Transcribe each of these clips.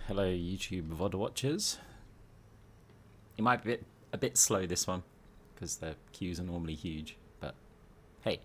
Hello YouTube VOD watchers. It might be a bit slow this one, because the queues are normally huge, but hey.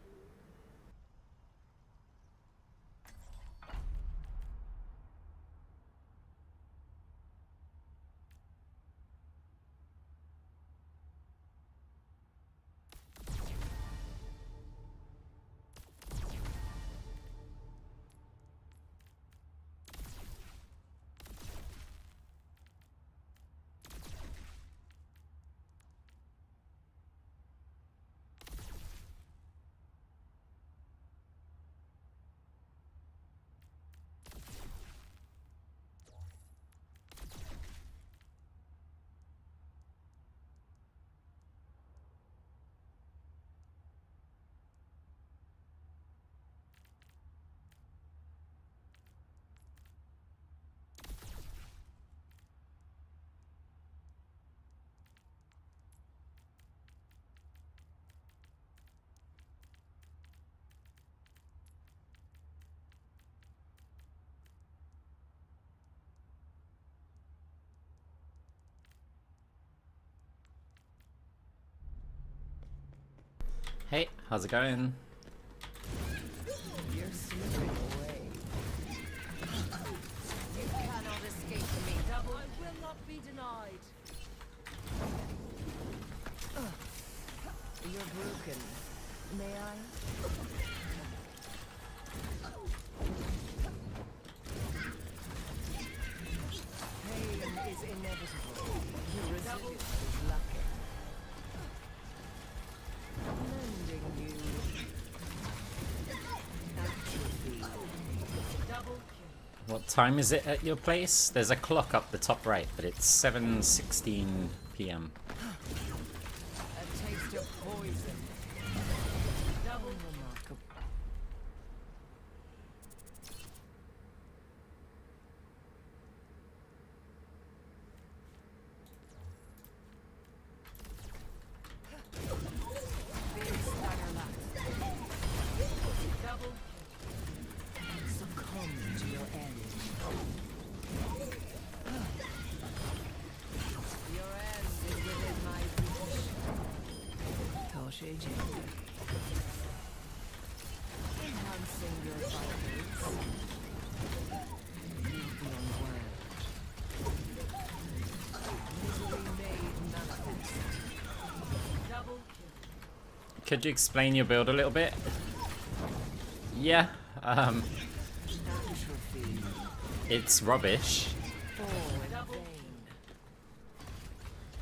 Hey, how's it going? You're slipping away. You cannot escape me. Double, I will not be denied. You're broken. May I? Pain is inevitable. Your resilience is lucky. Lending you atrophy. Double kill. What time is it at your place? There's a clock up the top right, but it's 7:16 p.m. A taste of poison. Double remarkable. Big stagger last. Double kill. Succumb to your end. Your end is within my reach. Toshe Jane. Enhancing your vitals. Leave beyond word. Misery made manifest. Double kill. Could you explain your build a little bit? Yeah, Atrophy. it's rubbish. Double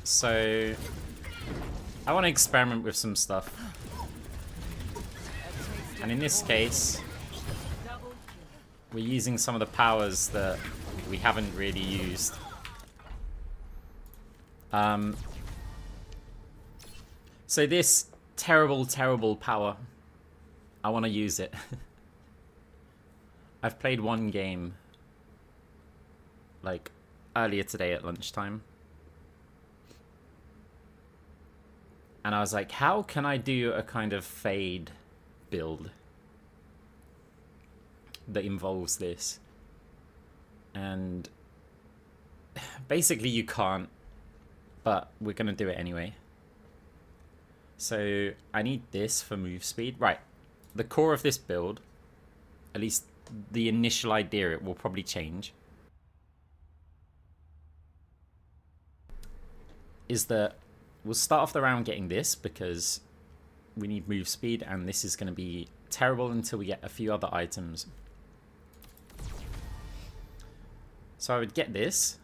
So I want to experiment with some stuff. And in this case, double we're using some of the powers that we haven't really used. So this terrible power, I want to use it. I've played one game, like, earlier today at lunchtime. And I was like, how can I do a kind of fade build that involves this? And basically you can't, but we're going to do it anyway. So I need this for move speed. Right, the core of this build, at least the initial idea, it will probably change, is that we'll start off the round getting this because we need move speed, and this is going to be terrible until we get a few other items. So I would get this,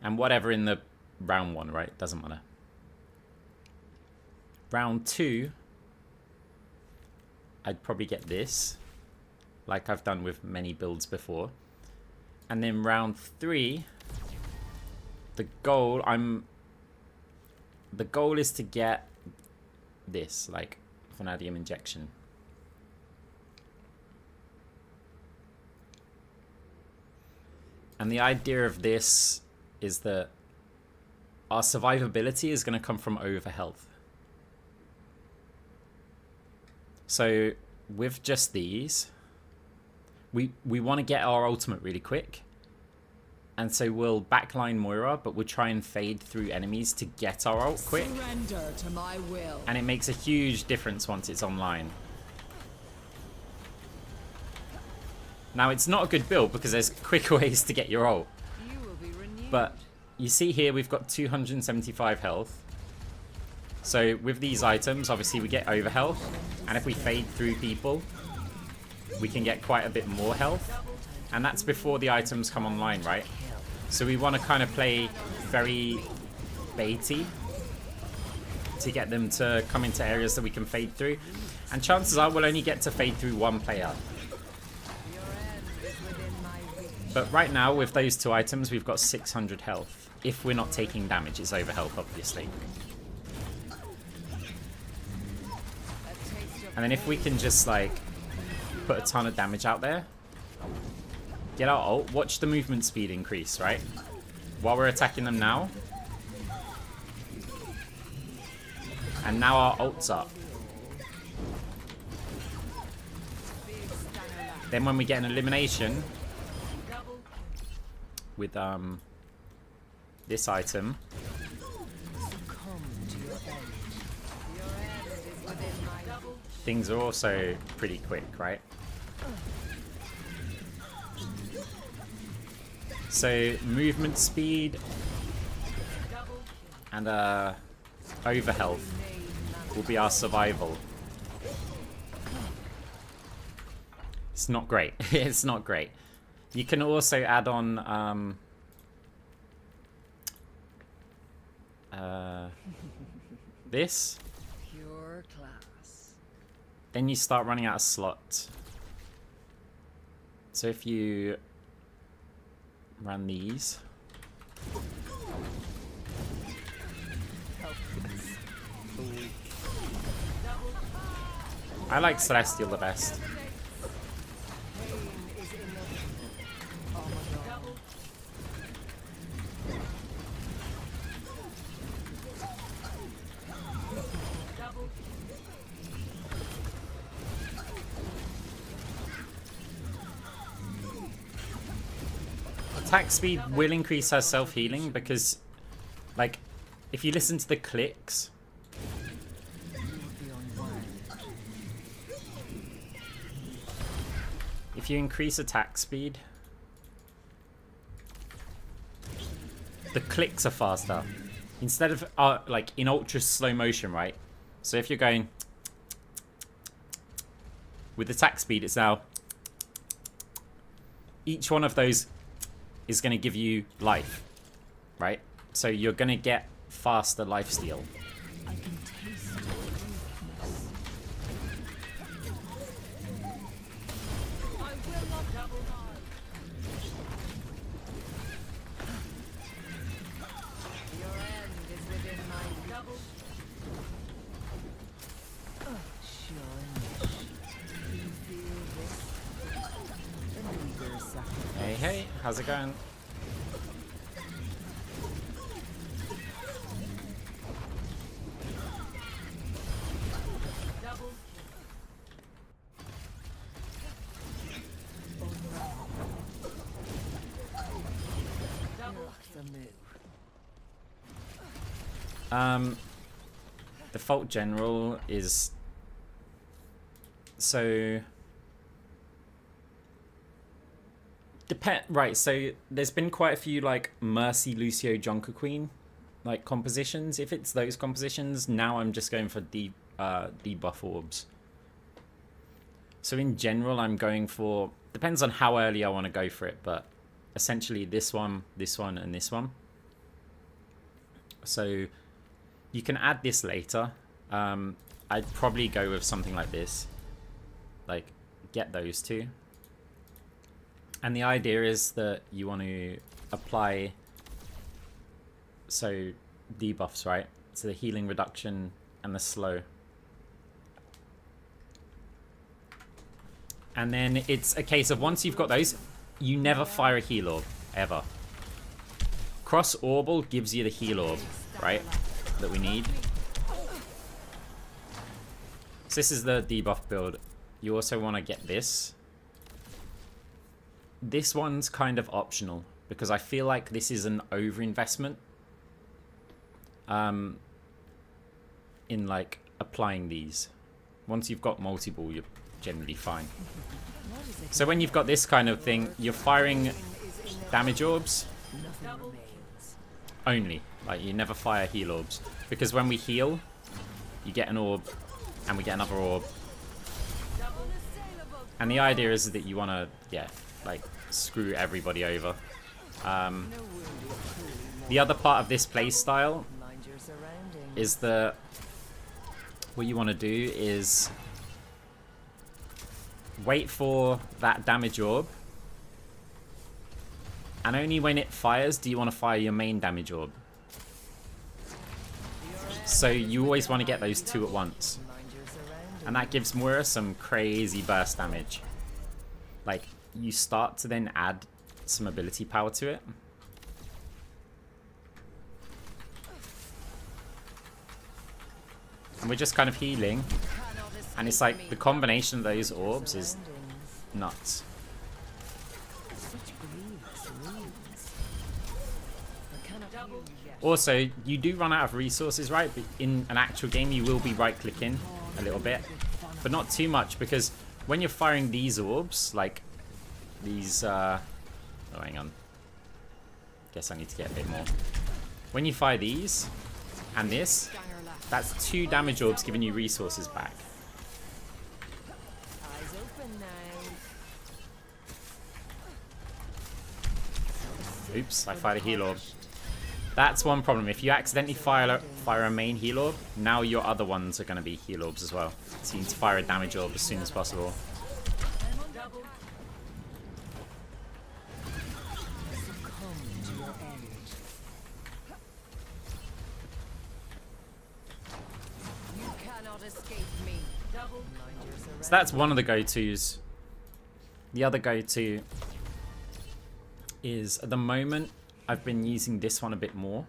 and whatever in the round one, right? Doesn't matter. Round two, I'd probably get this, like I've done with many builds before. And then round three, the goal is to get this, like vanadium injection. And the idea of this is that our survivability is going to come from overhealth. So with just these, we want to get our ultimate really quick. And so we'll backline Moira, but we'll try and fade through enemies to get our ult quick. Surrender to my will. And it makes a huge difference once it's online. Now, it's not a good build because there's quicker ways to get your ult. You will be renewed. But you see here, we've got 275 health. So with these items, obviously we get over health. And if we fade through people, we can get quite a bit more health. And that's before the items come online, right? So we want to kind of play very baity to get them to come into areas that we can fade through. And chances are we'll only get to fade through one player. But right now, with those two items, we've got 600 health. If we're not taking damage, it's over health, obviously. And then if we can just, like, put a ton of damage out there, get our ult, watch the movement speed increase, right? While we're attacking them now. And now our ult's up. Then when we get an elimination with this item, things are also pretty quick, right? So movement speed and over health will be our survival. It's not great. It's not great. You can also add on this. Pure class. Then you start running out of slots. So if you run these. I like Celestial the best. Attack speed will increase her self-healing because, like, if you listen to the clicks, if you increase attack speed, the clicks are faster. Instead of, like, in ultra slow motion, right? So if you're going with attack speed, it's now each one of those is going to give you life, right? So you're going to get faster lifesteal. I can taste your weakness. I will not double down. Your end is within my double. Sure. You feel this? The leader sacrifice. Hey, hey, how's it going? Default general is so right, so there's been quite a few like Mercy, Lucio, Jonker Queen like compositions. If it's those compositions, now I'm just going for debuff orbs. So in general, I'm going for, depends on how early I want to go for it, but essentially this one, and this one. So you can add this later. I'd probably go with something like this. Like, get those two. And the idea is that you want to apply, so debuffs, right? So the healing reduction and the slow. And then it's a case of once you've got those, you never fire a heal orb, ever. Cross Orbal gives you the heal orb, right? That we need. So this is the debuff build. You also want to get this. This one's kind of optional, because I feel like this is an overinvestment in like applying these. Once you've got multiple, you're generally fine. So when you've got this kind of thing, you're firing damage orbs only. Like, you never fire heal orbs, because when we heal, you get an orb and we get another orb. And the idea is that you want to, yeah, like, screw everybody over. The other part of this playstyle is that what you want to do is wait for that damage orb, and only when it fires do you want to fire your main damage orb. So you always want to get those two at once, and that gives Moira some crazy burst damage. Like, you start to then add some ability power to it. And we're just kind of healing, and it's like the combination of those orbs is nuts. Also, you do run out of resources, right? But in an actual game, you will be right-clicking a little bit, but not too much, because when you're firing these orbs, like these, oh, hang on. Guess I need to get a bit more. When you fire these and this, that's 2 damage orbs giving you resources back. Oops, I fired a heal orb. That's one problem. If you accidentally fire a main heal orb, now your other ones are going to be heal orbs as well. So you need to fire a damage orb as soon as possible. So that's one of the go-tos. The other go-to is, at the moment, I've been using this one a bit more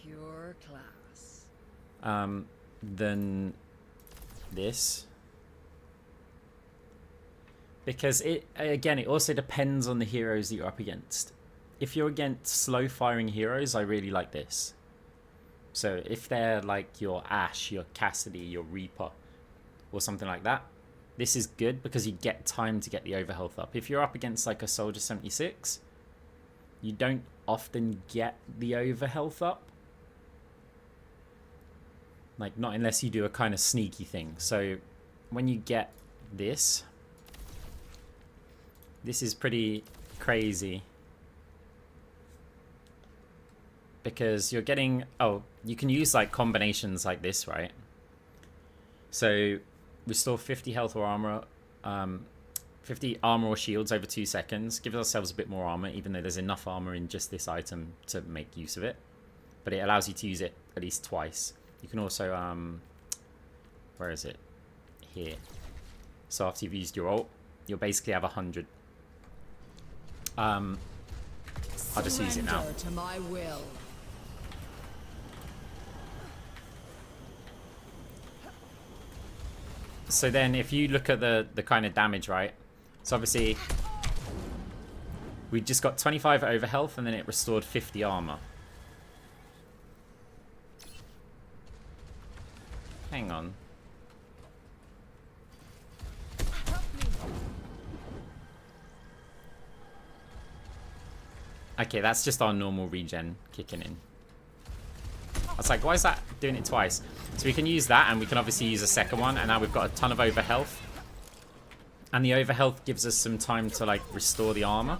Pure class. Than this, because it also depends on the heroes that you're up against. If you're against slow firing heroes, I really like this. So if they're like your Ashe, your Cassidy, your Reaper, or something like that, this is good because you get time to get the overhealth up. If you're up against like a Soldier 76, you don't often get the overhealth up. Like, not unless you do a kind of sneaky thing. So when you get this is pretty crazy, because you're getting, oh, you can use like combinations like this, right? So restore 50 health or armor, 50 armor or shields over 2 seconds. Gives ourselves a bit more armor, even though there's enough armor in just this item to make use of it. But it allows you to use it at least twice. You can also, where is it? Here. So after you've used your ult, you'll basically have 100. I'll just use it now. To my will. So then if you look at the kind of damage, right? So obviously we just got 25 over health, and then it restored 50 armor. Hang on. Okay, that's just our normal regen kicking in. I was like, why is that doing it twice? So we can use that, and we can obviously use a second one, and now we've got a ton of overhealth. And the overhealth gives us some time to like restore the armor.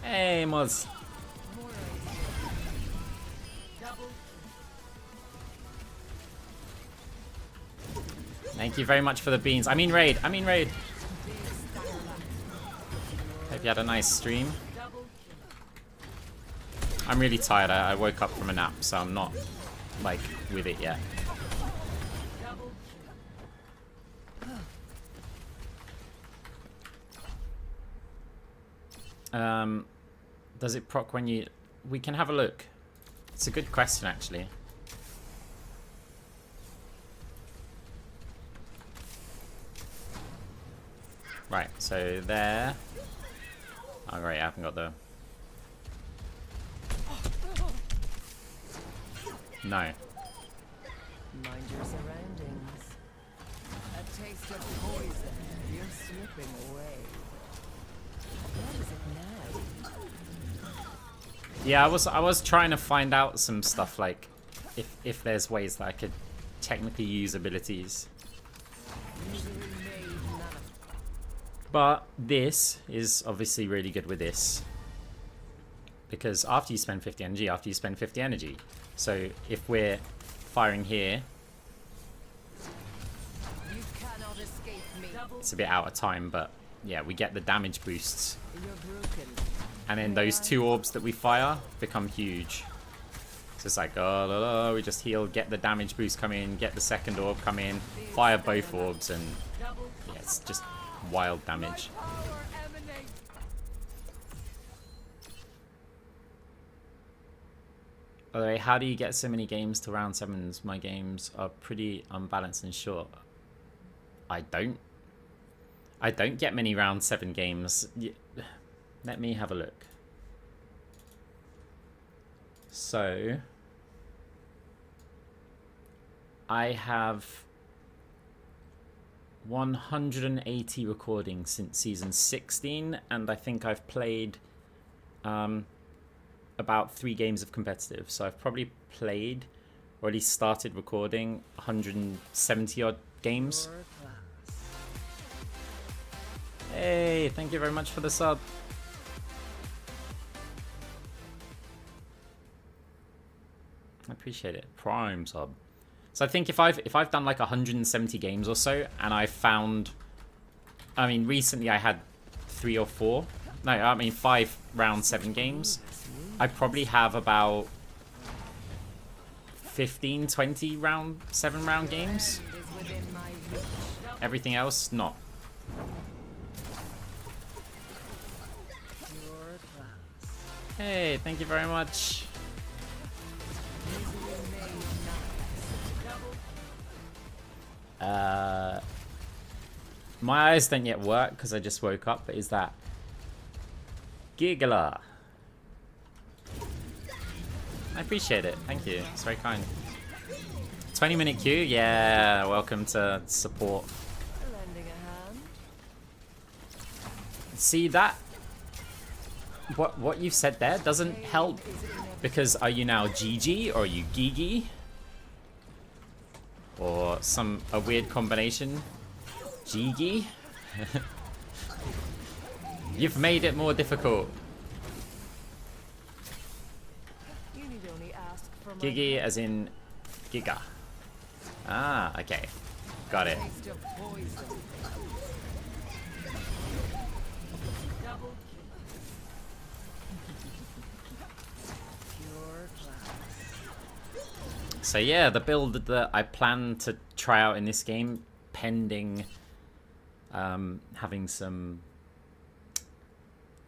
Hey, Moz. Thank you very much for the beans. I mean raid. Hope you had a nice stream. I'm really tired. I woke up from a nap, so I'm not like with it yet. Does it proc when you... We can have a look. It's a good question, actually. Right, so there. Oh great, I haven't got the... No. Mind your surroundings. A taste of poison. You're slipping away. What is it now? Yeah, I was trying to find out some stuff, like if there's ways that I could technically use abilities. But this is obviously really good with this. Because after you spend 50 energy, So if we're firing here, You cannot escape me. it's a bit out of time, but yeah, we get the damage boosts. You're broken. And then those 2 orbs that we fire become huge. So it's like, oh, we just heal, get the damage boost come in, get the second orb come in, fire both orbs, and yeah, it's just wild damage. By the way, how do you get so many games to round 7s? My games are pretty unbalanced and short. I don't get many round 7 games. Let me have a look. So I have 180 recordings since season 16, and I think I've played about 3 games of competitive. So I've probably played, or at least started recording, 170 odd games. Hey, thank you very much for the sub. I appreciate it. Prime sub. So I think if I've done like 170 games or so, and I found, I mean, recently I had 3 or 4. No, I mean 5 round 7 games. I probably have about 15, 20 round 7 round games. Everything else, not. Hey, thank you very much. My eyes don't yet work because I just woke up, but is that Giggler? I appreciate it. Thank you. It's very kind. 20-minute queue? Yeah, welcome to support. See that? What you've said there doesn't help, because are you now GG or are you Gigi? Or a weird combination? Gigi? You've made it more difficult. Gigi as in Giga. Ah, okay. Got it. So yeah, the build that I plan to try out in this game, pending having some,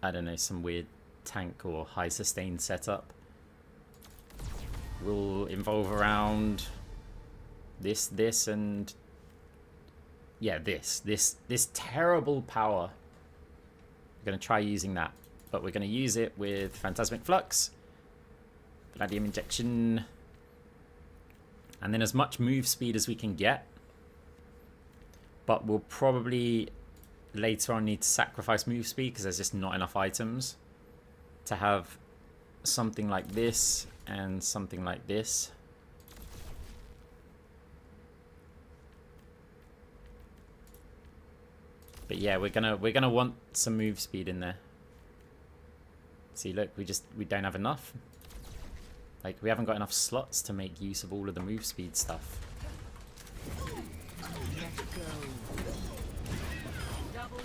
I don't know, some weird tank or high sustain setup, will involve around this and yeah, this terrible power. We're gonna try using that, but we're gonna use it with Phantasmic Flux, Palladium Injection, and then as much move speed as we can get. But we'll probably later on need to sacrifice move speed because there's just not enough items to have something like this and something like this. But yeah, we're gonna want some move speed in there. See, look, we don't have enough. Like, we haven't got enough slots to make use of all of the move speed stuff. Let go. Double.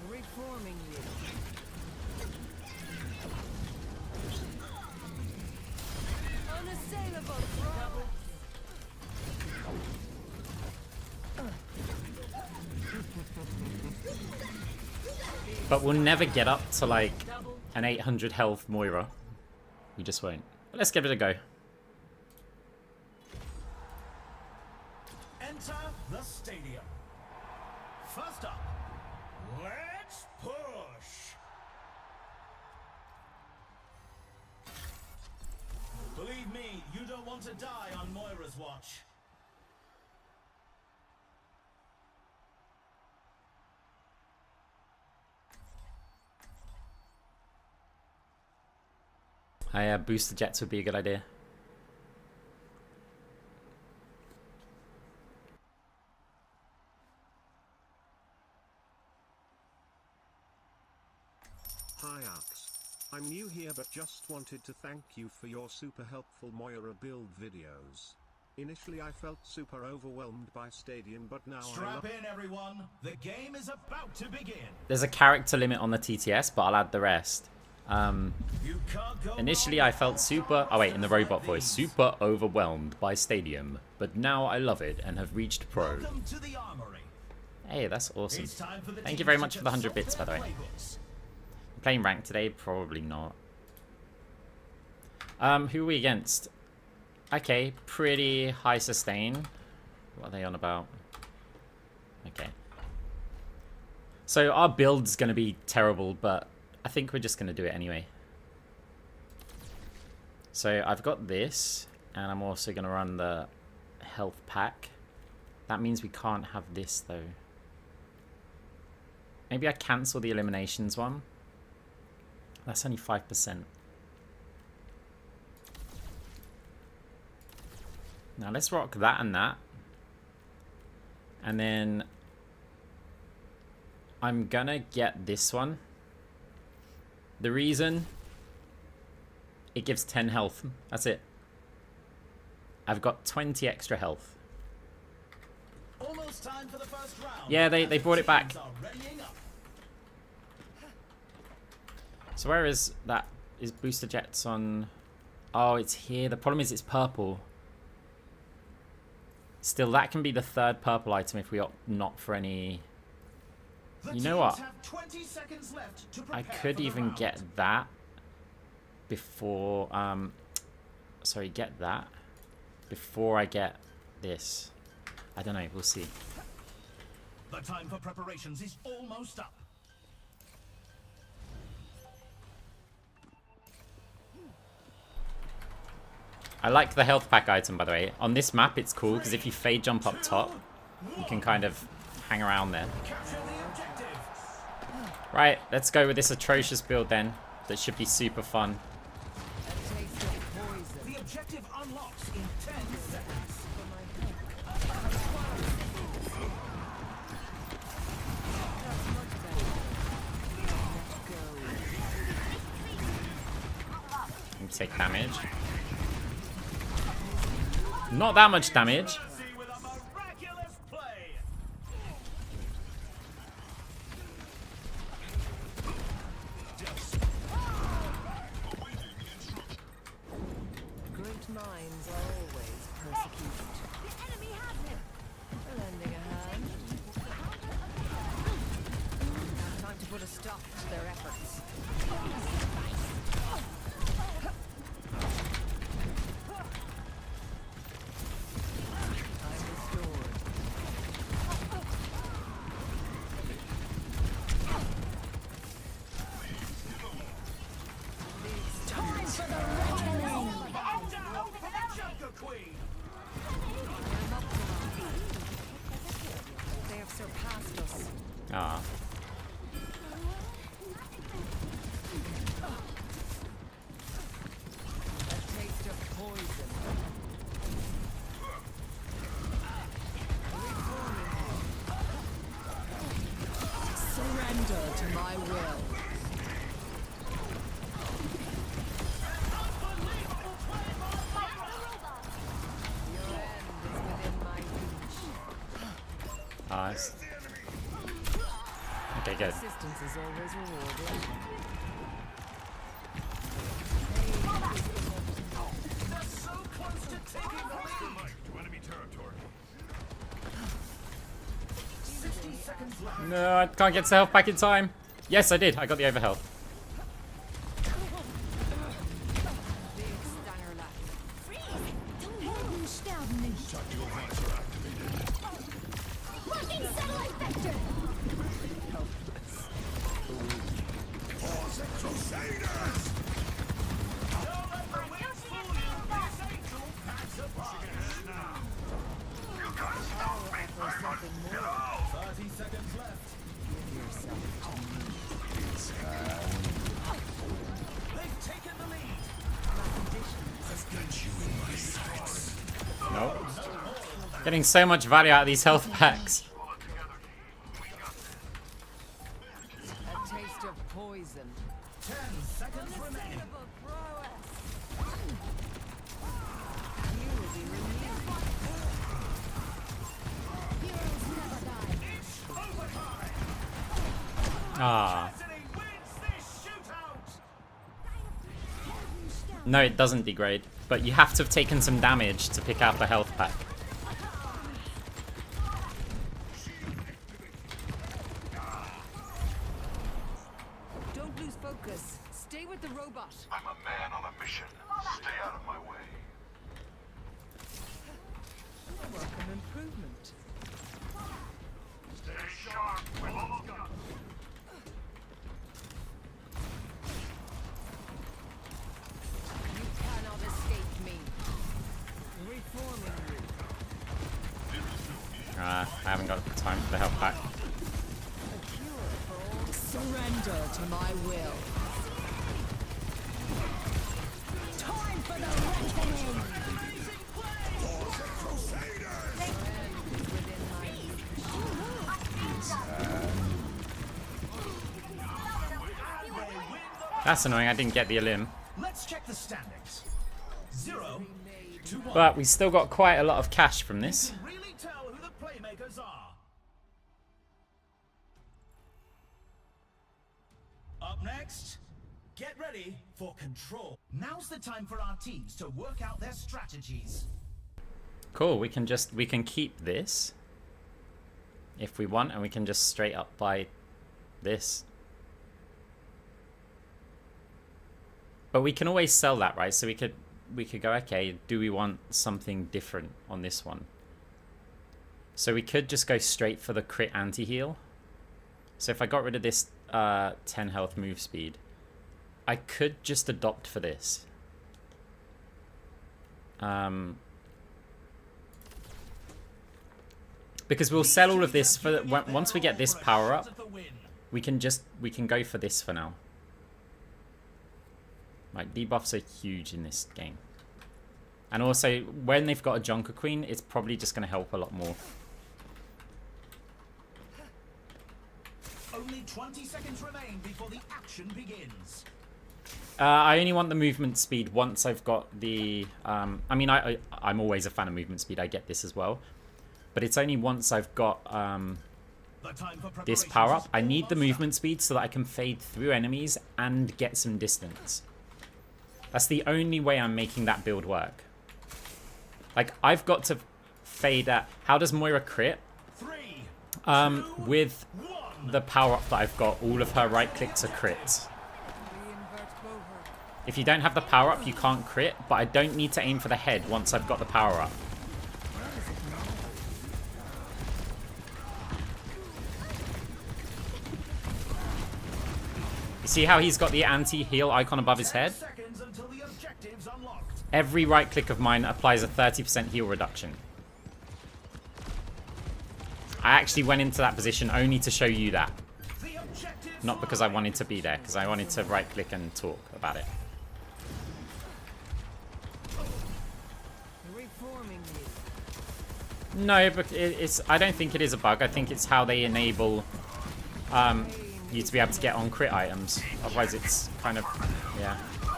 Reforming you. Unassailable. Double. But we'll never get up to like an 800 health Moira. We just won't. But let's give it a go. Enter the stadium. First up, Let's push! Believe me, you don't want to die on Moira's watch. Booster jets would be a good idea. Hi Arx. I'm new here but just wanted to thank you for your super helpful Moira build videos. Initially I felt super overwhelmed by Stadium but now Strap in everyone, the game is about to begin. There's a character limit on the TTS, but I'll add the rest. Initially I felt super, oh wait, in the robot voice, super overwhelmed by Stadium, but now I love it and have reached pro. Welcome to the armory. Hey, that's awesome. It's time for the Thank you teams very to much for the 100 consult bits, by the their way. playbooks. Playing ranked today? Probably not. Who are we against? Okay, pretty high sustain. What are they on about? Okay. So our build's going to be terrible, but I think we're just going to do it anyway. So I've got this, and I'm also going to run the health pack. That means we can't have this, though. Maybe I cancel the eliminations one. That's only 5%. Now let's rock that and that. And then I'm gonna get this one. The reason, it gives 10 health. That's it. I've got 20 extra health. Almost time for the first round. Yeah, they brought it back. Teams are readying up. So where is that? Is booster jets on? Oh, it's here. The problem is it's purple. Still, that can be the third purple item if we opt not for any. You know what? Have 20 seconds left to I prepare could for the even round. get that before. Sorry, get that before I get this. I don't know. We'll see. The time for preparations is almost up. I like the health pack item, by the way. On this map, it's cool because if you fade jump up top, you can kind of hang around there. Capture the objective. Right, let's go with this atrocious build then. That should be super fun. A taste of poison. The objective unlocks in 10 seconds. That's much better. Let's go. And take damage. Not that much damage. See with a miraculous play. Great minds are always persecuted. The enemy has him. Lending a hand. Time to put a stop to their efforts. I'm restored. Time for the reckoning! Down for the Joker Queen. They have surpassed us. Ah. A taste of poison. Surrender to my will. Your end is within my reach. Nice. Okay, good. Assistance is always rewarded. They're so close to taking the lead. To enemy territory. 60 seconds left. No, I can't get the health back in time. Yes, I did. I got the overhealth. Big stanger left. Helden sterben nicht. Tactical visor activated. Locking satellite vector! Getting so much value out of these health packs. A taste of poison. 10 seconds remaining. Unity renewed. Heroes never die. Ah. Destiny wins this shootout. No, it doesn't degrade. But you have to have taken some damage to pick out the health pack. Don't lose focus. Stay with the robot. I'm a man on a mission. Stay out of my way. Welcome improvement. Stay sharp. We've almost got it. You cannot escape me. Reforming you. I haven't got time for the health pack. A cure for all. Surrender to my will. Time for the reckoning. Within my That's annoying, I didn't get the elim. Let's check the standings. 0 to 1. But we still got quite a lot of cash from this. Really tell who the playmakers are. Up next, get ready for control. Now's the time for our teams to work out their strategies. Cool, we can keep this if we want, and we can just straight up buy this. But we can always sell that, right? So we could go, okay, do we want something different on this one? So we could just go straight for the crit anti-heal. So if I got rid of this 10 health move speed, I could just adopt for this. Because we'll sell all of this for once we get this power up, we can go for this for now. Like, debuffs are huge in this game. And also, when they've got a Junker Queen, it's probably just going to help a lot more. Only 20 seconds remain before the action begins. I only want the movement speed once I've got the... I mean, I'm always a fan of movement speed. I get this as well. But it's only once I've got this power up. I need the movement speed so that I can fade through enemies and get some distance. That's the only way I'm making that build work. Like, I've got to fade at... How does Moira crit? 3, 2, with 1. the power up that I've got, all of her right clicks are crits. If you don't have the power up, you can't crit, but I don't need to aim for the head once I've got the power up. You see how he's got the anti-heal icon above his head? Seconds until the objective's unlocked. Every right click of mine applies a 30% heal reduction. I actually went into that position only to show you that. The objective's Not because I wanted to be there, because I wanted to right click and talk about it. Reforming you. No, but it's. I don't think it is a bug. I think it's how they enable you to be able to get on crit items. Otherwise, it's kind of, yeah.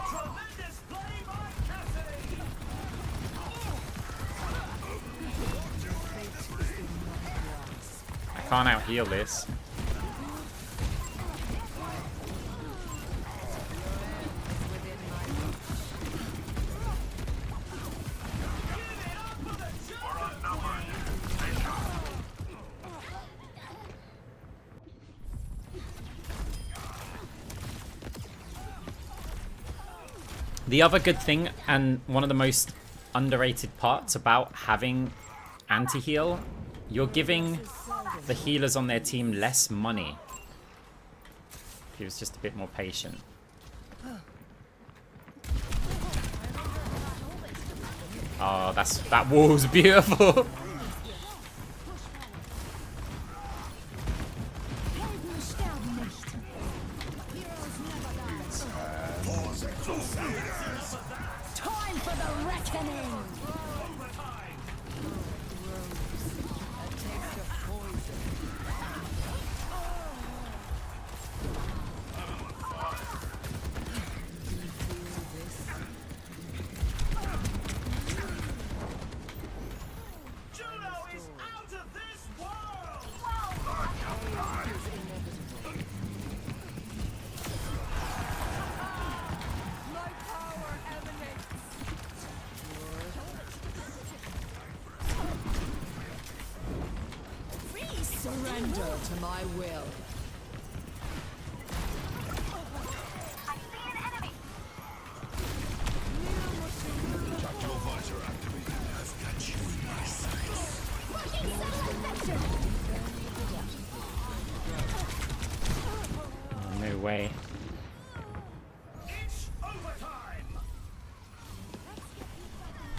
tremendous play by Cassidy. I can't out heal this. The other good thing, and one of the most underrated parts about having anti-heal, you're giving the healers on their team less money. If he was just a bit more patient. Oh, that wall's beautiful. Helden sterben nicht. Heroes never die. Time for the reckoning. surrender to my will. Oh, no way. It's overtime.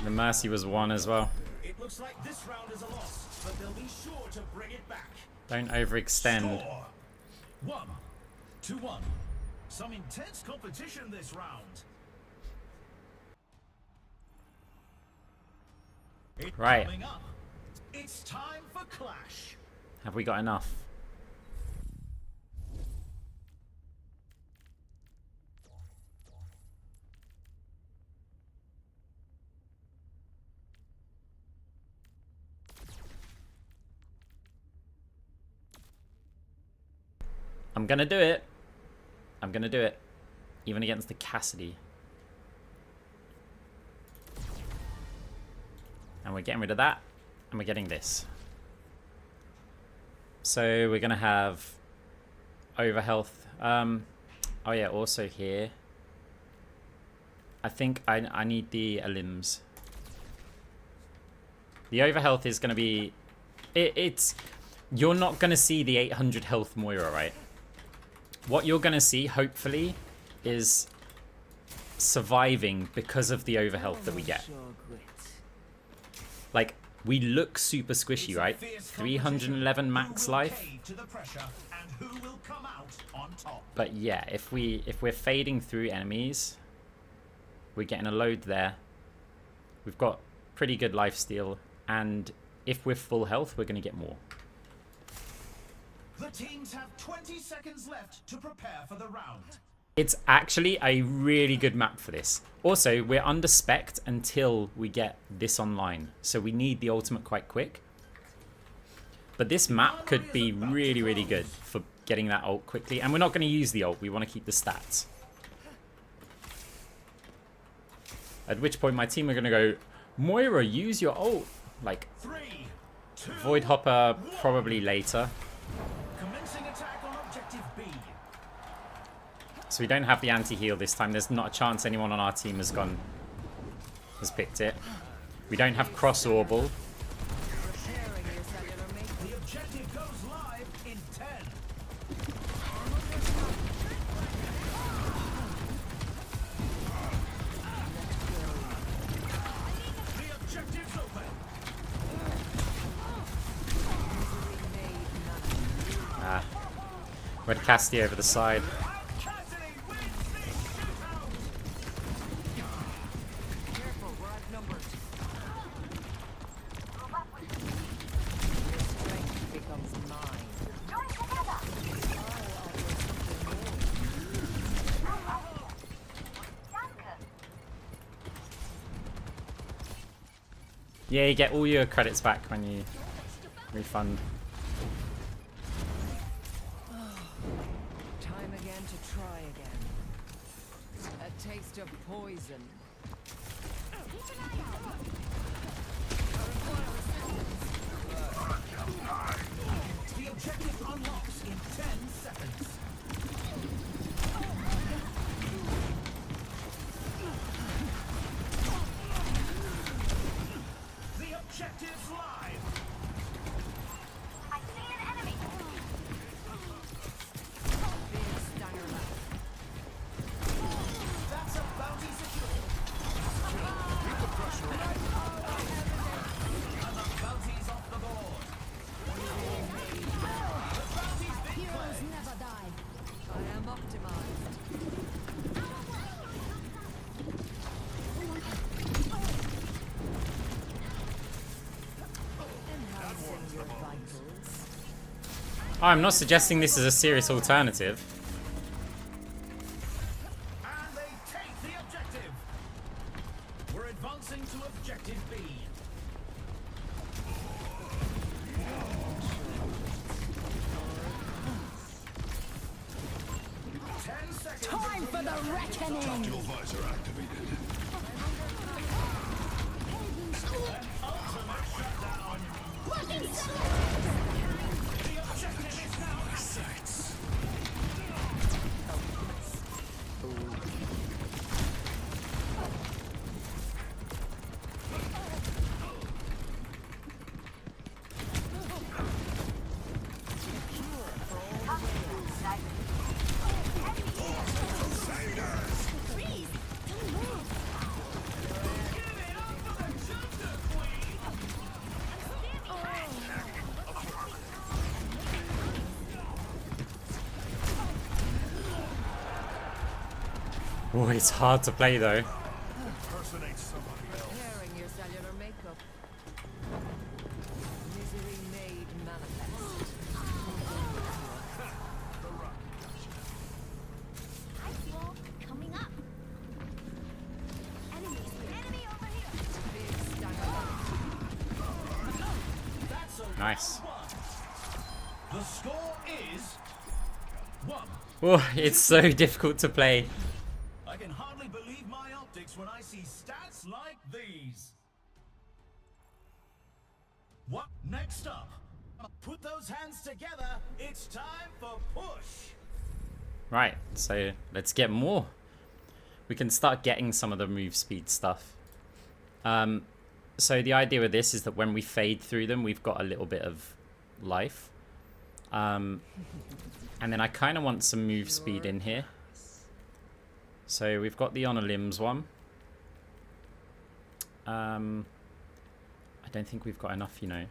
The Mercy was 1 as well. It looks like this round is a loss, but they'll be sure to bring it back. Don't overextend. Score 1-1. Some intense competition this round. Right. Coming up, it's time for Clash. Have we got enough? I'm gonna do it. I'm gonna do it. Even against the Cassidy. And we're getting rid of that. And we're getting this. So we're gonna have overhealth. Oh yeah, also here. I think I need the limbs. The overhealth is gonna be it's you're not gonna see the 800 health Moira, right? What you're gonna see, hopefully, is surviving because of the overhealth that we get. Like, we look super squishy, right? 311 max life. But yeah, if we're fading through enemies, we're getting a load there. We've got pretty good lifesteal, and if we're full health, we're gonna get more. The teams have 20 seconds left to prepare for the round. It's actually a really good map for this. Also, we're under spec'd until we get this online, so we need the ultimate quite quick. But this map could be really, really good for getting that ult quickly. And we're not going to use the ult, we want to keep the stats. At which point my team are going to go, Moira, use your ult. Like, 3, 2, Void Hopper probably later. commencing attack on objective B. So we don't have the anti-heal this time. There's not a chance anyone on our team has picked it. We don't have cross orbal. The objective goes live in 10. The objective's open. Ah, we had Cassidy over the side. Yeah, you get all your credits back when you refund. Time again to try again. A taste of poison. The objective unlocks in 10 seconds. The objective's live. I see an enemy. Big stunner left. That's a bounty secure. And the bounty's off the board. The bounty's been Heroes played. never die. I am optimized. Enhancing your vitals. Oh, I'm not suggesting this is a serious alternative. And they take the objective. We're advancing to objective B. Time for the reckoning. Oh, it's hard to play though. Repairing your cellular makeup. Misery made manifest. I feel coming up. Enemy over here. Big standoff. That's a Nice. The score is 1. Oh, it's so difficult to play. I can hardly believe my optics when I see stats like these. What? Next up, put those hands together. It's time for push. Right, so let's get more. We can start getting some of the move speed stuff. So the idea with this is that when we fade through them, we've got a little bit of life. And then I kind of want some move speed in here. So we've got the on a limbs one. I don't think we've got enough, you know.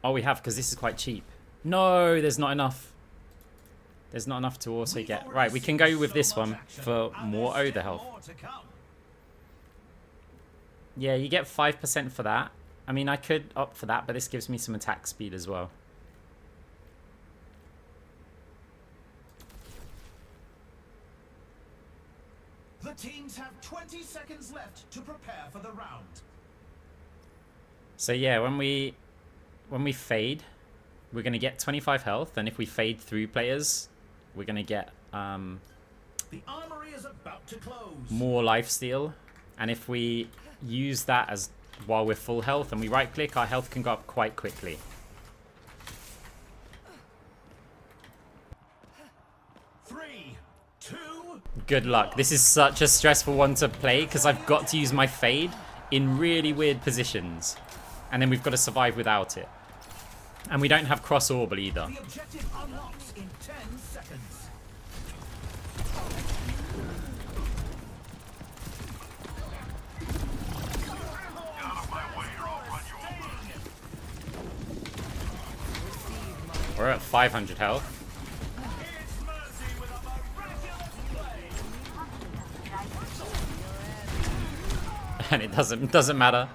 Oh, we have, because this is quite cheap. No, there's not enough. There's not enough to also get... Right, we can go with this one for more Oda health. Yeah, you get 5% for that. I mean, I could opt for that, but this gives me some attack speed as well. The teams have 20 seconds left to prepare for the round. So yeah, when we fade, we're going to get 25 health, and if we fade through players, we're going to get The armory is about to close. more lifesteal. And if we use that as while we're full health and we right click, our health can go up quite quickly. Three, two. Good luck. This is such a stressful one to play because I've got to use my fade in really weird positions. And then we've got to survive without it. And we don't have cross orbal either. The objective unlocks in 10 seconds. Out of my way or I'll run you over. We're at 500 health. It's Mercy with a miraculous play. And it doesn't matter.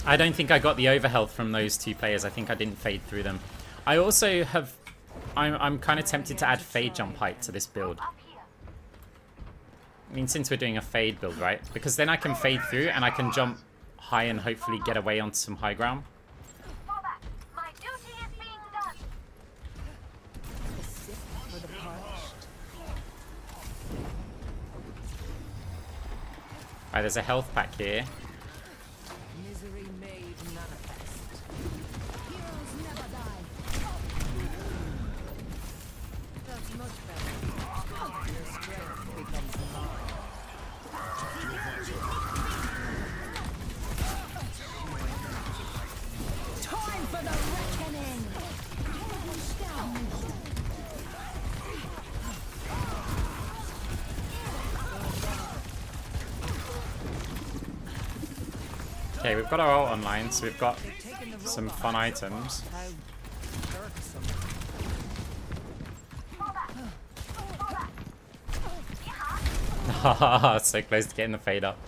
I don't think I got the overhealth from those two players. I think I didn't fade through them. I also have... I'm kind of tempted to add fade jump height to this build. I mean, since we're doing a fade build, right? Because then I can fade through and I can jump high and hopefully get away onto some high ground. Fall back. My duty is being done. A sip for the parched. Right, there's a health pack here. Misery made manifest. Heroes never die. That's much better. Your strength becomes mine. Time for the reckoning. Okay, we've got our ult online, so we've got some fun items. How irksome. Haha, so close to getting the fade up.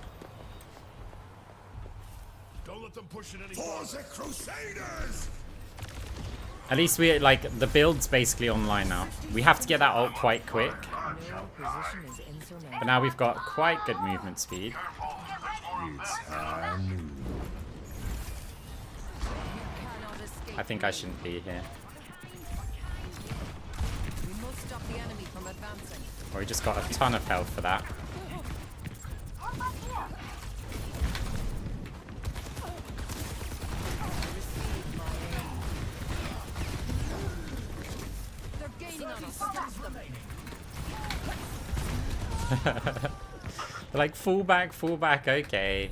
Don't let them push it any For the Crusaders! At least we, like, the build's basically online now. We have to get that ult quite quick. No position is insurmountable. But now we've got quite good movement speed. Cannot escape. I think I shouldn't be here. We must stop the enemy from advancing. Or we just got a ton of health for that. Receive my aid. They're gaining on us. Stop them. They're like, fall back, okay.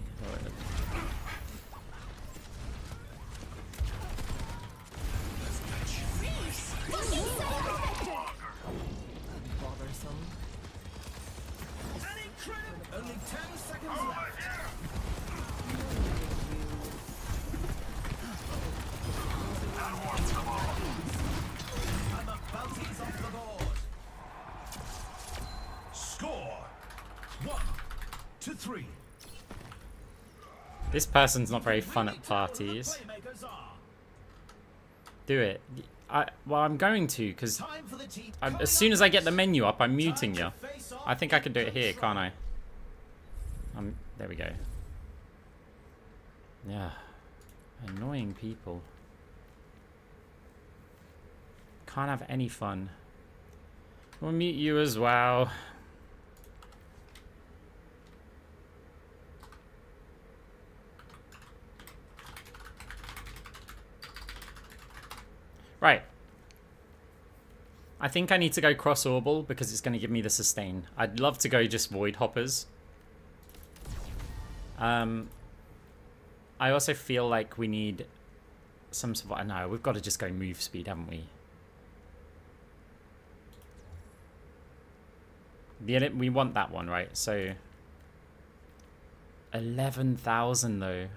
Bothersome. Only 10 seconds left. bounties off the board. Score 1-3. This person's not very fun at parties. Playmakers are. Do it. Well, I'm going to, because Time for the team. as soon as I get the menu up, I'm muting Time you. to face off I think I can do it in here, control. can't I? There we go. Yeah. Annoying people. Can't have any fun. We'll mute you as well. Right. I think I need to go cross orbal because it's going to give me the sustain. I'd love to go just void hoppers. I also feel like we need some sort of... No, we've got to just go move speed, haven't we? We want that one, right? So 11,000 though.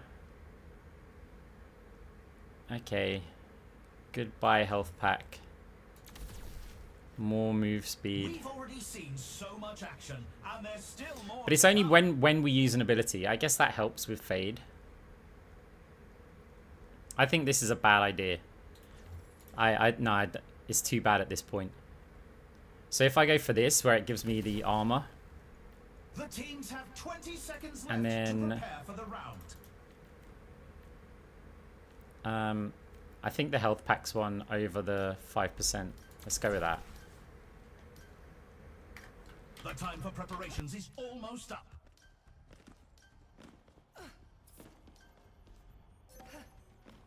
Okay. Goodbye health pack. More move speed. We've already seen so much action, and there's still more. But it's only when we use an ability. I guess that helps with fade. I think this is a bad idea. No, it's too bad at this point. So if I go for this, where it gives me the armor, The teams have 20 seconds left and then to prepare for the round. I think the health packs one over the 5%. Let's go with that. The time for preparations is almost up.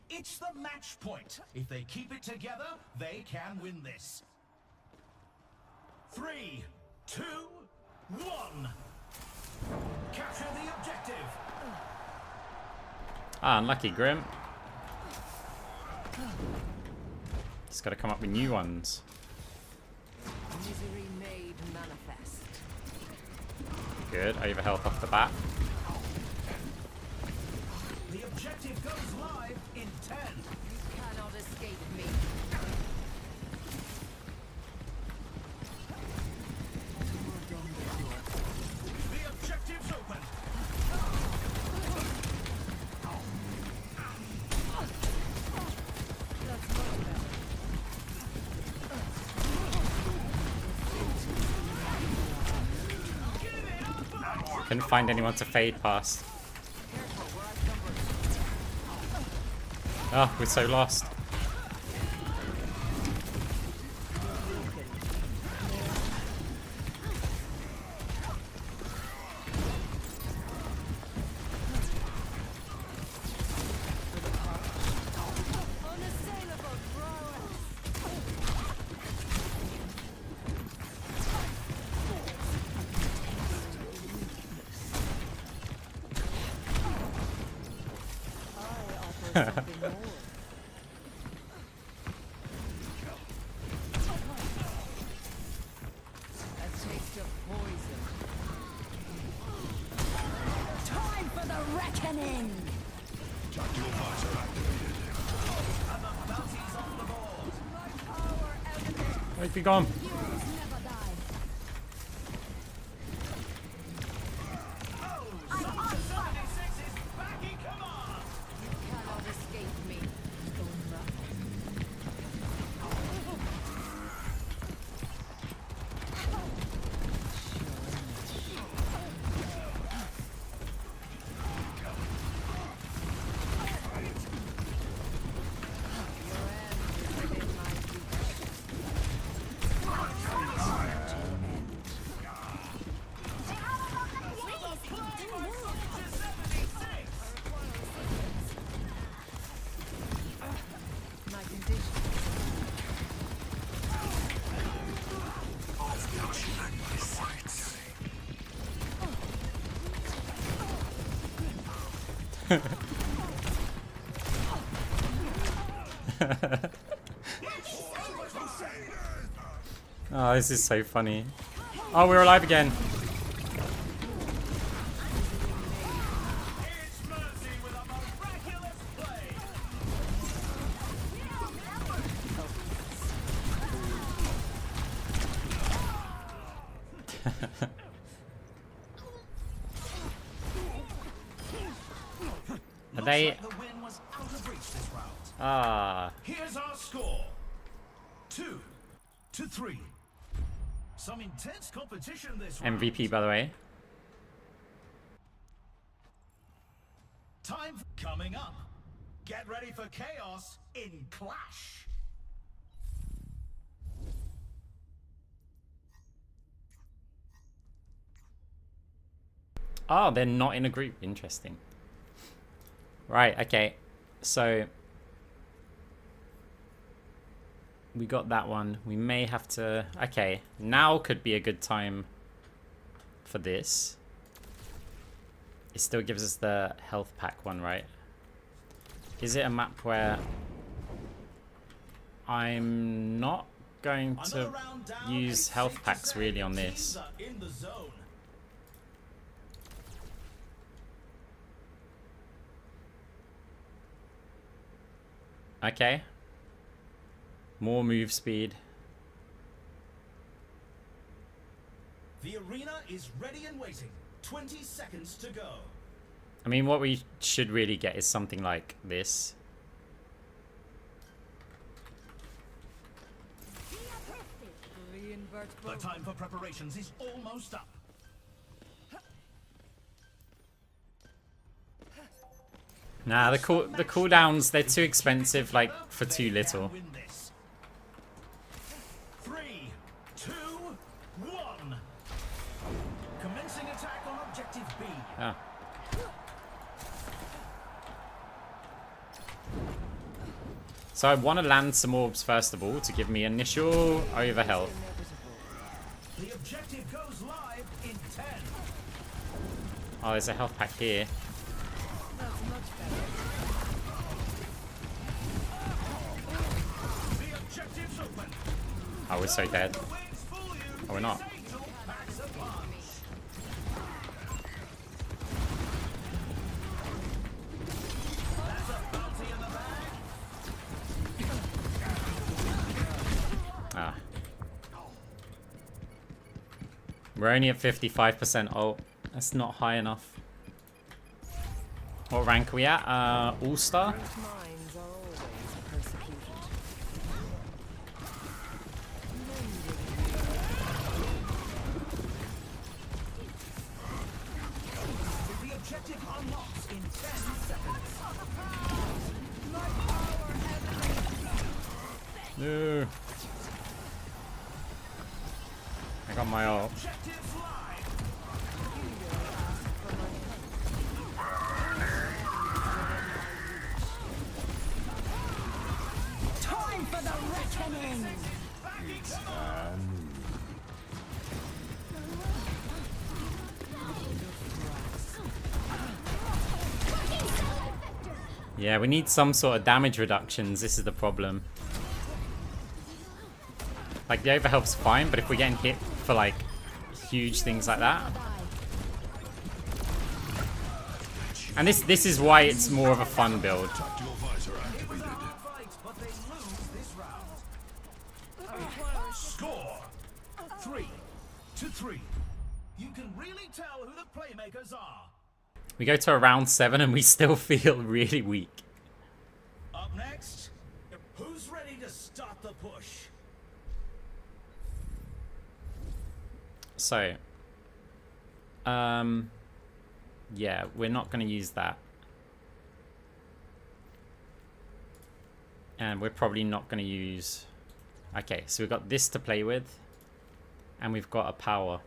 It's the match point. If they keep it together, they can win this. 3, 2, 1. Capture the objective. Ah, unlucky, Grim. Just gotta come up with new ones. Misery made manifest. Good, over health off the bat. The objective goes live in 10. You cannot escape me. The objective's open. Couldn't find anyone to fade past. Oh, we're so lost. Unassailable prowess. I offer something more. A taste of poison. Time for the reckoning! Bounties off the board. Where's he gone? Heroes never die. Oh, 76 is back in command. You cannot escape me. My condition. Oh, this is so funny. Oh, we're alive again. It's Mercy with a miraculous play. Looks they... like the win was out of reach this round. Ah. Here's our score. 2-3. Some intense competition this round. MVP, by the way. Time coming up. Get ready for chaos in Clash. Oh, they're not in a group. Interesting. Right, okay. So we got that one. We may have to... Okay, now could be a good time for this. It still gives us the health pack one, right? Is it a map where I'm not going to use health packs really on this? Okay. More move speed. The arena is ready and waiting. 20 seconds to go. I mean, what we should really get is something like this. The time for preparations is almost up. Nah, the cooldowns, they're too expensive, like, for too little. 3, 2, 1. Commencing attack on objective B. Ah. So I want to land some orbs first of all to give me initial over health. The objective goes live in 10. Oh, there's a health pack here. The objective's open. Oh, we're so dead. Oh, we're not. Ah. We're only at 55%. Oh, that's not high enough. What rank are we at? All-Star? Minds are always persecuted. The objective unlocks in 10 seconds. No. I got my ult. Objectives live. Time for the reckoning! Yeah, we need some sort of damage reductions. This is the problem. Like, the overhealth's fine, but if we're getting hit for, like, huge things like that. And this is why it's more of a fun build. Score 3-3. You can really tell who the playmakers are. We go to a round 7 and we still feel really weak. Up next, who's ready to start the push? So, yeah, we're not going to use that. And we're probably not going to use... Okay, so we've got this to play with. And we've got a power.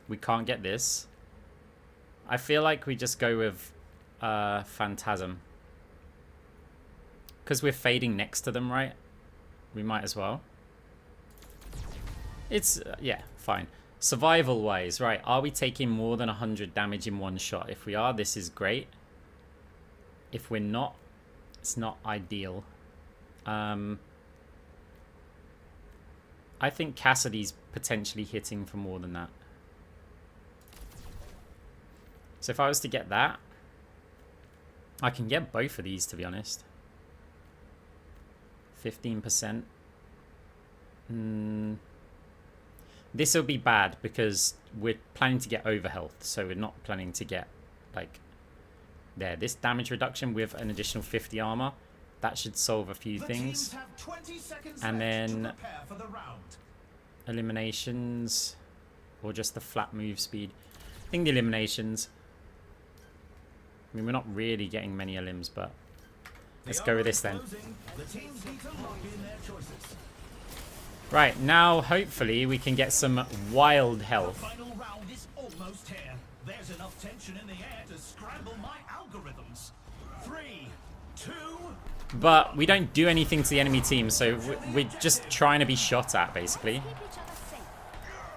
We can't get this. I feel like we just go with Phantasm. Because we're fading next to them, right? We might as well. It's, yeah, fine. Survival-wise, right, are we taking more than 100 damage in one shot? If we are, this is great. If we're not, it's not ideal. I think Cassidy's potentially hitting for more than that. So if I was to get that, I can get both of these, to be honest. 15%. This will be bad because we're planning to get over health, so we're not planning to get like there. This damage reduction with an additional 50 armor, that should solve a few things. Have 20 seconds And left then to prepare for the round. eliminations or just the flat move speed. I think the eliminations. I mean, we're not really getting many elims, but let's go with this then. The teams need to lock in their choices. Right, now hopefully we can get some wild The health. final round is almost here. There's enough tension in the air to scramble my algorithms. 3, 2, But we don't do anything to the enemy team, so we're just trying to be shot at, basically.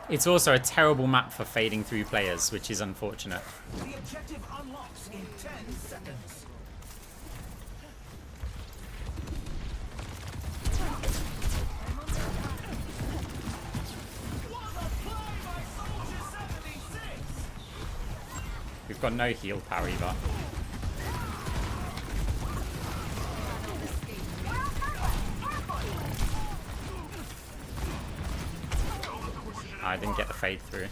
It's also a terrible map for fading through players, which is unfortunate. the objective unlocks in 10 seconds. What a play by Soldier 76! We've got no heal power either. I didn't get the fade through.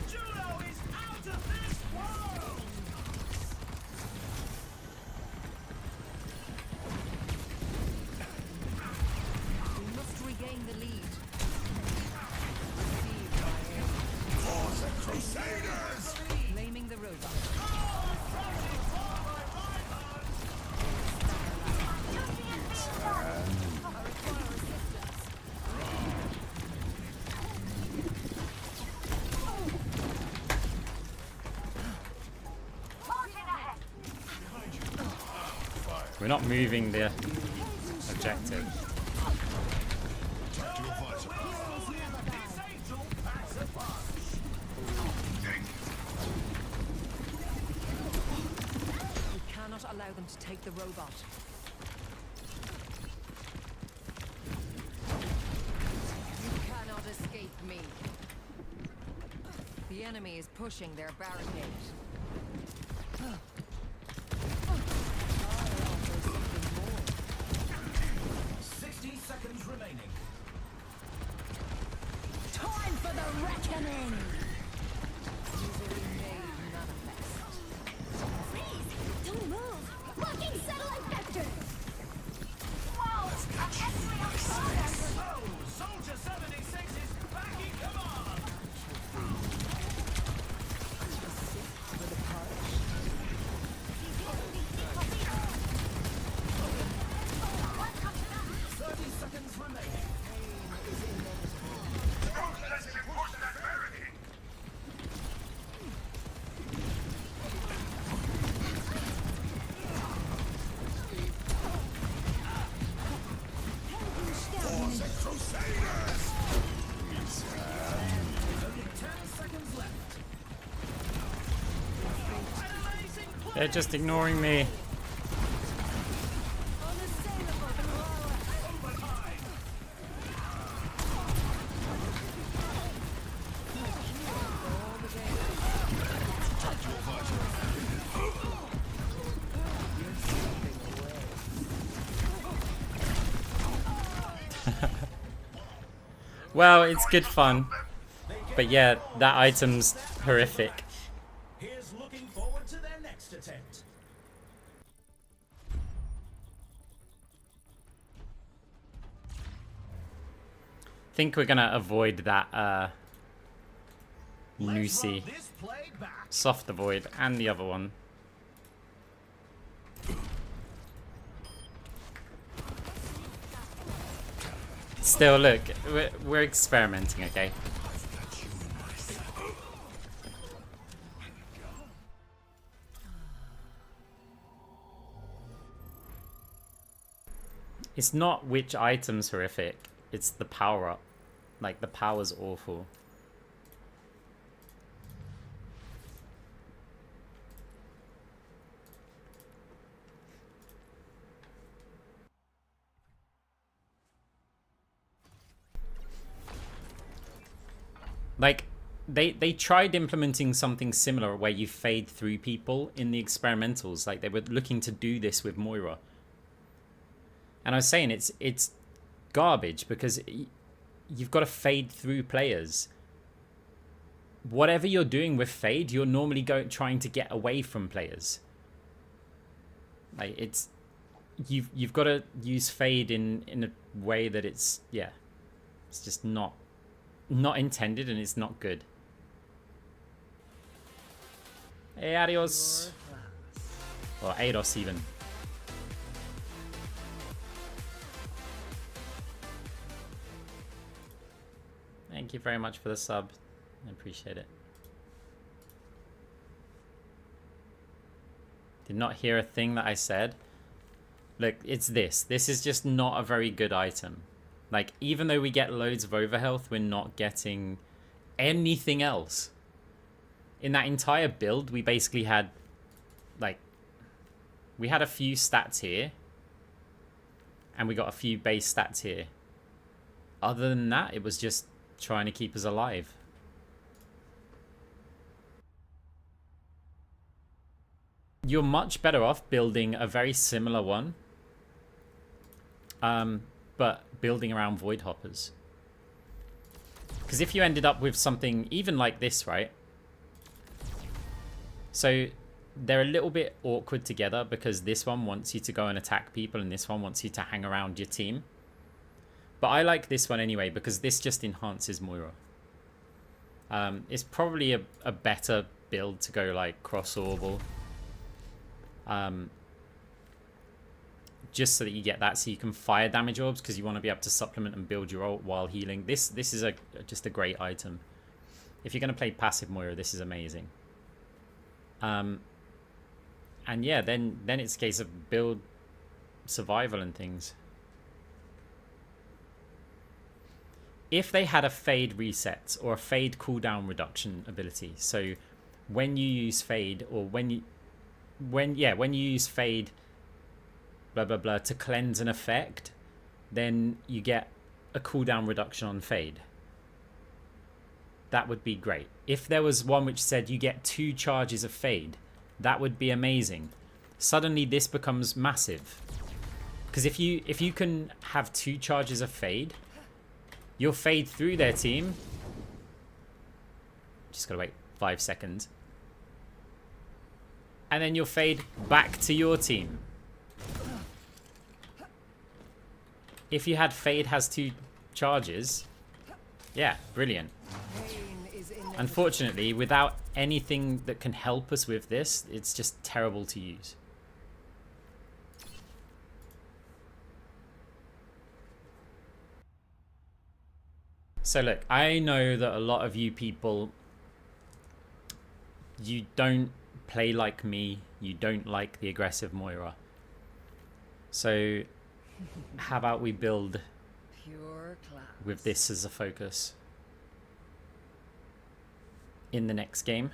Juno is out of this world! We must regain the lead. Receive my aid. Blaming the robot. We're not moving the objective. We cannot allow them to take the robot. You cannot escape me. The enemy is pushing their barricade. 60 seconds remaining. Time for the reckoning! Misery made manifest. Please, don't move! Blocking satellite vector! Whoa! Oh, Soldier 76 is back in command! For the party. 30 seconds remaining. Only 10 seconds left. They're just ignoring me. Well, it's good fun. But yeah, that item's horrific. Here's looking forward to their next attempt. Think we're gonna avoid that Let's run Lucy. this play back. Soft avoid and the other one. Still, look, we're experimenting, okay? It's not which item's horrific, it's the power up. Like, the power's awful. Like, they tried implementing something similar where you fade through people in the experimentals. Like, they were looking to do this with Moira. And I was saying it's garbage because you've got to fade through players. Whatever you're doing with fade, you're normally trying to get away from players. Like, it's you've got to use fade in a way that it's just not intended, and it's not good. Hey, adios. Or Ados even. Thank you very much for the sub. I appreciate it. Did not hear a thing that I said. Look, it's this. This is just not a very good item. Like, even though we get loads of overhealth, we're not getting anything else. In that entire build, we basically had, like, we had a few stats here. And we got a few base stats here. Other than that, it was just trying to keep us alive. You're much better off building a very similar one. But building around void hoppers. Because if you ended up with something even like this, right? So they're a little bit awkward together because this one wants you to go and attack people and this one wants you to hang around your team. But I like this one anyway because this just enhances Moira. It's probably a better build to go like cross-orbal. Just so that you get that, so you can fire damage orbs because you want to be able to supplement and build your ult while healing. This is just a great item. If you're going to play passive Moira, this is amazing. And yeah, then it's a case of build survival and things. If they had a fade reset or a fade cooldown reduction ability, so when you use fade or when you use fade blah blah blah to cleanse an effect, then you get a cooldown reduction on fade. That would be great. If there was one which said you get 2 charges of fade, that would be amazing. Suddenly this becomes massive. Because if you can have 2 charges of fade, you'll fade through their team. Just gotta wait 5 seconds. And then you'll fade back to your team. If you had fade has 2 charges, yeah, brilliant. Unfortunately, without anything that can help us with this, it's just terrible to use. So look, I know that a lot of you people, you don't play like me, you don't like the aggressive Moira. So how about we build with this as a focus in the next game?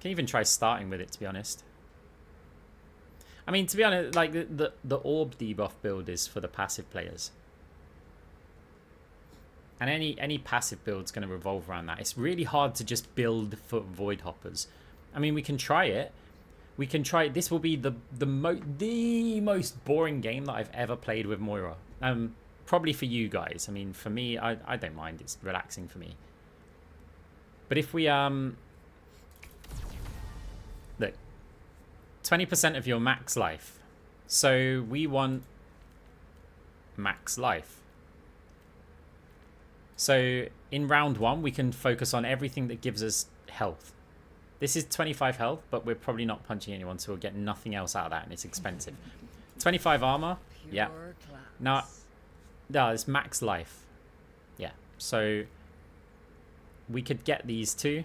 Can even try starting with it, to be honest. I mean, to be honest, like the orb debuff build is for the passive players. And any passive build is going to revolve around that. It's really hard to just build for void hoppers. I mean, we can try it. We can try it. This will be the most boring game that I've ever played with Moira. Probably for you guys. I mean, for me, I don't mind. It's relaxing for me. But if we look, 20% of your max life. So we want max life. So in round 1, we can focus on everything that gives us health. This is 25 health, but we're probably not punching anyone, so we'll get nothing else out of that, and it's expensive. 25 armor, yeah. Now, no, it's max life. Yeah, so we could get these 2.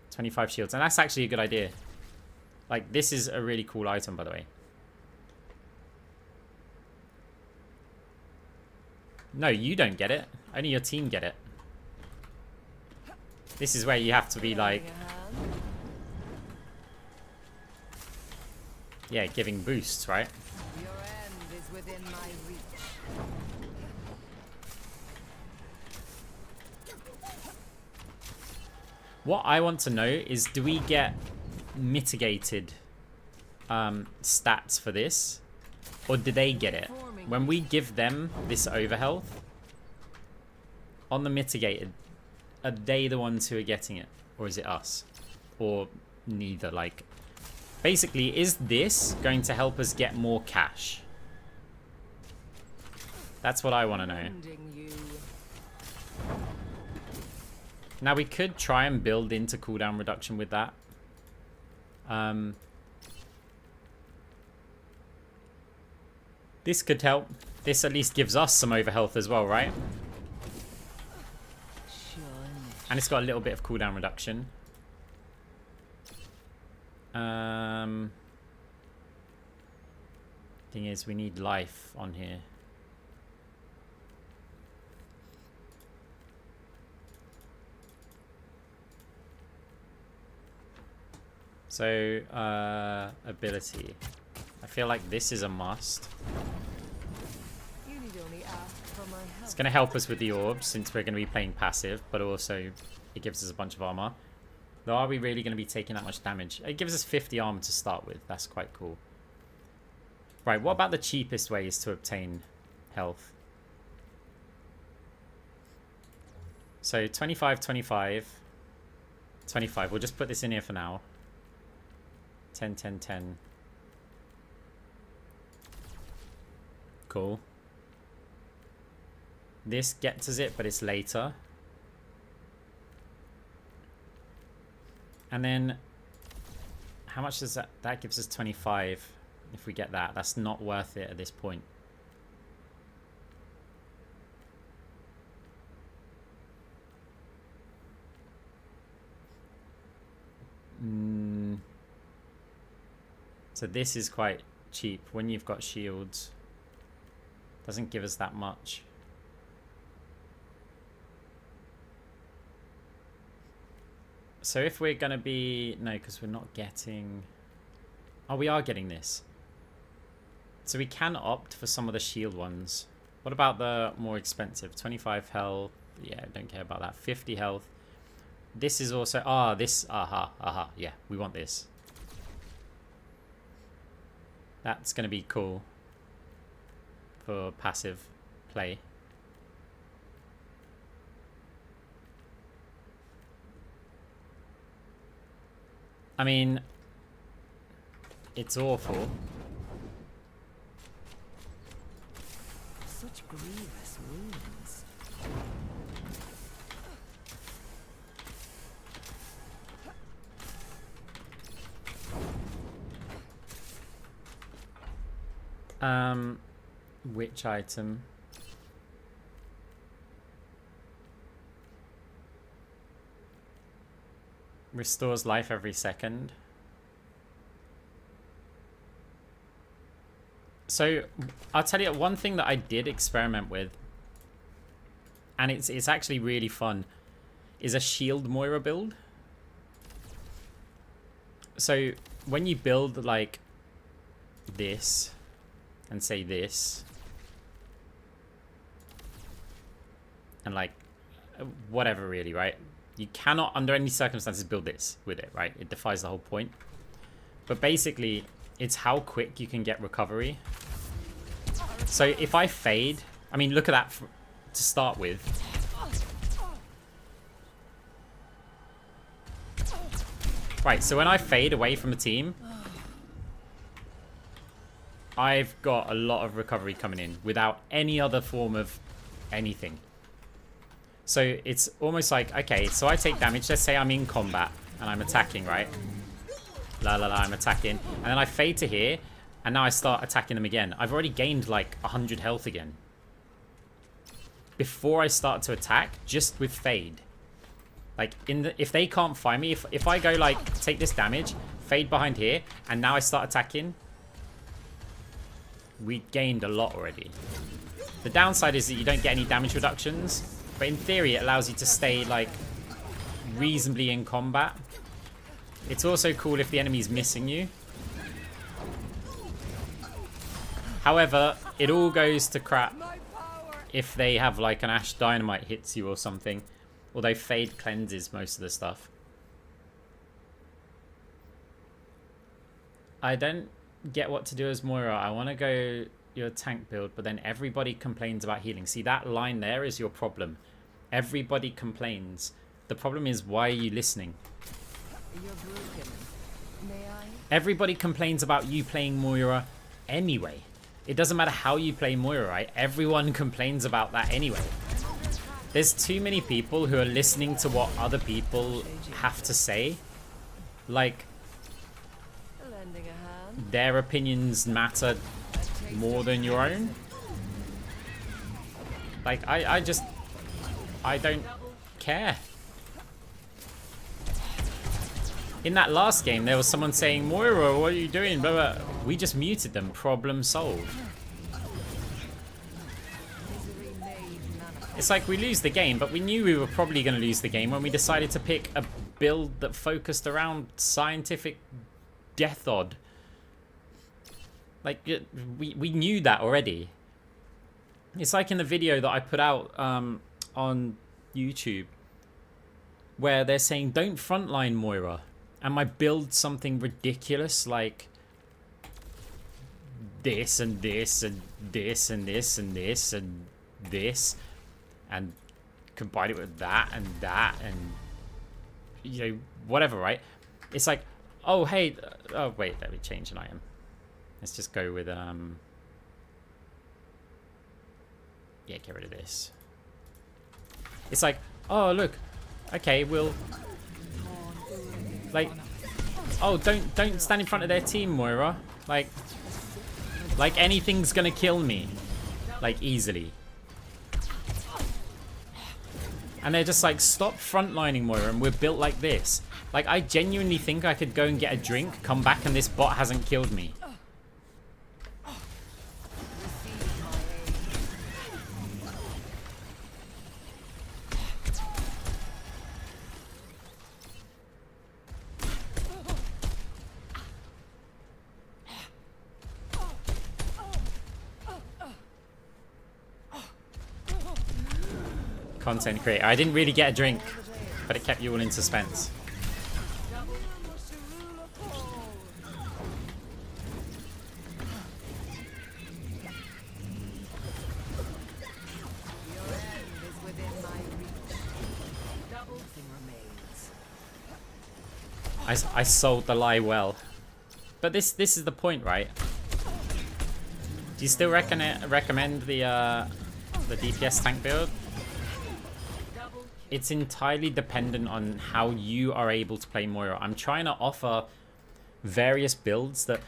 25 shields, and that's actually a good idea. Like, this is a really cool item, by the way. No, you don't get it. Only your team get it. This is where you have to be like... yeah, giving boosts, right? Your end is within my reach. What I want to know is, do we get mitigated stats for this? Or do they get it? When we give them this overhealth, on the mitigated, are they the ones who are getting it? Or is it us? Or neither? Like, basically, is this going to help us get more cash? That's what I want to know. Finding you. Now, we could try and build into cooldown reduction with that. This could help. This at least gives us some overhealth as well, right? And it's got a little bit of cooldown reduction. Thing is, we need life on here. So, ability. I feel like this is a must. You need only ask for my help. It's going to help us with the orbs since we're going to be playing passive, but also it gives us a bunch of armor. Though, are we really going to be taking that much damage? It gives us 50 armor to start with. That's quite cool. Right, what about the cheapest ways to obtain health? So, 25, 25. 25. We'll just put this in here for now. 10, 10, 10. Cool. This gets us it, but it's later. And then, how much does that? That gives us 25. If we get that, that's not worth it at this point. So this is quite cheap when you've got shields. Doesn't give us that much. So if we're gonna be... No, because we're not getting... Oh, we are getting this. So we can opt for some of the shield ones. What about the more expensive? 25 health. Yeah, don't care about that. 50 health. This is also... Ah, this... Aha. Yeah, we want this. That's gonna be cool. For passive play. I mean, it's awful. Such grievous wounds. Which item? Restores life every second. So, I'll tell you one thing that I did experiment with, and it's actually really fun, is a shield Moira build. So, when you build like this, and say this, and like whatever really, right? You cannot under any circumstances build this with it, right? It defies the whole point. But basically, it's how quick you can get recovery. So if I fade, I mean, look at that to start with. Right, so when I fade away from a team, I've got a lot of recovery coming in without any other form of anything. So it's almost like, okay, so I take damage. Let's say I'm in combat and I'm attacking, right? I'm attacking. And then I fade to here, and now I start attacking them again. I've already gained like 100 health again. Before I start to attack, just with fade. Like, if they can't find me, if I go like, take this damage, fade behind here, and now I start attacking, we gained a lot already. The downside is that you don't get any damage reductions. But in theory, it allows you to stay, like, reasonably in combat. It's also cool if the enemy's missing you. However, it all goes to crap if they have, like, an Ash Dynamite hits you or something. Although Fade cleanses most of the stuff. I don't get what to do as Moira. I want to go your tank build, but then everybody complains about healing. See, that line there is your problem. Everybody complains. The problem is, why are you listening? You're broken. May I? Everybody complains about you playing Moira anyway. It doesn't matter how you play Moira, right? Everyone complains about that anyway. There's too many people who are listening to what other people have to say. Like, Lending a hand. their opinions matter more than your own. Like, I don't care. In that last game, there was someone saying, Moira, what are you doing? Blah, blah. We just muted them. Problem solved. It's like we lose the game, but we knew we were probably going to lose the game when we decided to pick a build that focused around scientific death odd. Like, we knew that already. It's like in the video that I put out on YouTube, where they're saying, don't frontline Moira. And I build something ridiculous like this and this and this and this and this and this, and combine it with that and you know, whatever, right? It's like, oh hey, oh wait, let me change an item. Let's just go with yeah, get rid of this. It's like, oh look, okay, we'll like, oh don't stand in front of their team, Moira. Like anything's gonna kill me, like easily. And they're just like, stop frontlining Moira, and we're built like this. Like, I genuinely think I could go and get a drink, come back, and this bot hasn't killed me. Content creator. I didn't really get a drink, but it kept you all in suspense. I sold the lie well. But this is the point, right? Do you still recommend the DPS tank build? It's entirely dependent on how you are able to play Moira. I'm trying to offer various builds that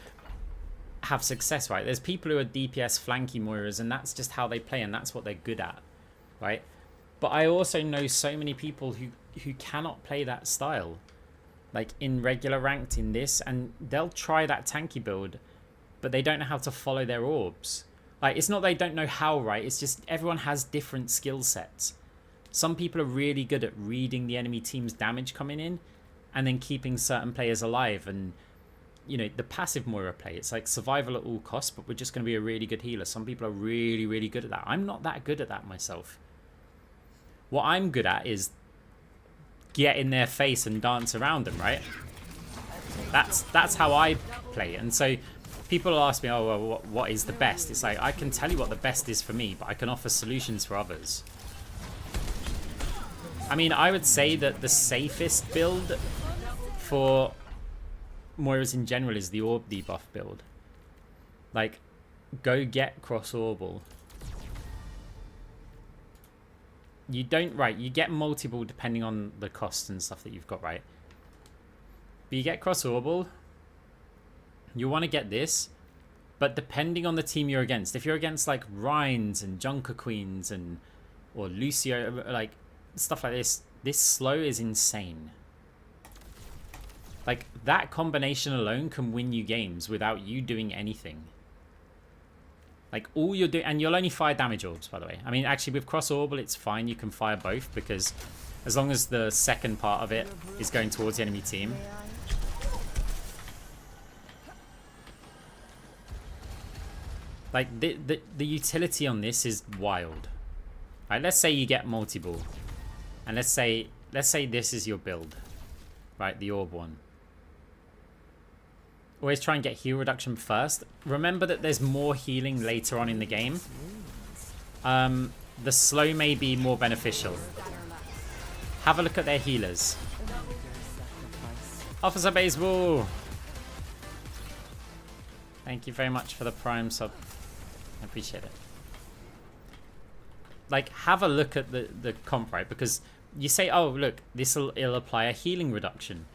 have success, right? There's people who are DPS flanky Moiras, and that's just how they play, and that's what they're good at, right? But I also know so many people who cannot play that style, like in regular ranked in this, and they'll try that tanky build, but they don't know how to follow their orbs. Like, it's not they don't know how, right? It's just everyone has different skill sets. Some people are really good at reading the enemy team's damage coming in and then keeping certain players alive. And, you know, the passive Moira play, it's like survival at all costs, but we're just going to be a really good healer. Some people are really, really good at that. I'm not that good at that myself. What I'm good at is get in their face and dance around them, right? That's how I play. And so people will ask me, oh, well, what is the best? It's like, I can tell you what the best is for me, but I can offer solutions for others. I mean, I would say that the safest build for Moiras in general is the orb debuff build. Like, go get cross orbal. You don't, right, you get multiple depending on the cost and stuff that you've got, right? But you get cross orbal. You want to get this, but depending on the team you're against, if you're against like Rhines and Junker Queens and or Lucio, like stuff like this slow is insane. Like, that combination alone can win you games without you doing anything. Like, all you're doing, and you'll only fire damage orbs, by the way. I mean, actually, with cross orbal, it's fine. You can fire both, because as long as the second part of it is going towards the enemy team. Like, the utility on this is wild. Right, let's say you get multi-ball. And let's say this is your build. Right, the orb one. always try and get heal reduction first. Remember that there's more healing later on in the game. The slow may be more beneficial. Have a look at their healers. Officer Baseball! Thank you very much for the Prime sub. I appreciate it. Like, have a look at the comp, right? Because you say, oh, look, it'll apply a healing reduction.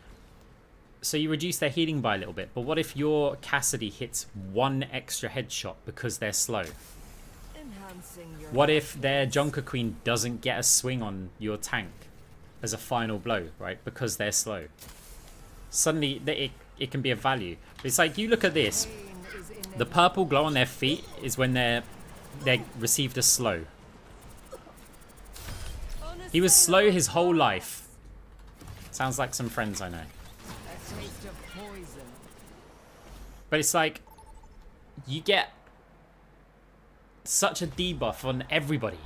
So you reduce their healing by a little bit. But what if your Cassidy hits 1 extra headshot because they're slow? What if their Junker Queen doesn't get a swing on your tank as a final blow, right? Because they're slow. Suddenly, it can be of value. But it's like, you look at this. The purple glow on their feet is when they received a slow. He was slow his whole life. Sounds like some friends I know. But it's like, you get such a debuff on everybody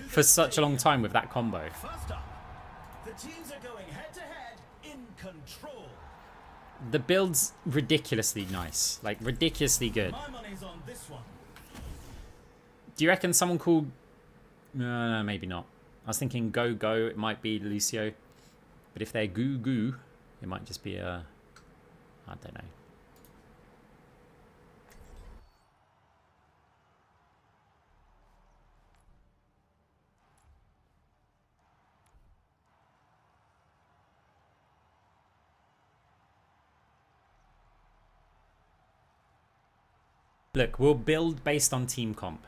for such a long time with that combo. First up, the teams are going head to head in control. The build's ridiculously nice, like ridiculously good. My money's on this one. Do you reckon someone called? No, maybe not. I was thinking Go Go. It might be Lucio, but if they're Goo Goo, it might just be a. I don't know. Look, we'll build based on team comp.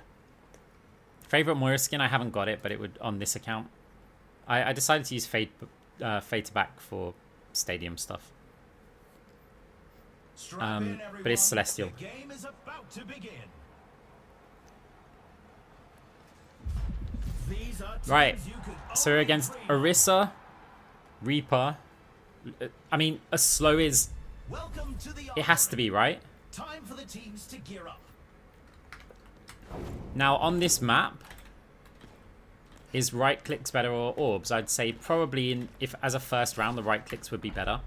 Favorite Moira skin, I haven't got it, but it would on this account. I decided to use Fade to Back for stadium stuff. But it's Celestial. The game is about to begin. These are Right, teams you could so we're against only dream of. Orisa, Reaper. I mean, a slow is... Welcome to the It has to be, right? Time for the teams to gear up. Now, on this map, is right clicks better or orbs? I'd say probably if as a first round, the right clicks would be better.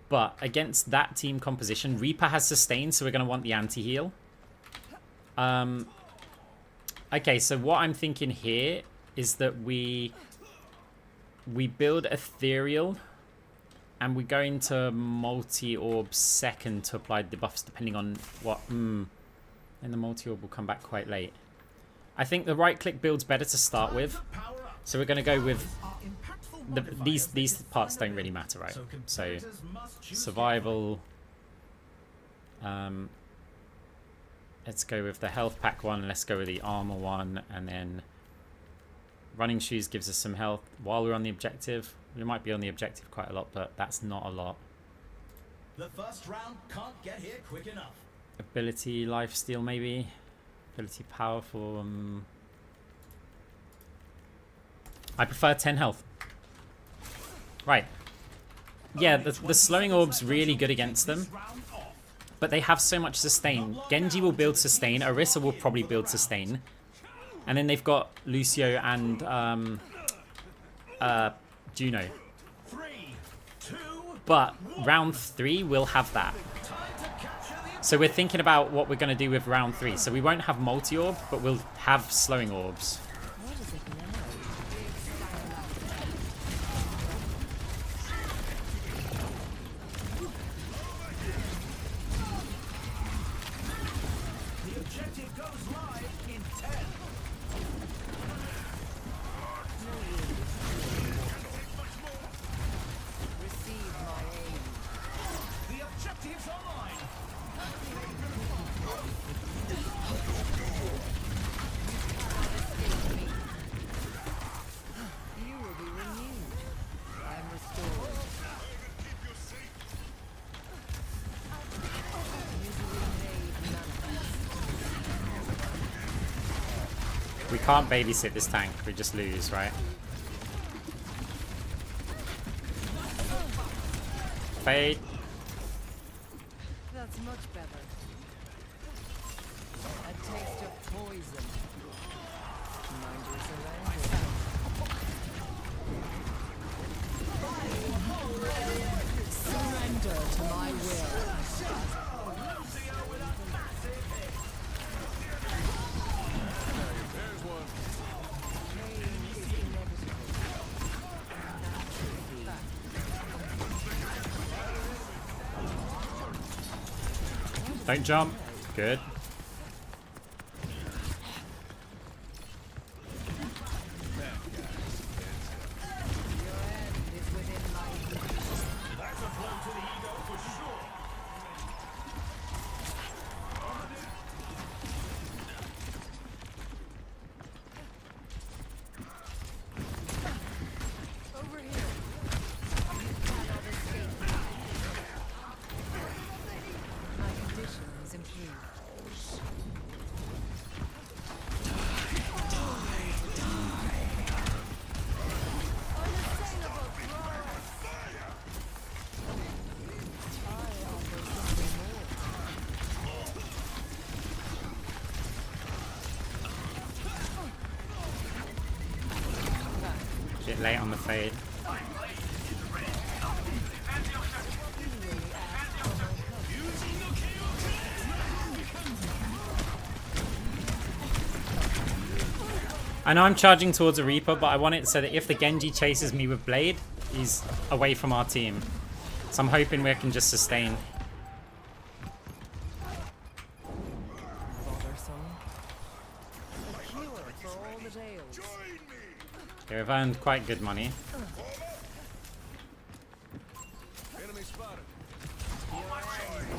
But against that team composition, Reaper has sustain, so we're going to want the anti-heal. Okay, so what I'm thinking here is that we build Ethereal, and we go into multi-orb second to apply debuffs, depending on what... And the multi-orb will come back quite late. I think the right-click build's better to start with. So we're going to go with... These parts don't really matter, right? So, survival... let's go with the health pack one. Let's go with the armor one. And then... running shoes gives us some health while we're on the objective. We might be on the objective quite a lot, but that's not a lot. The first round can't get here quick enough. Ability, lifesteal maybe. Ability, power for... I prefer 10 health. Right. Yeah, the slowing orb's really good against them. But they have so much sustain. Genji will build sustain. Orisa will probably build sustain. And then they've got Lucio and Juno. But round 3 will have that. So we're thinking about what we're going to do with round 3. So we won't have multi-orb, but we'll have slowing orbs. The objective goes live in 10. Receive my aid. The objective's online. You will be renewed and restored. Misery made manifest. We can't babysit this tank. We just lose, right? Fade. That's much better. A taste of poison. Mind your surroundings. Surrender to Don't jump. Good. Bit late on the fade. I know I'm charging towards a Reaper, but I want it so that if the Genji chases me with Blade, he's away from our team. So I'm hoping we can just sustain. Okay, we've earned quite good money.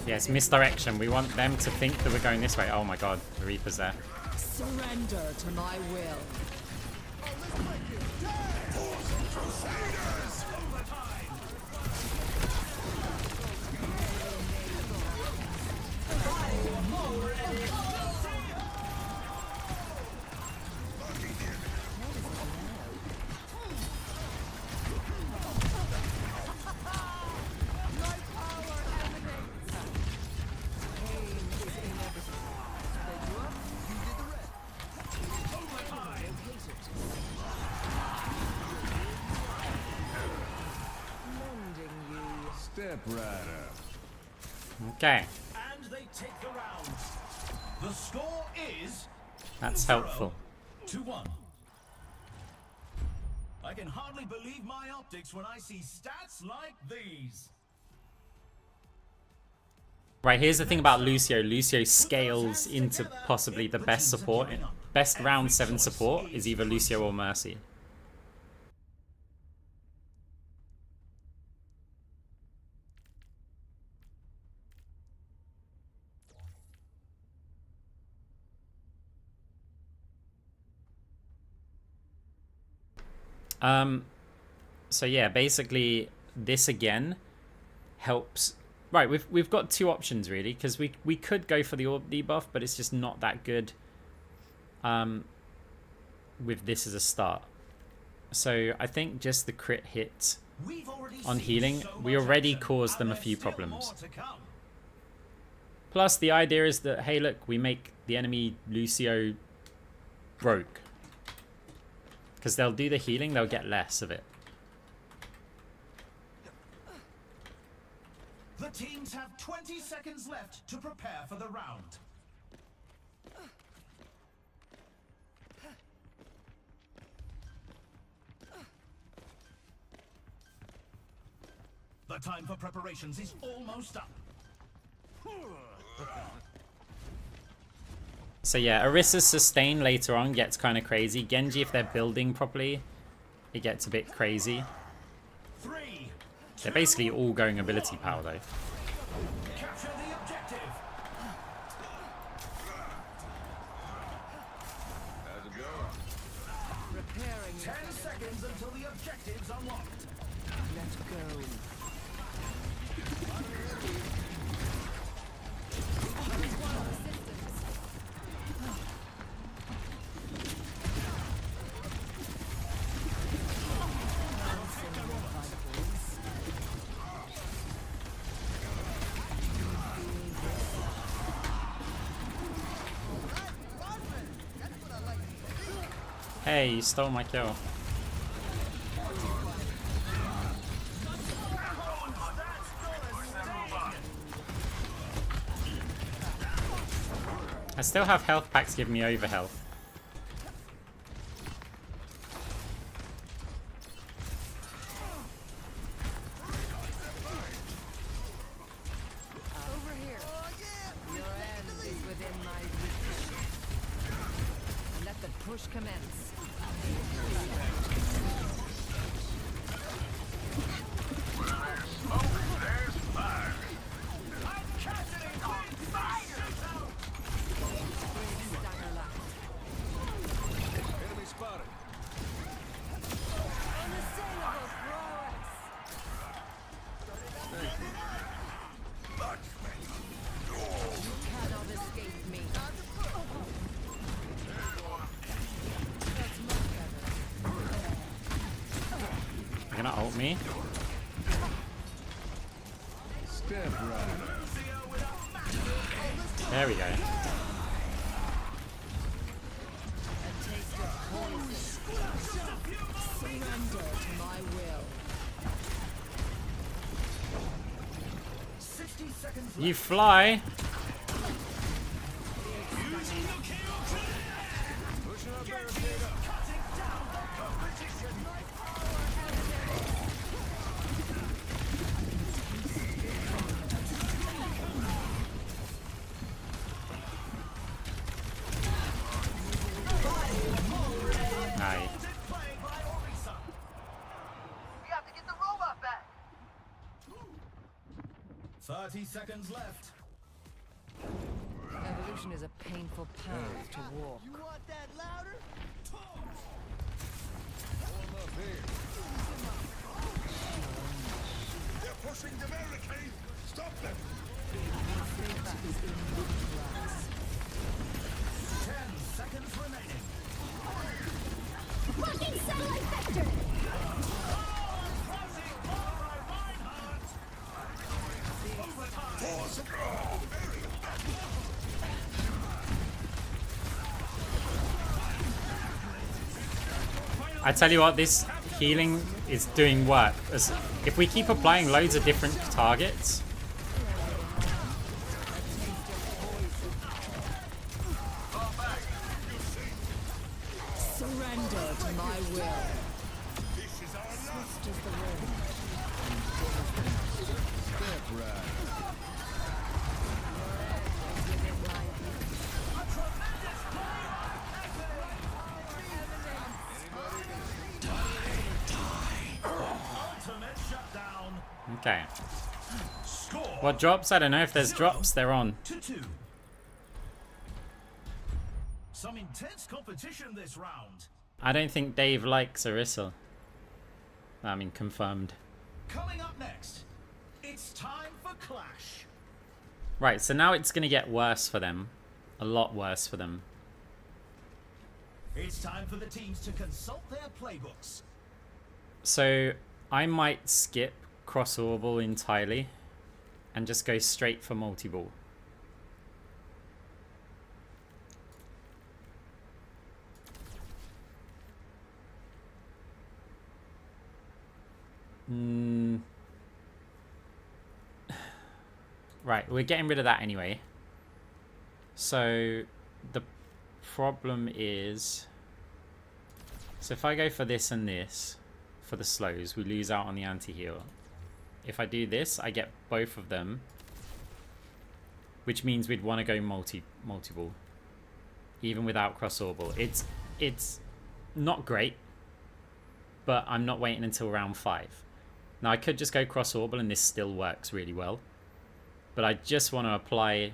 Yes, misdirection. We want them to think that we're going this way. Oh my god, the Reaper's there. Surrender to my will. Step right up. Okay, And they take the round. The score is that's helpful. 2-1. I can hardly believe my optics when I see stats like these. Right, here's the thing about Lucio. Lucio scales into possibly the best support. Best round 7 support is either Lucio or Mercy. So yeah, basically this again helps. Right, we've got two options really, because we could go for the orb debuff, but it's just not that good with this as a start. So I think just the crit hit on healing, we already caused them a few problems. Plus the idea is that, hey look, we make the enemy Lucio broke. Because they'll do the healing, they'll get less of it. The teams have 20 seconds left to prepare for the round. The time for preparations is almost up. So yeah, Orissa's sustain later on gets kind of crazy. Genji, if they're building properly, it gets a bit crazy. They're basically all going ability power though. Capture the objective. How's it going? Preparing 10 seconds until the objective's unlocked. let go. Hey, you stole my kill. I still have health packs giving me over health. Over here. commence. Enemy spotted. Unassailable prowess. You cannot escape me. That's much better. You're gonna ult me? Step right. There we go. A taste of poison. Surrender to my will. 60 seconds You fly. Pushing up barricade up. Aye. playing by Orisa. We have to get the robot back. 30 seconds left. Evolution is a painful path to walk. You want that louder? Warm up here. They're pushing the barricade. Stop them. 10 seconds remaining. Rocking satellite vector! I tell you what, this healing is doing work. If we keep applying loads of different targets, Surrender to my will. Swift as the wind. Step right. Ultimate shutdown. okay. Score What drops? I don't know if there's drops. They're on. to 2. Some intense competition this round. I don't think Dave likes Orisa. I mean, confirmed. Coming up next, it's time for Clash. Right, so now it's gonna get worse for them. A lot worse for them. It's time for the teams to consult their playbooks. So I might skip cross orbal entirely and just go straight for multi-ball. Right, we're getting rid of that anyway. So the problem is, so if I go for this and this for the slows, we lose out on the anti-heal. If I do this, I get both of them, which means we'd want to go multi-ball even without cross orbal. It's not great, but I'm not waiting until round 5. Now I could just go cross orbal and this still works really well, but I just want to apply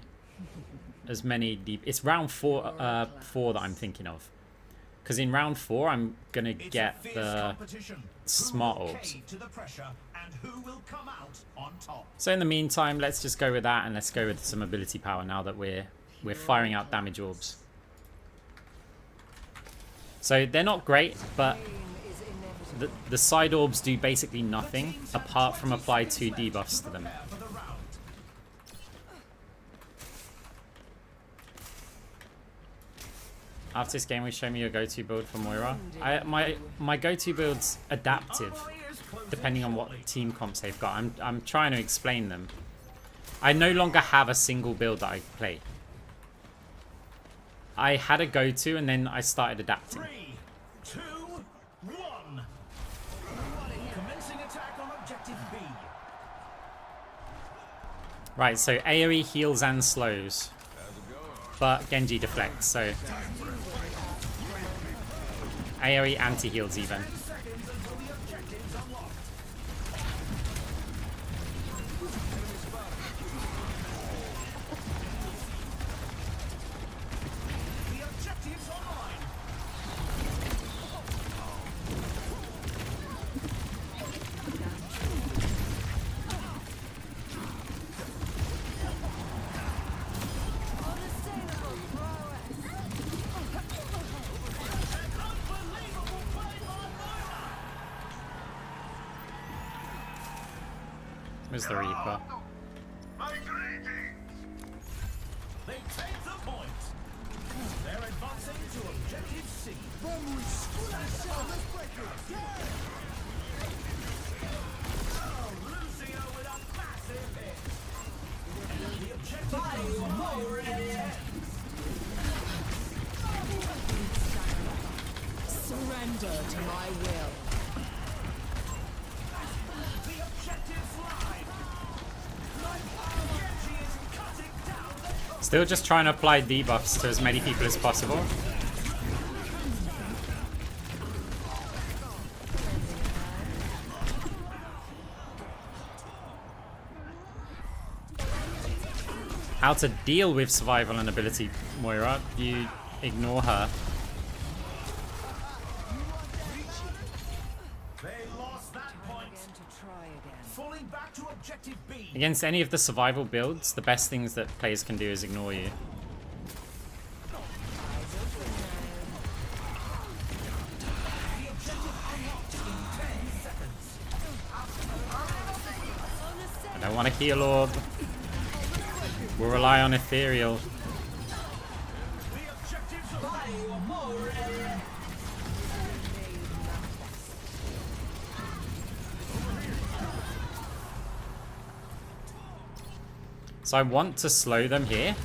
as many deep. It's round 4 that I'm thinking of, because in round 4 I'm gonna It's get a fierce the competition. smart Who will orbs. cave to the pressure and who will come out on top? So in the meantime, let's just go with that, and let's go with some ability power now that we're firing out damage orbs. So they're not great, but the side orbs do basically nothing apart from apply 2 debuffs to them. Prepare for the round. After this game, will you show me your go-to build for Moira? My go-to build's adaptive, depending on what team comps they've got. I'm trying to explain them. I no longer have a single build that I play. I had a go-to and then I started adapting. 3, 2, 1. Commencing attack on objective B. Right, so AoE heals and slows, but Genji deflects, so AoE anti-heals even. 10 seconds until the objective's unlocked. The objective's online. Unassailable prowess. Unbelievable play by Moira. Where's the Reaper? My greetings. They take the point. They're advancing to objective C. Oh, Lucio with a massive hit. The objective is Moira. Surrender to my will. The objective's live. Genji is cutting down the Still just trying to apply debuffs to as many people as possible. How to deal with survival and ability, Moira. You ignore her. They lost that point. Again to try again. Falling back to objective B. Against any of the survival builds, the best things that players can do is ignore you. The objective unlocked in 10 seconds. I don't want to heal orb. We'll rely on ethereal. The objective's alive. So I want to slow them here,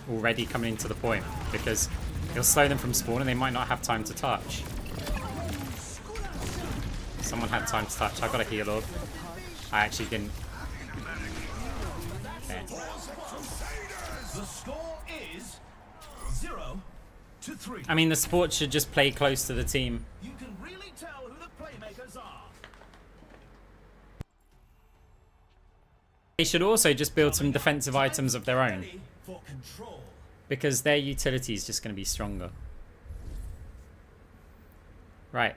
already coming into the point, because it'll slow them from spawn and they might not have time to touch. Someone had time to touch. I got a heal orb. I actually didn't. Okay. The score is 0-3. I mean, the support should just play close to the team. You can really tell who the playmakers are. They should also just build some defensive items of their own, Ready for control. because their utility is just going to be stronger. Right,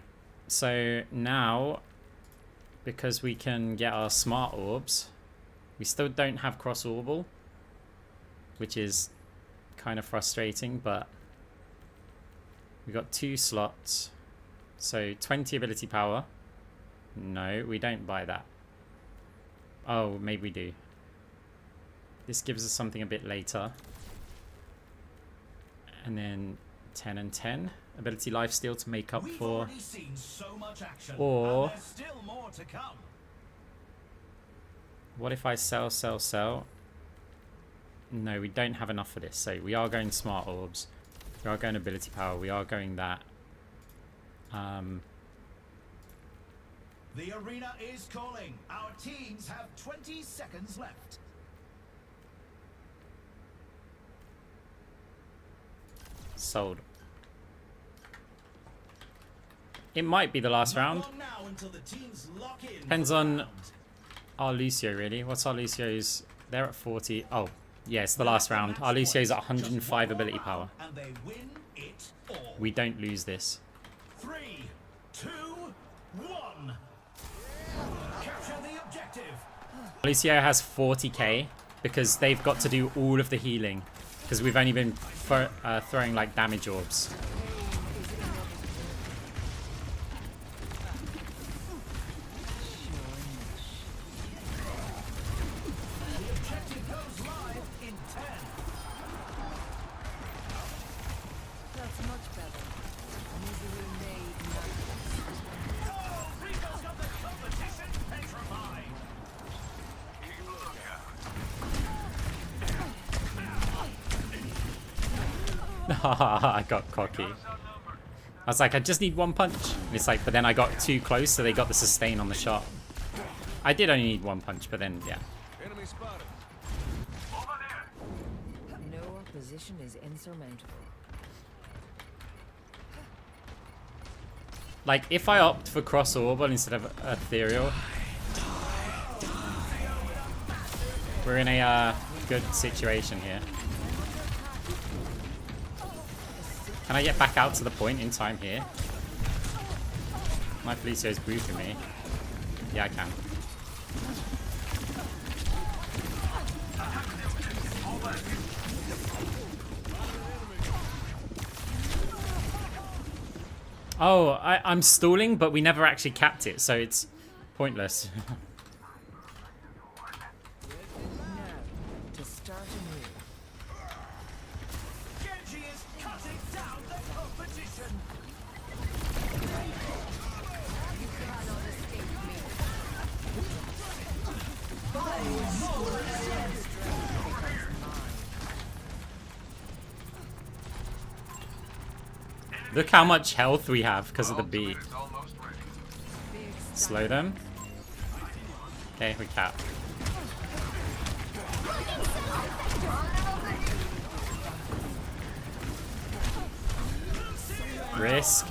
so now, because we can get our smart orbs, we still don't have cross orbal, which is kind of frustrating, but we got 2 slots, so 20 ability power. No, we don't buy that. Oh, maybe we do. This gives us something a bit later. And then 10 and 10. Ability lifesteal to make up We've for... already seen so much action, Or- and there's still more to come. What if I sell, sell, sell? No, we don't have enough for this. So we are going smart orbs. We are going ability power. We are going that. The arena is calling. Our teams have 20 seconds left. Sold. It might be the last round. Not long now until the teams lock in. Depends for the on round. our Lucio, really. What's our Lucio's? They're at 40. Oh, yeah, it's the last round. Our Lucio's at 105 ability power. And they win it all. We don't lose this. 3, 2, 1. Capture the objective. Lucio has 40k because they've got to do all of the healing because we've only been throwing like damage orbs. The objective goes live in 10. That's much better. Misery made manifest. Oh, Rico's got the competition petrified. I got cocky. I was like, I just need 1 punch. And it's like, but then I got too close, so they got the sustain on the shot. I did only need 1 punch, but then, yeah. Enemy spotted. No opposition is insurmountable. Like, if I opt for cross orbal instead of ethereal, we're in a good situation here. Can I get back out to the point in time here? My Felicio's boofing me. Yeah, I can. Oh, I'm stalling, but we never actually capped it, so it's pointless. To start anew. Genji is cutting down the competition. You cannot escape me. Look how much health we have because of the B. Slow them. Okay, we cap. Risk.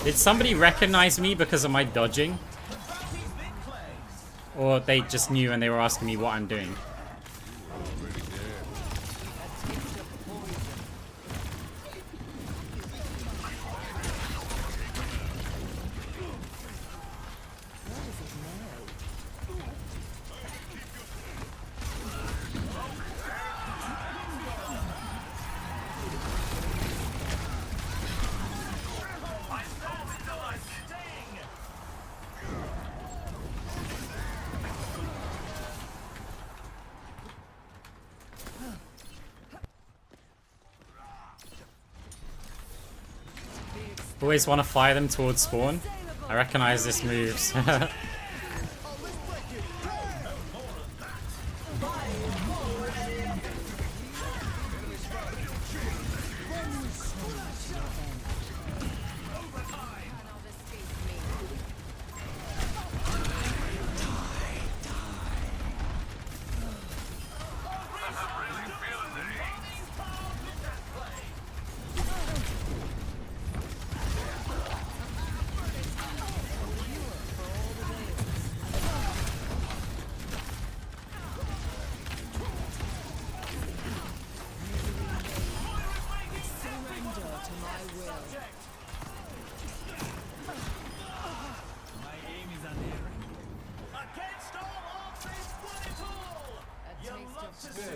Did somebody recognize me because of my dodging? Or they just knew and they were asking me what I'm doing? Always want to fire them towards spawn. I recognize this moves.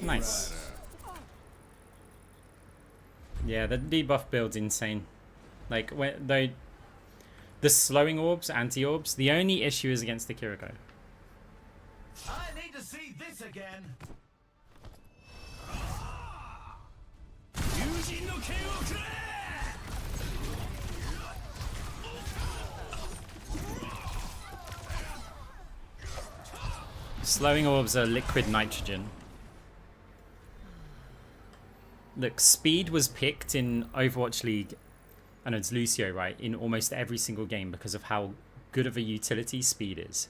Nice. Yeah, the debuff build's insane. Like, when the slowing orbs, anti-orbs, the only issue is against the Kiriko. I need to see this again. Slowing orbs are liquid nitrogen. Look, speed was picked in Overwatch League, and it's Lucio, right, in almost every single game because of how good of a utility speed is.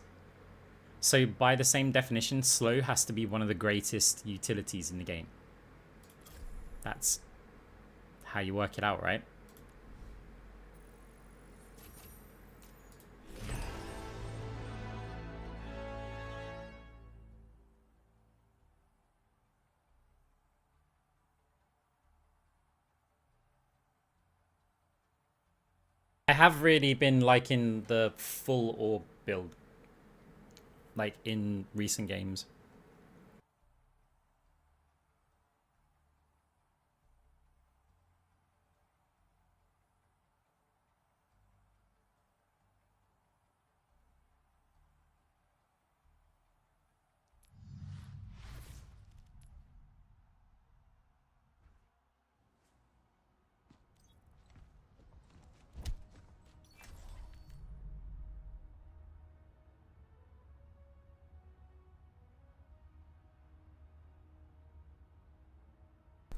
So by the same definition, slow has to be one of the greatest utilities in the game. That's how you work it out, right? I have really been liking the full orb build, like in recent games.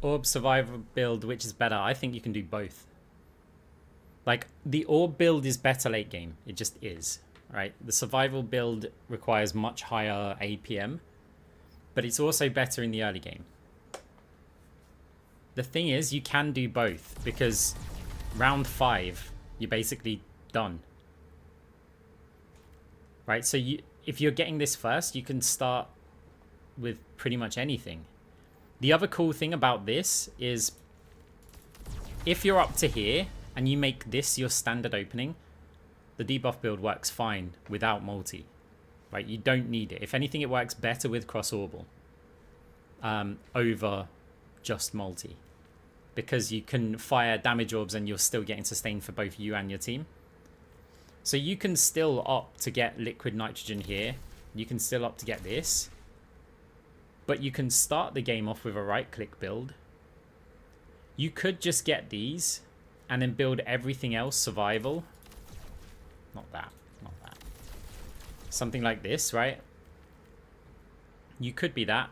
Orb survivor build, which is better? I think you can do both. Like, the orb build is better late game. It just is, right? The survival build requires much higher APM, but it's also better in the early game. The thing is, you can do both, because round 5, you're basically done. Right, so if you're getting this first, you can start with pretty much anything. The other cool thing about this is, if you're up to here, and you make this your standard opening, the debuff build works fine without multi. Right, you don't need it. If anything, it works better with cross-orbal over just multi. Because you can fire damage orbs and you're still getting sustained for both you and your team. So you can still opt to get liquid nitrogen here. You can still opt to get this. But you can start the game off with a right-click build. You could just get these and then build everything else survival. Not that. Not that. Something like this, right? You could be that.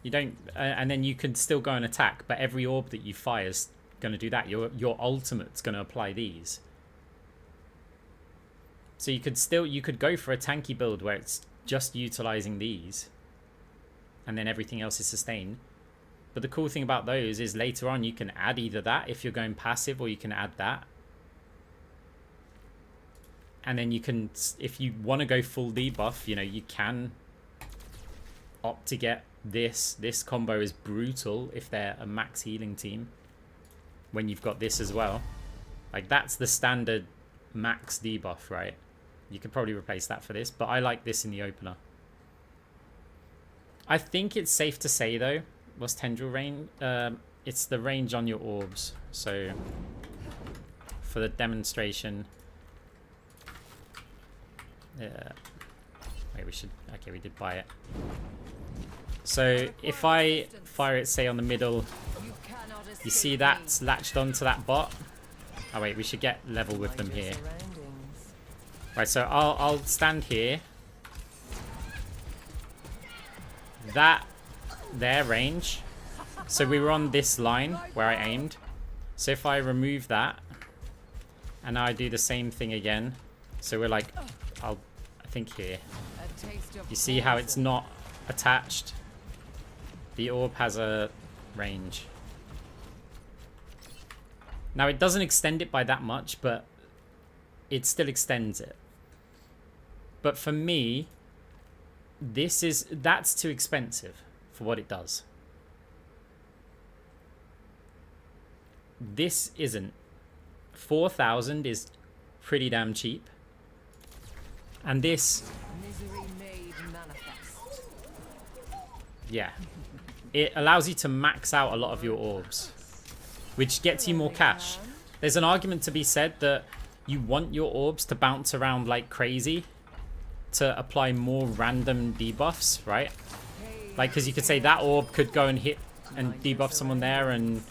You don't, and then you can still go and attack, but every orb that you fire is going to do that. Your ultimate's going to apply these. So you could go for a tanky build where it's just utilizing these, and then everything else is sustained. But the cool thing about those is later on you can add either that if you're going passive, or you can add that. And then you can, if you want to go full debuff, you know, you can opt to get this. This combo is brutal if they're a max healing team. When you've got this as well. Like, that's the standard max debuff, right? You could probably replace that for this, but I like this in the opener. I think it's safe to say, though, what's tendril range? It's the range on your orbs. So, for the demonstration... wait, we should... Okay, we did buy it. So, if I fire it, say, on the middle, you see that's latched onto that bot? Oh, wait, we should get level with them here. Right, so I'll stand here. That, their range. So we were on this line where I aimed. So if I remove that, and now I do the same thing again. So we're like, I think here. You see how it's not attached? The orb has a range. Now it doesn't extend it by that much, but it still extends it. But for me, that's too expensive for what it does. This isn't. 4,000 is pretty damn cheap. And this, yeah, it allows you to max out a lot of your orbs, which gets you more cash. There's an argument to be said that you want your orbs to bounce around like crazy to apply more random debuffs, right? Like, because you could say that orb could go and hit and debuff someone there, and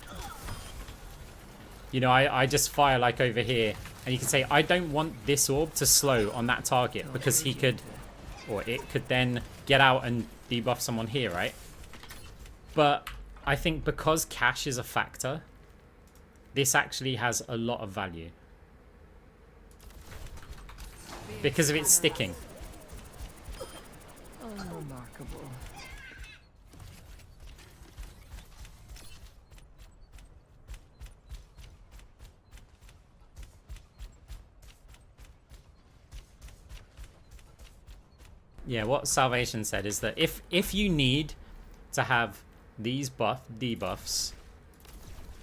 you know, I just fire like over here, and you can say I don't want this orb to slow on that target because he could, or it could then get out and debuff someone here, right? But I think because cash is a factor, this actually has a lot of value because of its sticking. Unremarkable. Yeah, what Salvation said is that if you need to have these debuffs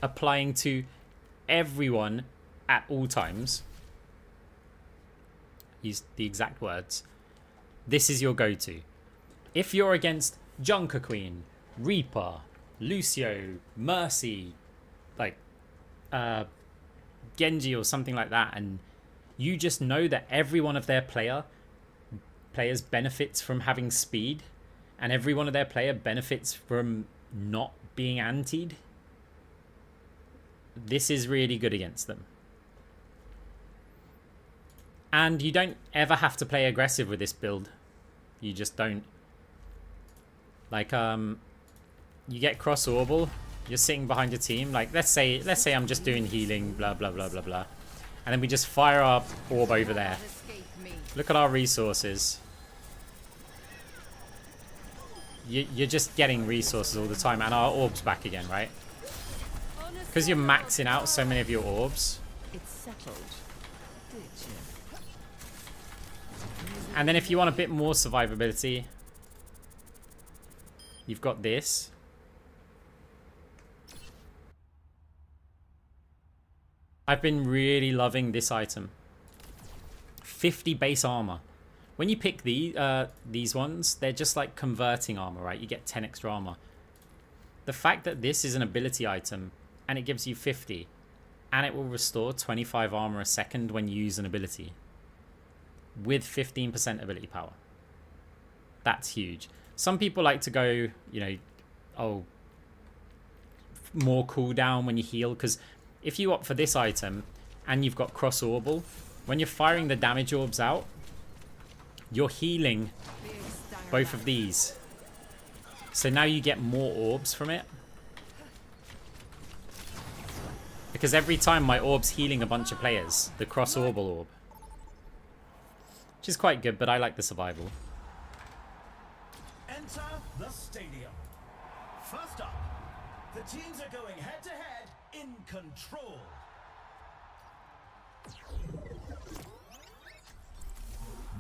applying to everyone at all times, use the exact words, this is your go-to. If you're against Junker Queen, Reaper, Lucio, Mercy, like Genji or something like that, and you just know that every one of their players benefits from having speed, and every one of their player benefits from not being antied, this is really good against them. And you don't ever have to play aggressive with this build. You just don't. Like, you get cross-orbal, you're sitting behind your team. Like, let's say I'm just doing healing, blah, blah, blah, blah, blah. And then we just fire our orb over there. Look at our resources. you're just getting resources all the time, and our orbs back again, right? Because you're maxing out so many of your orbs. It's settled. Did you? And then if you want a bit more survivability, you've got this. I've been really loving this item. 50 base armor. When you pick these ones, they're just like converting armor, right? You get 10 extra armor. The fact that this is an ability item and it gives you 50 and it will restore 25 armor a second when you use an ability with 15% ability power. That's huge. Some people like to go, you know, oh, more cooldown when you heal, because if you opt for this item and you've got cross orbal, when you're firing the damage orbs out, you're healing both of these. So now you get more orbs from it. Because every time my orb's healing a bunch of players, the cross orbal orb. Which is quite good, but I like the survival. Enter the stadium. First up, the teams are going head to head in control.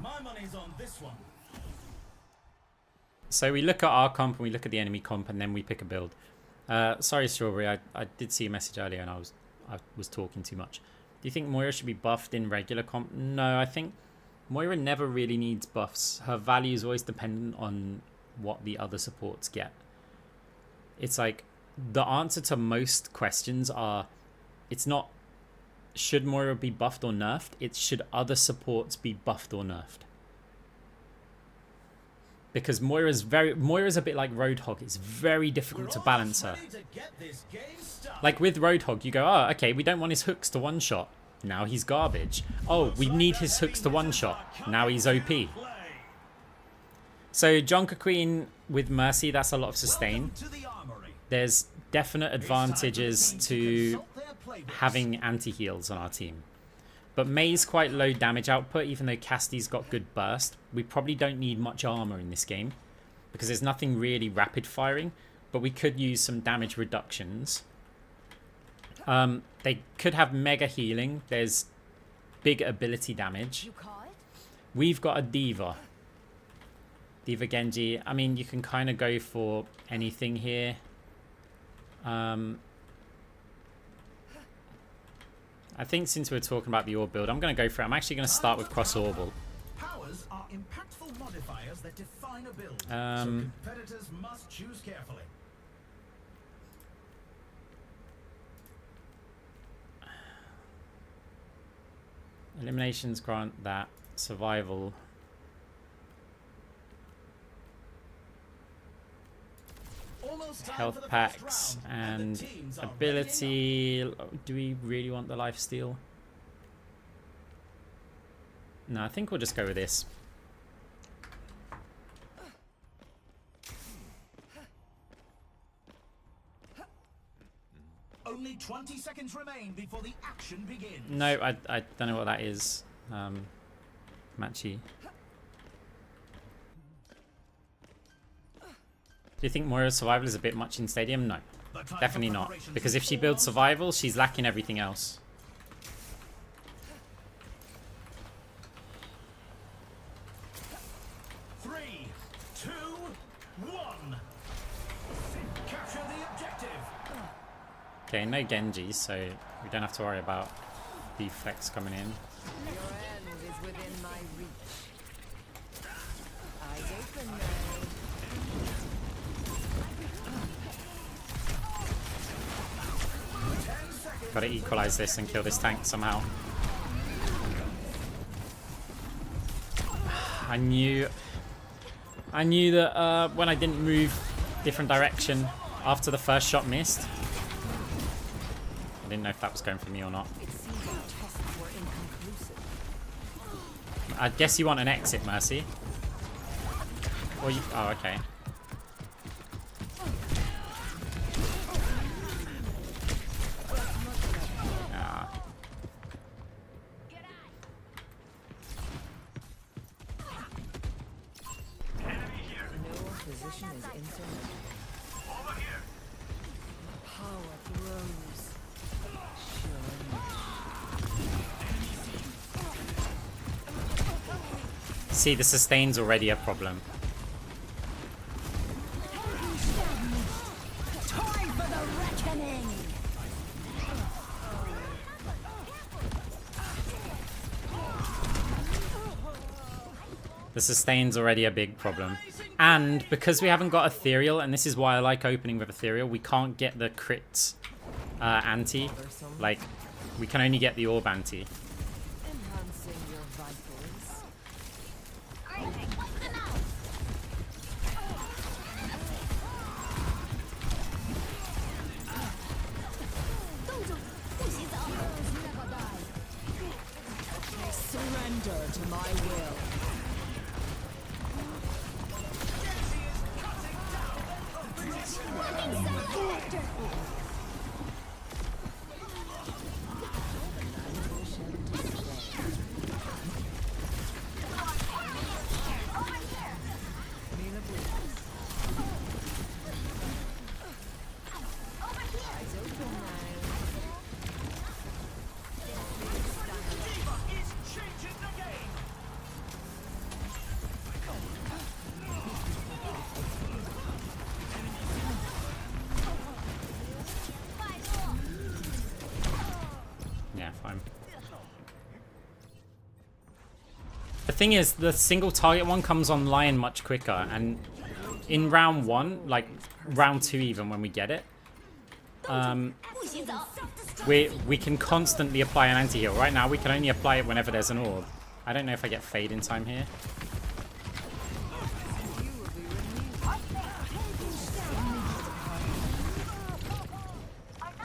My money's on this one. So we look at our comp and we look at the enemy comp and then we pick a build. Sorry, Strawberry, I did see a message earlier and I was talking too much. Do you think Moira should be buffed in regular comp? No, I think Moira never really needs buffs. Her value is always dependent on what the other supports get. It's like the answer to most questions are, it's not should Moira be buffed or nerfed, it's should other supports be buffed or nerfed. Because Moira's a bit like Roadhog. It's very difficult to balance her. Like with Roadhog, you go, oh, okay, we don't want his hooks to one-shot. Now he's garbage. Oh, we need his hooks to one-shot. Now he's OP. So Jonker Queen with Mercy, that's a lot of sustain. There's definite advantages to having anti-heals on our team. But May's quite low damage output, even though Cassidy's got good burst. We probably don't need much armor in this game because there's nothing really rapid firing, but we could use some damage reductions. They could have mega healing. There's big ability damage. You call it? We've got a Diva. Diva Genji. I mean, you can kind of go for anything here. I think since we're talking about the orb build, I'm going to go for it. I'm actually going to start with cross orbal. Powers are impactful modifiers that define a build. So competitors must choose carefully. Eliminations grant that. Survival. Health packs and ability. Do we really want the lifesteal? No, I think we'll just go with this. Only 20 seconds remain before the action begins. No, I don't know what that is. Matchy. Do you think Moira's survival is a bit much in Stadium? No, definitely not. Because if she builds survival, she's lacking everything else. Three, two, one. Capture the objective. Okay, no Genji, so we don't have to worry about deflects coming in. Your end is within my reach. Eyes open now. Gotta equalize this and kill this tank somehow. I knew that when I didn't move different direction after the first shot missed. I didn't know if that was going for me or not. It seems our tests were inconclusive. I guess you want an exit, Mercy. Or you, oh, okay. No position is grows. See, the sustain's already a problem. Time for the reckoning. The sustain's already a big problem. And because we haven't got Ethereal, and this is why I like opening with Ethereal, we can't get the crit anti. Like, we can only get the orb anti. Enhancing your vitals. Surrender to my will. Yeah, fine. The thing is, the single target one comes online much quicker, and in round 1, like round 2 even when we get it, we can constantly apply an anti-heal. Right now we can only apply it whenever there's an orb. I don't know if I get fade in time here.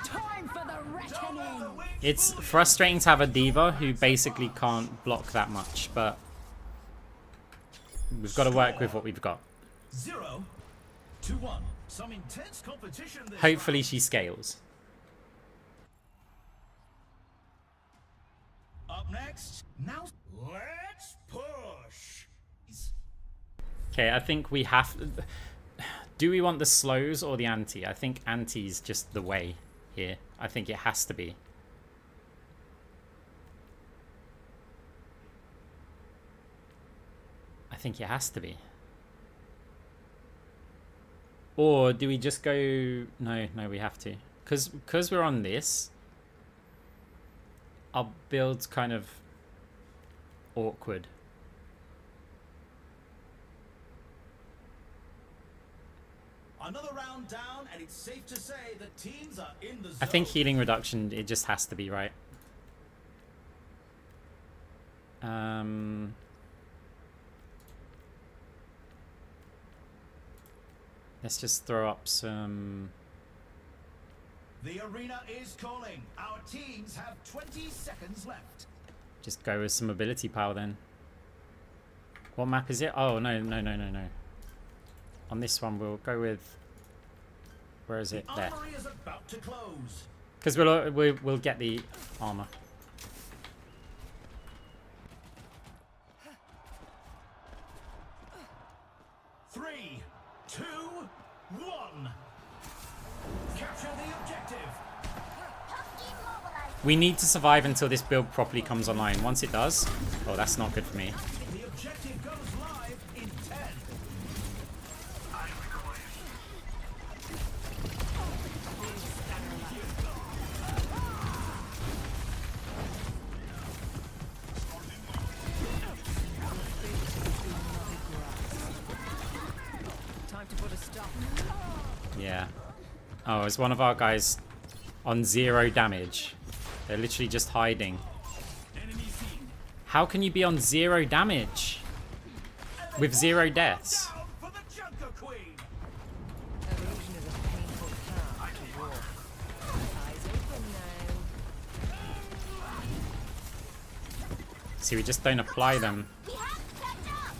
Time for the reckoning. It's frustrating to have a diva who basically can't block that much, but we've got to work with what we've got. 0-1. Some intense competition this Hopefully she scales. Up next, now let's push. Okay, I think we have... Do we want the slows or the anti? I think anti's just the way here. I think it has to be. I think it has to be. Or do we just go... No, we have to. Because we're on this, our build's kind of awkward. Another round down, and it's safe to say the teams are in the zone. I think healing reduction, it just has to be, right? Let's just throw up some... The arena is calling. Our teams have 20 seconds left. Just go with some ability power then. What map is it? Oh, no. On this one, we'll go with... Where is it? The There. armory is about to close. Because we'll get the armor. Three, two, one. Capture the objective. We need to survive until this build properly comes online. Once it does... Oh, that's not good for me. The objective goes live in 10. Time to put a stop. Yeah. Oh, is one of our guys on 0 damage? They're literally just hiding. How can you be on 0 damage? With 0 deaths? Down for the Junker Queen. Evolution is a painful path to walk. Eyes open now. See, we just don't apply them. We have to catch up.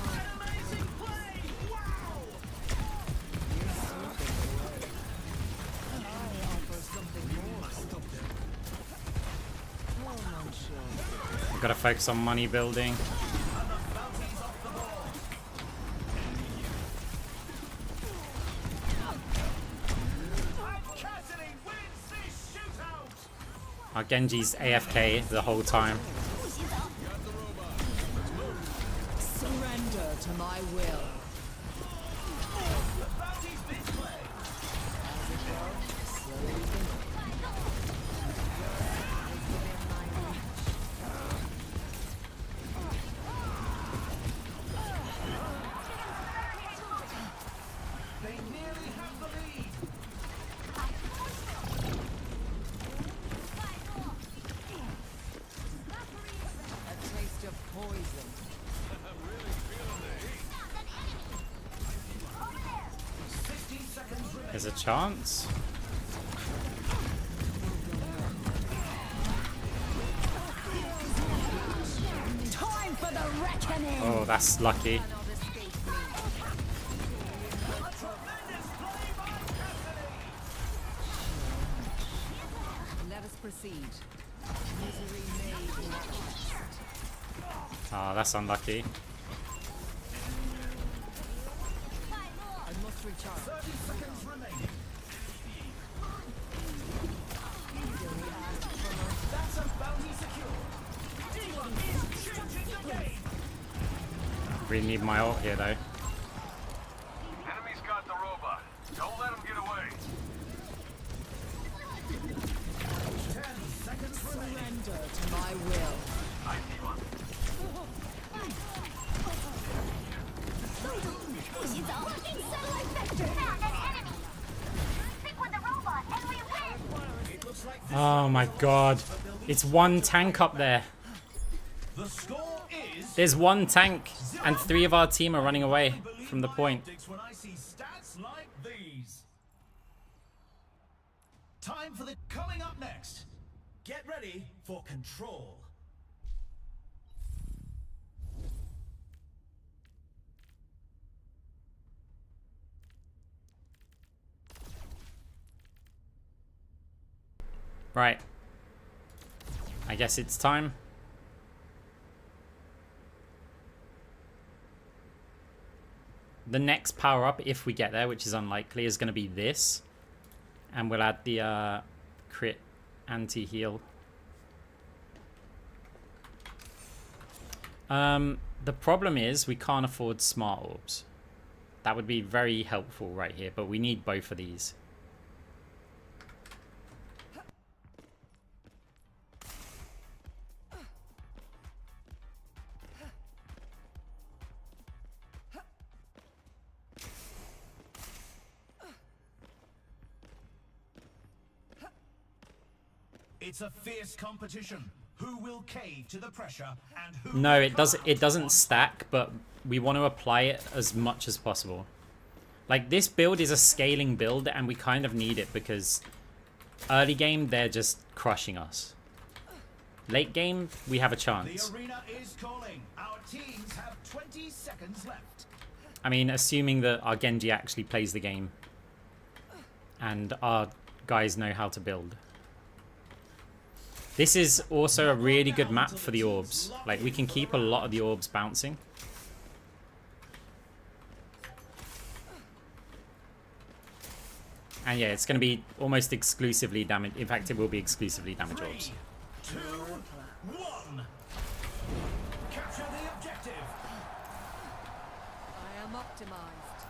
An amazing play. Wow. I offer something more. Oh, I'm sure. Gotta focus on money building. Our Genji's AFK the whole time. Surrender to my will. There's a chance. Time for the reckoning. Oh, that's lucky. Let us proceed. Misery made manifest. Oh, that's unlucky. I must recharge. 30 seconds remaining. That's a bounty secure. Debuff is changing the game. Really need my ult here though. Enemy's got the robot. Don't let him get away. 10 seconds remaining. Surrender to my will. I see one. 不许走！Fucking satellite vector! Found an enemy! Stick with the robot and we win! It looks like Oh my god. It's one tank up there. the score is There's one tank and 3 of our team are running away from the point. optics when I see stats like these. Time for the coming up next. Get ready for control. Right. I guess it's time. The next power up, if we get there, which is unlikely, is going to be this. And we'll add the crit anti-heal. The problem is we can't afford smart orbs. That would be very helpful right here, but we need both of these. It's a fierce competition. Who will cave to the pressure and who No, will it doesn't stack, but we want to apply it as much as possible. Like, this build is a scaling build, and we kind of need it because early game, they're just crushing us. Late game, we have a chance. The arena is calling. Our teams have 20 seconds left. I mean, assuming that our Genji actually plays the game and our guys know how to build. This is also a really good map for the orbs. Like, we can keep a lot of the orbs bouncing. And yeah, it's going to be almost exclusively damage. In fact, it will be exclusively damage orbs. 3, 2, 1. Capture the objective. I am optimized.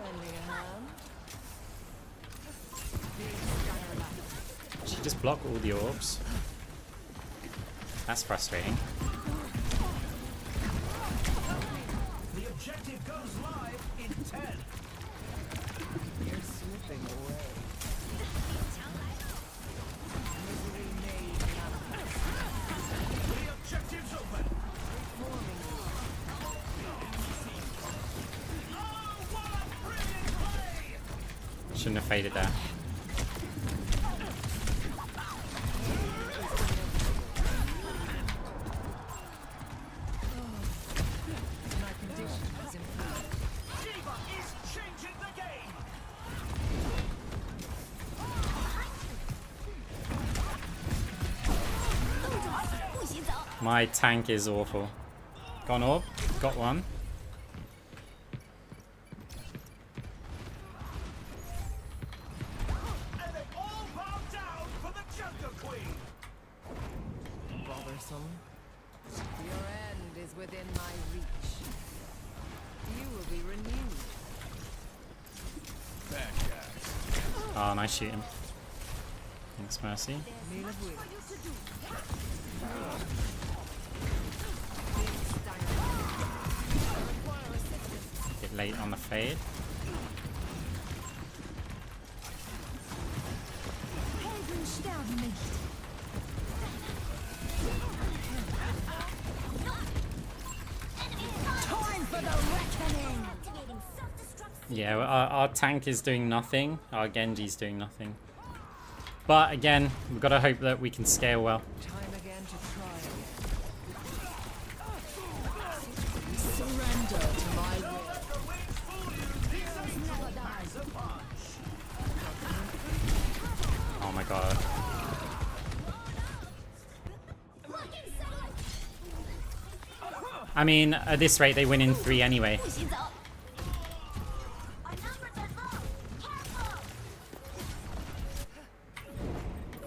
Lending a hand. Big scanner left. She just blocked all the orbs. That's frustrating. The objective goes live in 10. You're slipping away. Misery made manifest. The objective's open. Oh, what a brilliant play! Shouldn't have faded there. My condition has improved. Debuff is changing the game. My tank is awful. Gone orb. Got one. And they all bow down for the Jungle Queen. troublesome. Your end is within my reach. You will be renewed. Oh, nice shooting. Thanks, Mercy. Meal of will. Bit late on the fade. Helden sterben nicht. Time for the reckoning. Activating self-destruct. Yeah, well, our tank is doing nothing. Our Genji's doing nothing. But again, we've got to hope that we can scale well. Time again to try again. Surrender to my will. Oh my god. I mean, at this rate, they win in 3 anyway. Our numbers are low. Careful.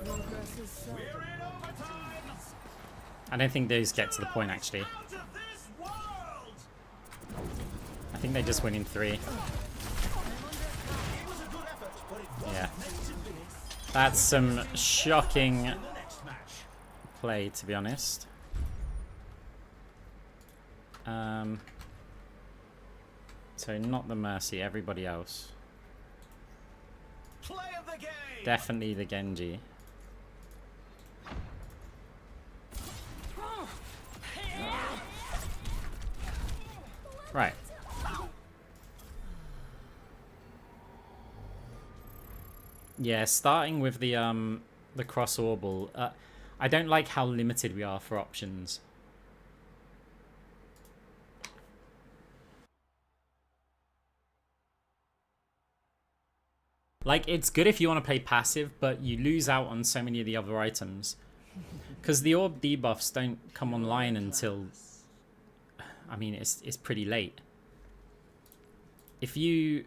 Progress is slow. We're in overtime. I don't think those get to the point, actually. Out of this world. I think they just win in 3. Yeah. That's some shocking The next match. play, to be honest. So not the Mercy, everybody else. Play of the game. Definitely the Genji. Right. Yeah, starting with the cross orbal. I don't like how limited we are for options. Like, it's good if you want to play passive, but you lose out on so many of the other items. Because the orb debuffs don't come online until... I mean, it's pretty late. If you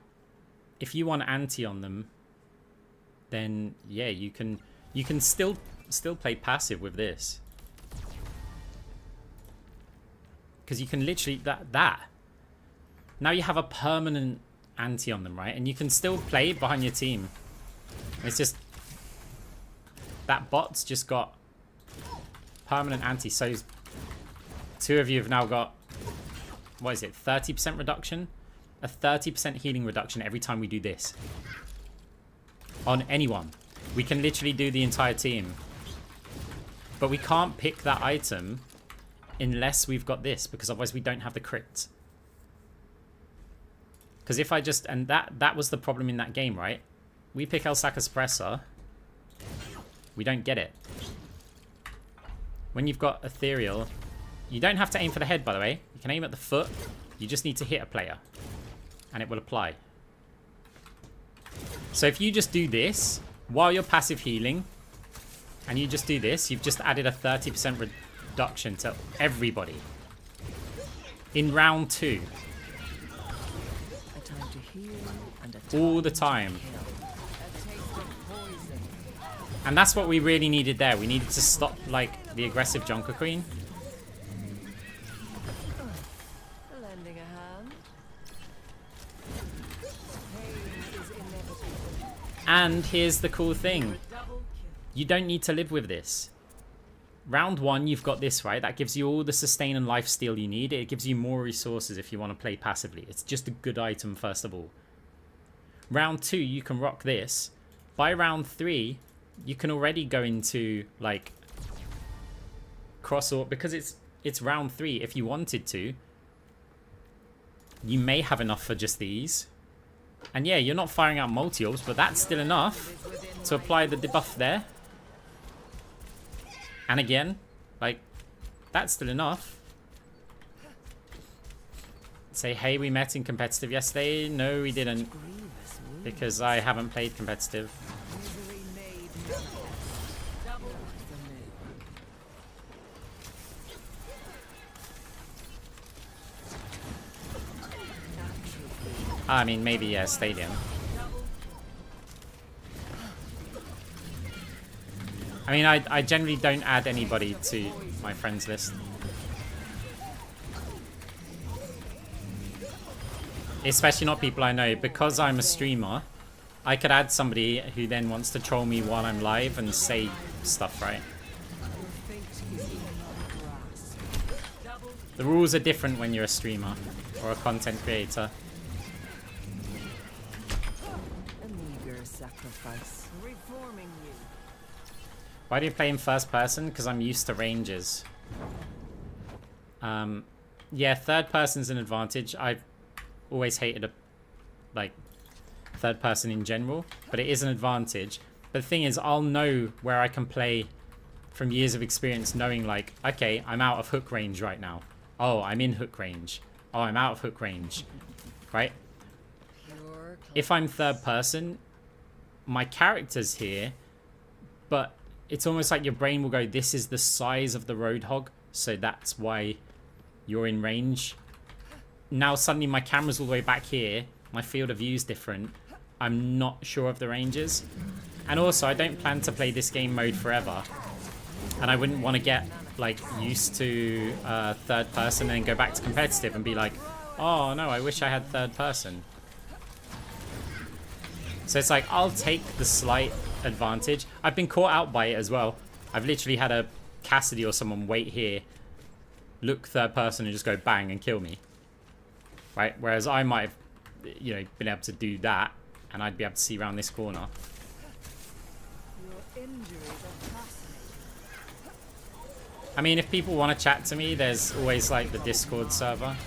want anti on them, then yeah, you can still play passive with this. Because you can literally... That. Now you have a permanent anti on them, right? And you can still play behind your team. It's just that bot's just got permanent anti. So 2 of you have now got, what is it, 30% reduction? A 30% healing reduction every time we do this. On anyone. We can literally do the entire team. But we can't pick that item unless we've got this, because otherwise we don't have the crits. Because if I just... And that was the problem in that game, right? We pick El Saka Suppressor. We don't get it. When you've got Ethereal... You don't have to aim for the head, by the way. You can aim at the foot. You just need to hit a player. And it will apply. So if you just do this, while you're passive healing, and you just do this, you've just added a 30% reduction to everybody. In round 2. All the time. And that's what we really needed there. We needed to stop, like, the aggressive Junker Queen. Lending a hand. Pain is inevitable. And here's the cool thing. You don't need to live with this. Round 1, you've got this, right? That gives you all the sustain and lifesteal you need. It gives you more resources if you want to play passively. It's just a good item, first of all. Round 2, you can rock this. By round 3, you can already go into, like, cross orb, because it's round 3. If you wanted to, you may have enough for just these. And yeah, you're not firing out multi-orbs, but that's still enough to apply the debuff there. And again, like, that's still enough. Say, hey, we met in competitive yesterday. No, we didn't. Because I haven't played competitive. I mean, maybe, yeah, Stadium. I mean, I generally don't add anybody to my friends list. Especially not people I know. Because I'm a streamer, I could add somebody who then wants to troll me while I'm live and say stuff, right? The rules are different when you're a streamer or a content creator. A meager sacrifice. Reforming you. Why do you play in first person? Because I'm used to ranges. Yeah, third person's an advantage. I've always hated third person in general, but it is an advantage. But the thing is, I'll know where I can play from years of experience, knowing like, okay, I'm out of hook range right now. Oh, I'm in hook range. Oh, I'm out of hook range. Right? If I'm third person, my character's here, but it's almost like your brain will go, this is the size of the Roadhog, so that's why you're in range. Now suddenly my camera's all the way back here, my field of view's different. I'm not sure of the ranges. And also, I don't plan to play this game mode forever. And I wouldn't want to get like used to third person and then go back to competitive and be like, oh no, I wish I had third person. So it's like, I'll take the slight advantage. I've been caught out by it as well. I've literally had a Cassidy or someone wait here, look third person and just go bang and kill me. Right? Whereas I might have, you know, been able to do that and I'd be able to see around this corner. Your injuries are fascinating. I mean, if people want to chat to me, there's always like the Discord server.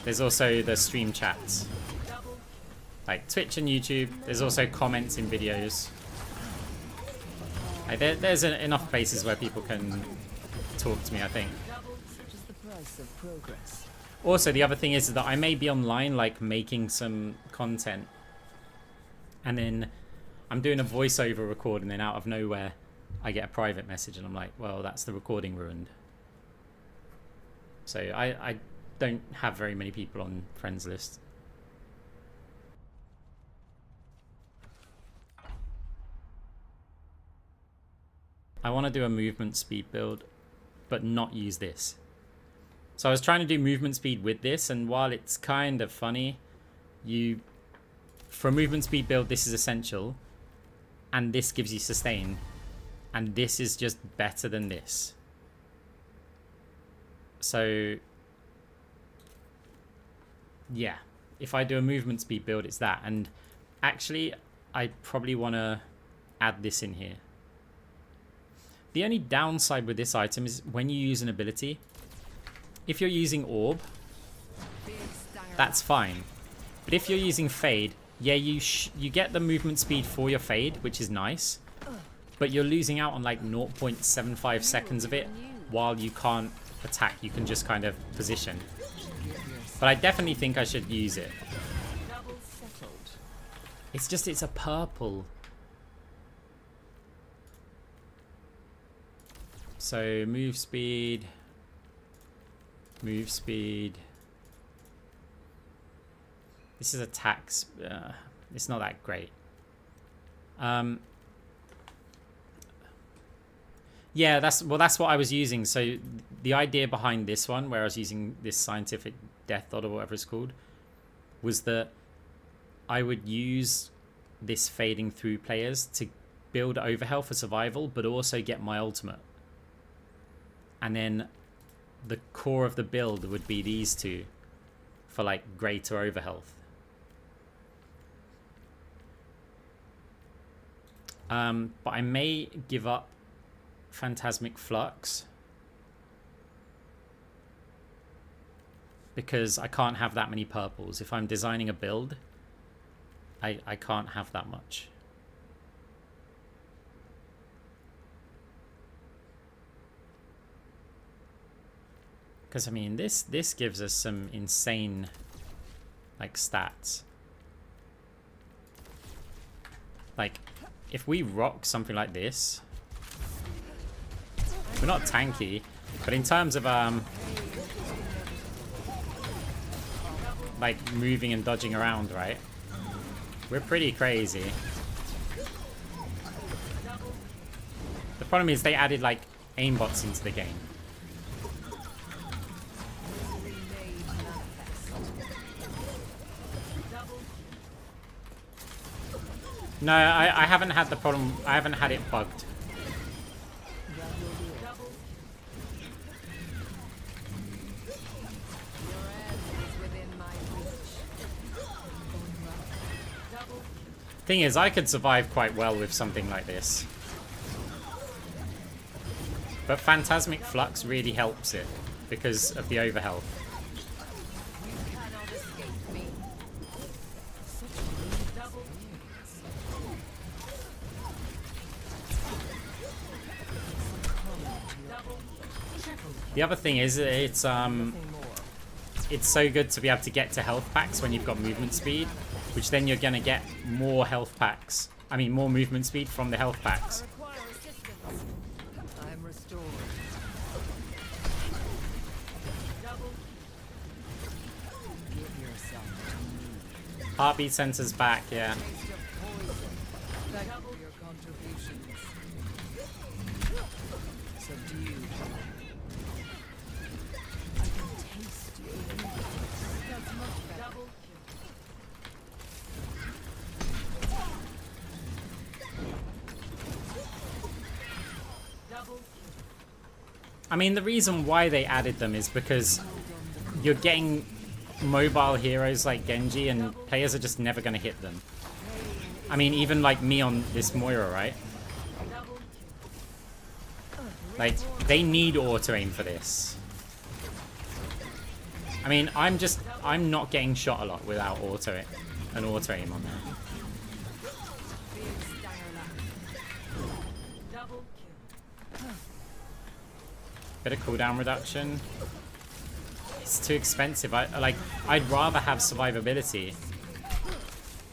There's also the stream chats. Like Twitch and YouTube. There's also comments in videos. Like there's enough places where people can talk to me, I think. Such is the price of progress. Also, the other thing is that I may be online, like, making some content. And then I'm doing a voiceover record, and then out of nowhere, I get a private message, and I'm like, well, that's the recording ruined. So I don't have very many people on friends list. I want to do a movement speed build, but not use this. So I was trying to do movement speed with this, and while it's kind of funny, for a movement speed build, this is essential, and this gives you sustain, and this is just better than this. So yeah, if I do a movement speed build, it's that. And actually, I probably want to add this in here. The only downside with this item is when you use an ability, if you're using Orb, that's fine. But if you're using Fade, yeah, you get the movement speed for your Fade, which is nice, but you're losing out on like 0.75 seconds of it while you can't attack. You can just kind of position. But I definitely think I should use it. It's just, it's a purple. So move speed. Move speed. This is attacks. It's not that great. Yeah, that's what I was using. So the idea behind this one, where I was using this scientific death dot or whatever it's called, was that I would use this fading through players to build overhealth for survival, but also get my ultimate. And then the core of the build would be these two for like greater overhealth. But I may give up Phantasmic Flux because I can't have that many purples. If I'm designing a build, I can't have that much. Because I mean, this gives us some insane like stats. Like if we rock something like this, we're not tanky, but in terms of like moving and dodging around, right? We're pretty crazy. The problem is they added like aimbots into the game. No, I haven't had the problem. I haven't had it bugged. Thing is, I could survive quite well with something like this. But Phantasmic Flux really helps it because of the overhealth. The other thing is, it's so good to be able to get to health packs when you've got movement speed, which then you're gonna get more health packs. I mean, more movement speed from the health packs. I'm restored. Give yourself to me. Heartbeat sensor's back, yeah. Thank you for your contributions. Subdued. I can taste you. That's much better. I mean, the reason why they added them is because you're getting mobile heroes like Genji and players are just never going to hit them. I mean, even like me on this Moira, right? Like, they need auto-aim for this. I mean, I'm not getting shot a lot without an auto-aim on there. Bit of cooldown reduction. It's too expensive. I'd rather have survivability.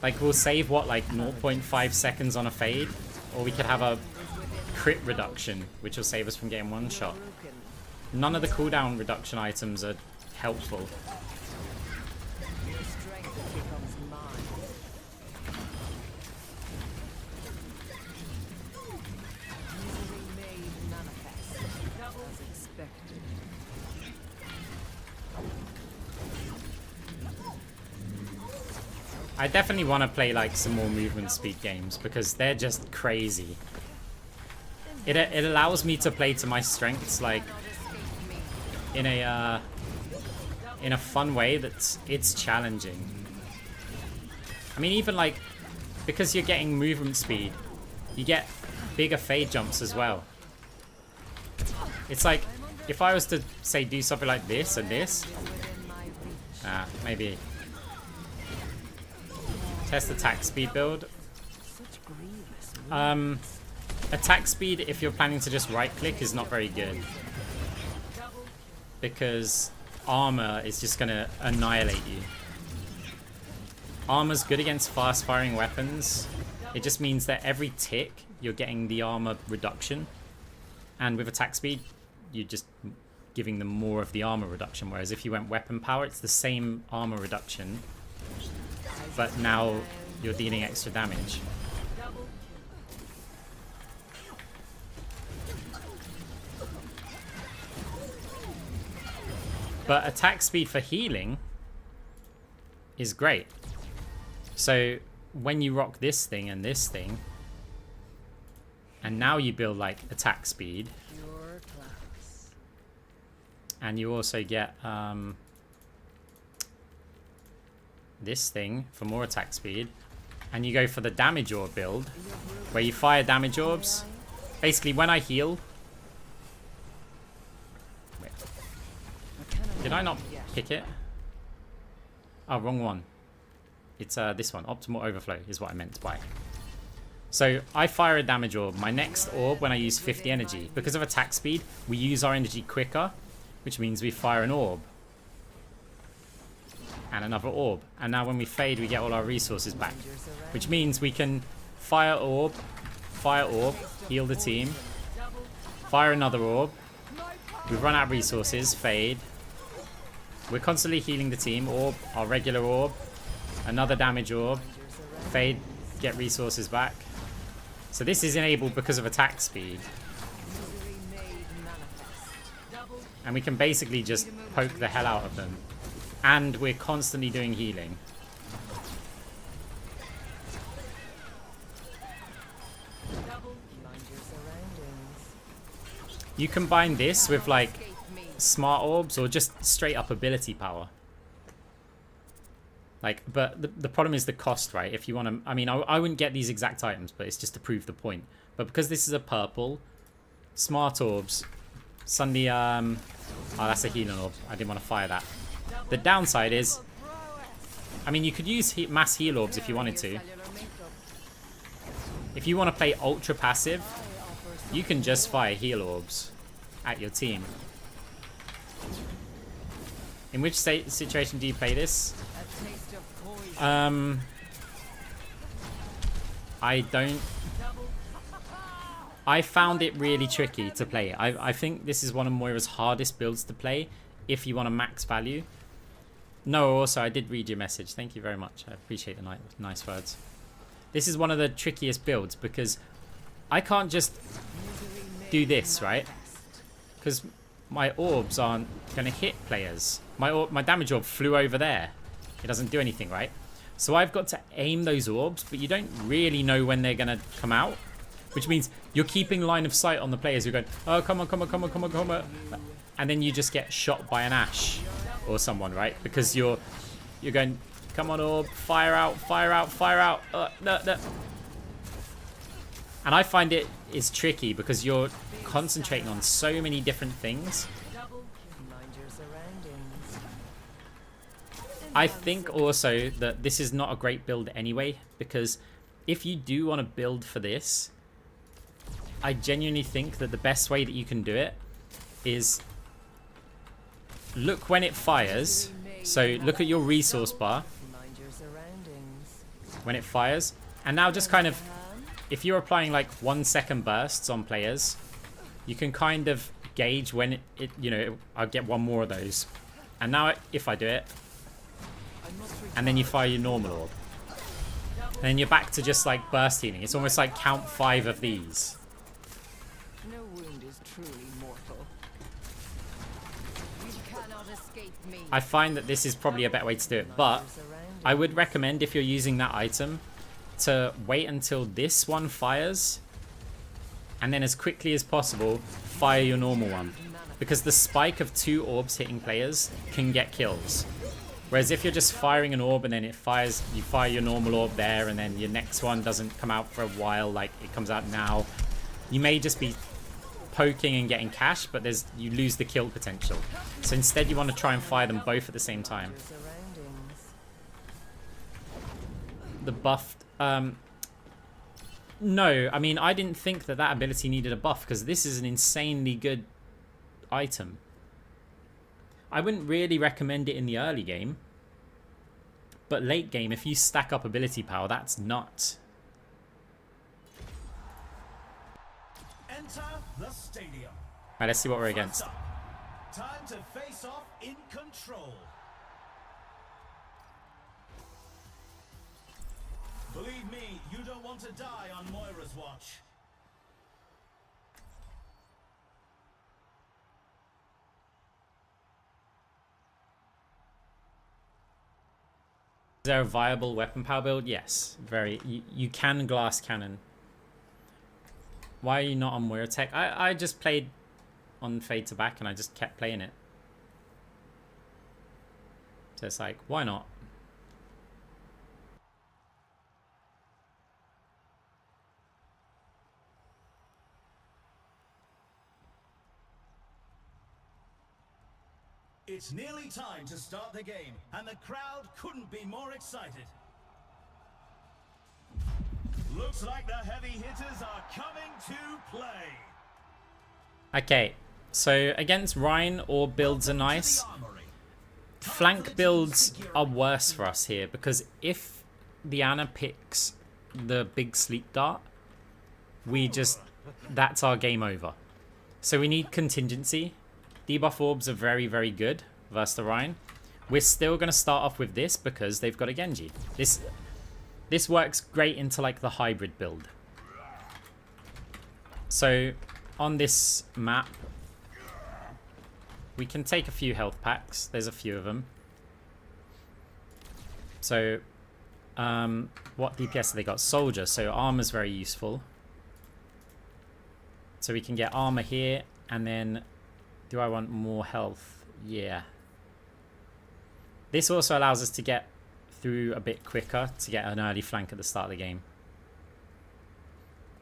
Like, we'll save what, like 0.5 seconds on a fade, or we could have a crit reduction, which will save us from getting one shot. None of the cooldown reduction items are helpful. Strength becomes mine. Misery made manifest. As expected. I definitely want to play like some more movement speed games because they're just crazy. It allows me to play to my strengths, like in a fun way it's challenging. I mean, even like because you're getting movement speed, you get bigger fade jumps as well. It's like if I was to say do something like this and this, maybe test attack speed build. Attack speed, if you're planning to just right click, is not very good because armor is just gonna annihilate you. Armor's good against fast firing weapons. It just means that every tick you're getting the armor reduction, and with attack speed you're just giving them more of the armor reduction, whereas if you went weapon power, it's the same armor reduction, but now you're dealing extra damage. But attack speed for healing is great. So when you rock this thing and this thing, and now you build like attack speed, Your class. and you also get this thing for more attack speed, and you go for the damage orb build where you fire damage orbs. Basically, when I heal, wait, did I not pick it? Oh, wrong one. It's this one. Optimal overflow is what I meant to buy. So I fire a damage orb. My next orb, when I use 50 energy, because of attack speed, we use our energy quicker, which means we fire an orb and another orb, and now when we fade we get all our resources back, which means we can fire orb, heal the team, fire another orb, we run out of resources, fade, We're constantly healing the team. Orb, our regular orb. Another damage orb. Fade, get resources back. So this is enabled because of attack speed. And we can basically just poke the hell out of them. And we're constantly doing healing. You combine this with like smart orbs or just straight up ability power. Like, but the problem is the cost, right? If you want to, I mean, I wouldn't get these exact items, but it's just to prove the point. But because this is a purple, smart orbs, suddenly, oh, that's a healing orb. I didn't want to fire that. The downside is, I mean, you could use mass heal orbs if you wanted to. If you want to play ultra passive, you can just fire heal orbs at your team. In which situation do you play this? I don't. I found it really tricky to play. I think this is one of Moira's hardest builds to play if you want a max value. No, also, I did read your message. Thank you very much. I appreciate the nice words. This is one of the trickiest builds because I can't just do this, right? Because my orbs aren't going to hit players. My damage orb flew over there. It doesn't do anything, right? So I've got to aim those orbs, but you don't really know when they're going to come out. Which means you're keeping line of sight on the players who are going, oh, come on, come on, come on, come on, come on. And then you just get shot by an Ashe or someone, right? Because you're going, come on, orb, fire out, fire out, fire out. No. And I find it is tricky because you're concentrating on so many different things. I think also that this is not a great build anyway, because if you do want to build for this, I genuinely think that the best way that you can do it is look when it fires. So look at your resource bar when it fires. And now just kind of, if you're applying like 1 second bursts on players, you can kind of gauge when it you know, I'll get one more of those. And now if I do it, and then you fire your normal orb, and then you're back to just like burst healing. It's almost like count 5 of these. No wound is truly mortal. You cannot escape me. I find that this is probably a better way to do it, but I would recommend if you're using that item to wait until this one fires and then as quickly as possible fire your normal one, because the spike of 2 orbs hitting players can get kills. Whereas if you're just firing an orb and then it fires, you fire your normal orb there and then your next one doesn't come out for a while, like it comes out now, you may just be poking and getting cash, but you lose the kill potential. So instead you want to try and fire them both at the same time. The buff, no, I mean, I didn't think that ability needed a buff because this is an insanely good item. I wouldn't really recommend it in the early game, but late game, if you stack up ability power, that's nuts. Enter the stadium. Right, let's see what we're against. Time to face off in control. Believe me, you don't want to die on Moira's watch. Is there a viable weapon power build? Yes, very. You can glass cannon. Why are you not on Moira Tech? I just played on Fade to Back and I just kept playing it. So it's like, why not? It's nearly time to start the game, and the crowd couldn't be more excited. Looks like the heavy hitters are coming to play. Okay, so against Rhine, all builds are nice. Flank builds are worse for us here, because if the Ana picks the big sleep dart, that's our game over. So we need contingency. Debuff orbs are very, very good versus the Rhine. we're still going to start off with this because they've got a Genji. This works great into like the hybrid build. So on this map, we can take a few health packs. There's a few of them. So what DPS have they got? Soldier, so armor's very useful. So we can get armor here, and then do I want more health? Yeah. This also allows us to get through a bit quicker to get an early flank at the start of the game.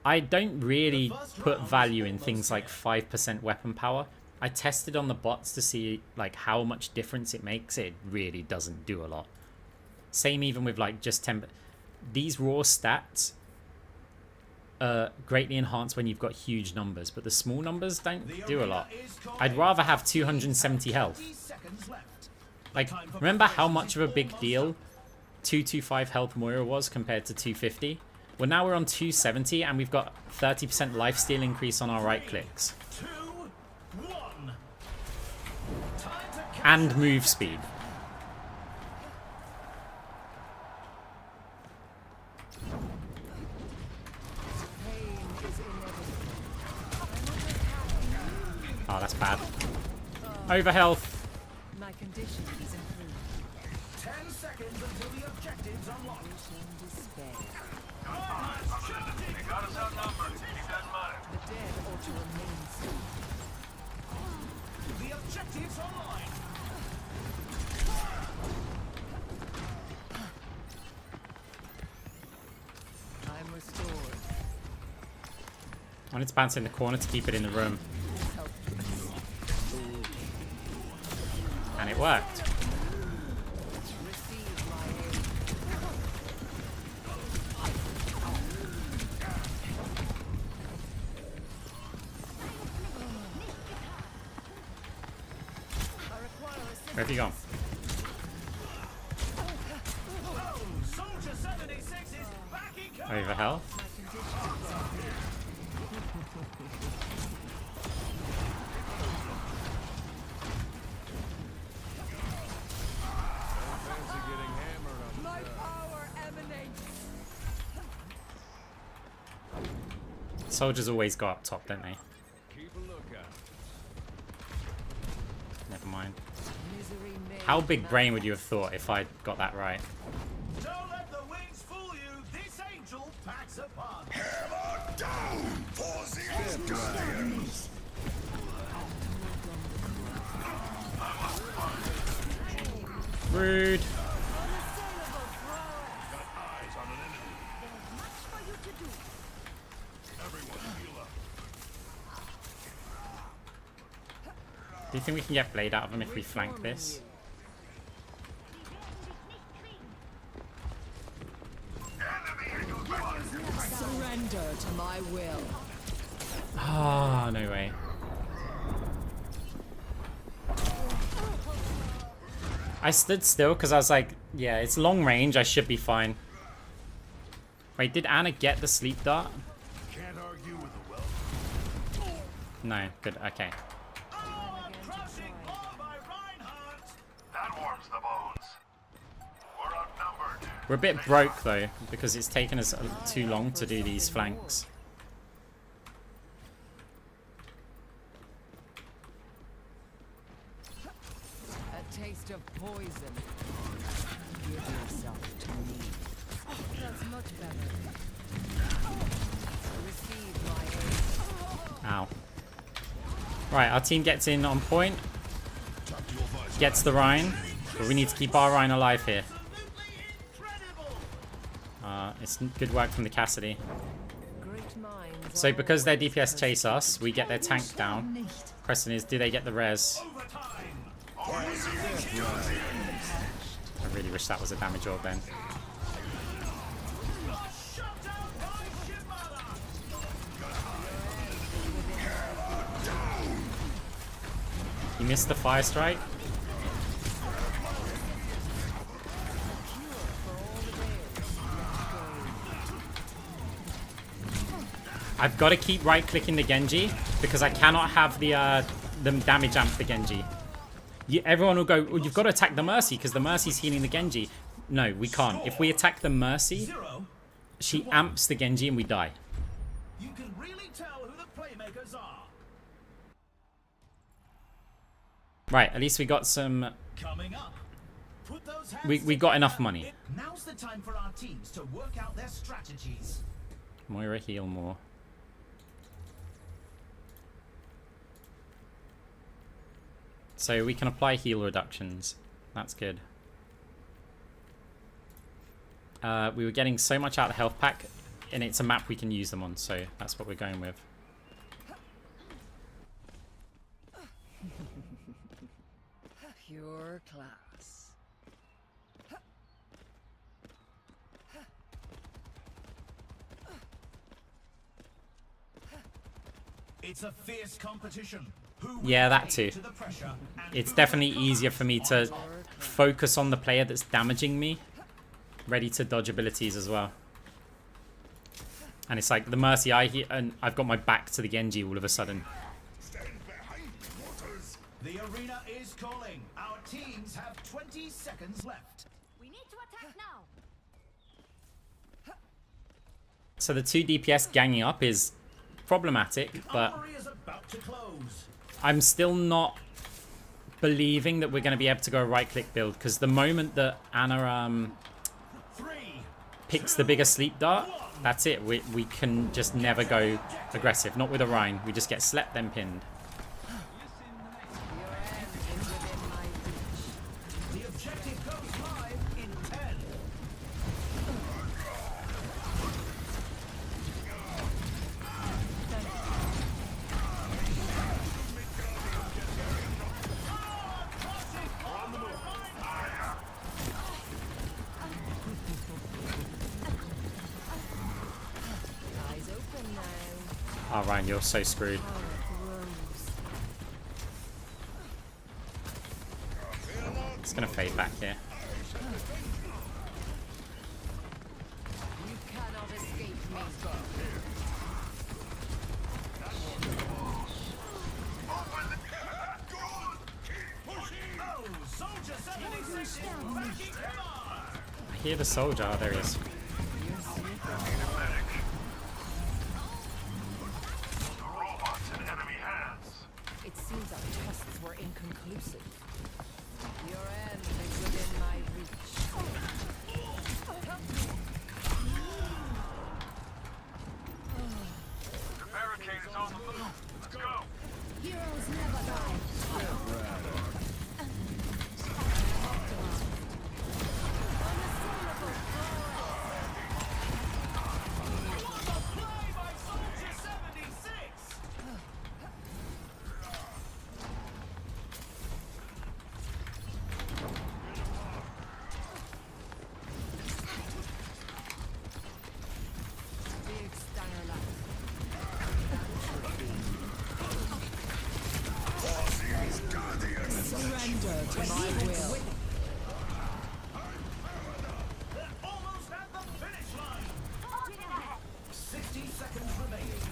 I don't really put value in things like 5% weapon power. I tested on the bots to see like how much difference it makes. It really doesn't do a lot. Same even with like just 10. These raw stats greatly enhanced when you've got huge numbers, but the small numbers don't do a lot. I'd rather have 270 health. Like, remember how much of a big deal 225 health Moira was compared to 250? Well, now we're on 270 and we've got 30% lifesteal increase on our right clicks. And move speed. Oh, that's bad. Over health. My condition is improved. 10 seconds until the objective's unlocked. Despair. They got us outnumbered. Keep that in mind. The dead ought to remain safe. The objective's online. I'm restored. I wanted to bounce in the corner to keep it in the room. And it worked. Receive my aid. Where have you gone? Soldier 76 is back in cover. Over health. My power emanates. Soldiers always go up top, don't they? Keep a lookout. Never mind. Misery made How big brain would you have thought if I got that right? Don't let the wings fool you. This angel packs a punch. Rude. Do you think we can get blade out of him if we flank this? Surrender to my will. Ah, no way. I stood still because I was like, yeah, it's long range, I should be fine. Wait, did Anna get the sleep dart? Can't argue with the well. No, good, okay. Crushing blow by Reinhardt. That warms the bones. We're outnumbered. We're a bit broke though, because it's taken us too long to do these flanks. A taste of poison. Give yourself to me. That's much better. Receive my aid. Ow. Right, our team gets in on point. Gets the Rhine. But we need to keep our Rhine alive here. It's good work from the Cassidy. Great minds So because their DPS chase us, we get their tank down. Question is, do they get the res? I really wish that was a damage orb then. He missed the fire strike. I've got to keep right-clicking the Genji because I cannot have the damage amp the Genji. everyone will go, well, you've got to attack the Mercy because the Mercy's healing the Genji. No, we can't. If we attack the Mercy, 0 she to 1. amps the Genji and we die. You can really tell who the playmakers are. Right, at least we got some... Coming up. Put those hands We got together. enough money. Now's the time for our teams to work out their strategies. Moira heal more. So we can apply heal reductions. That's good. We were getting so much out of the health pack, and it's a map we can use them on, so that's what we're going with. Pure class. It's a fierce competition. Who Yeah, will that take too. to the pressure and It's who definitely will easier for me to focus on the player that's damaging me, ready to dodge abilities as well. And it's like the Mercy and I've got my back to the Genji all of a sudden. The arena is calling. Our teams have 20 seconds left. We need to attack now. So the 2 DPS ganging up is problematic, but Armory is about to close. I'm still not believing that we're going to be able to go right click build, because the moment that Anna 3, picks the bigger sleep dart, that's it. We can just never go aggressive. Not with a Rhine. We just get slept then pinned. Your end is within my reach. the objective goes live in 10. Eyes open now. Oh, Ryan, you're so screwed. Power grows. It's going to fade back here. You cannot escape me. Oh, Soldier 76 is backing him up. I hear the soldier. Oh, there he is. The robot's in enemy hands. It seems our tests were inconclusive. Your end is within my reach. The barricade is on the move. Let's go. Heroes never die. Play by Soldier 76. Big Steiner surrender to my will. Almost at the finish line. Target ahead. 60 seconds remaining.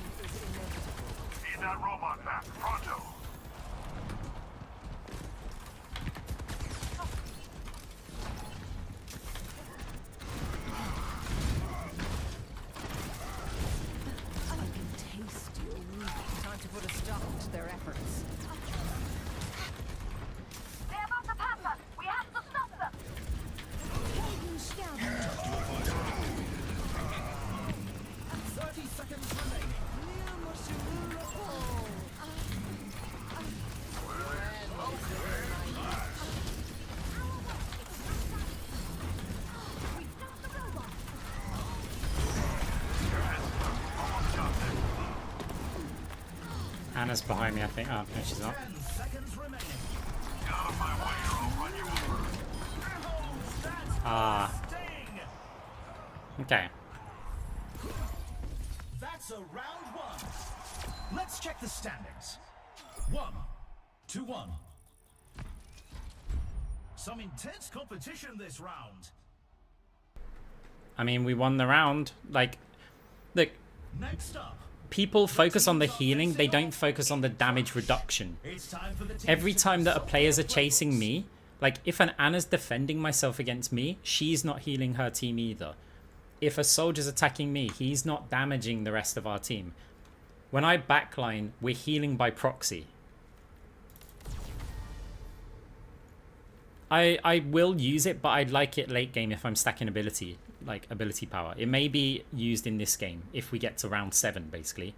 Need that robot back. Pronto. I can taste your root. Time to put a stop to their efforts. They're about to pass us. We have to stop them. Helden sterben nicht. 30 seconds remaining. Anna's behind me, I think. Oh, no, she's not. 10 seconds remaining. Get out of my way or I'll run you over. That's Ah, Sting. okay. That's a round 1. Let's check the standings. 1-1. Some intense competition this round. I mean, we won the round. Like, look, Next up, people focus on the healing, they don't focus on the damage reduction. It's time for the teams Every to time that a consult players are their chasing weapons. me, like if an Anna's defending myself against me, she's not healing her team either. If a soldier's attacking me, he's not damaging the rest of our team. When I backline, we're healing by proxy. I will use it, but I'd like it late game if I'm stacking ability, like ability power. It may be used in this game if we get to round 7, basically.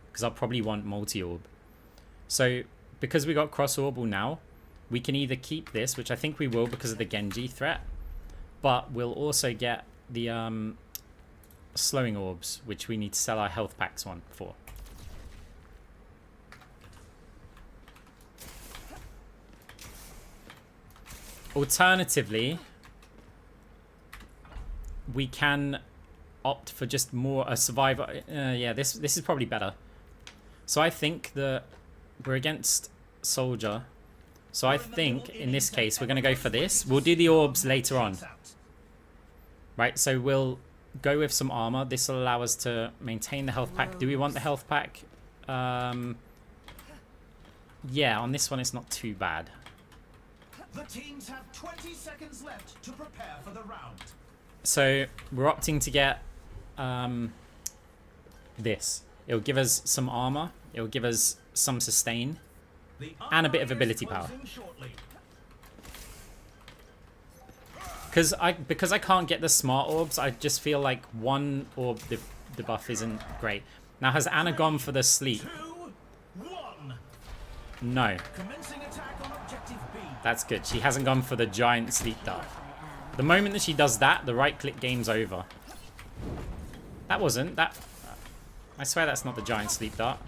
Because I'll probably want multi-orb. So, because we got cross-orbal now, we can either keep this, which I think we will because of the Genji threat, but we'll also get the slowing orbs, which we need to sell our health packs for. Alternatively, we can opt for just more a survivor. Yeah, this is probably better. So I think that we're against soldier. So I think in this case we're going to go for this. We'll do the orbs later on. Right, so we'll go with some armor. This will allow us to maintain the health pack. Do we want the health pack? Yeah, on this one it's not too bad. The teams have 20 seconds left to prepare for the round. So we're opting to get this. It'll give us some armor. It'll give us some sustain. The And a bit of armor is ability power. closing shortly. Because I can't get the smart orbs, I just feel like one orb debuff isn't great. Now, has Anna gone for the sleep? 2, 1. No. Commencing attack on objective B. That's good. She hasn't gone for the giant sleep dart. The moment that she does that, the right-click game's over. That wasn't. I swear that's not the giant sleep dart.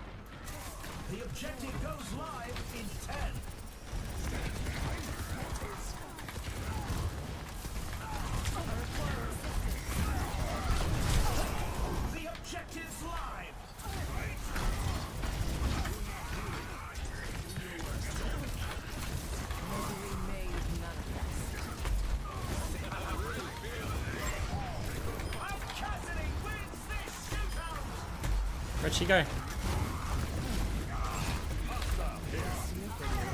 The objective goes live in 10. The objective's live. Cassidy wins this shootout. Where'd she go?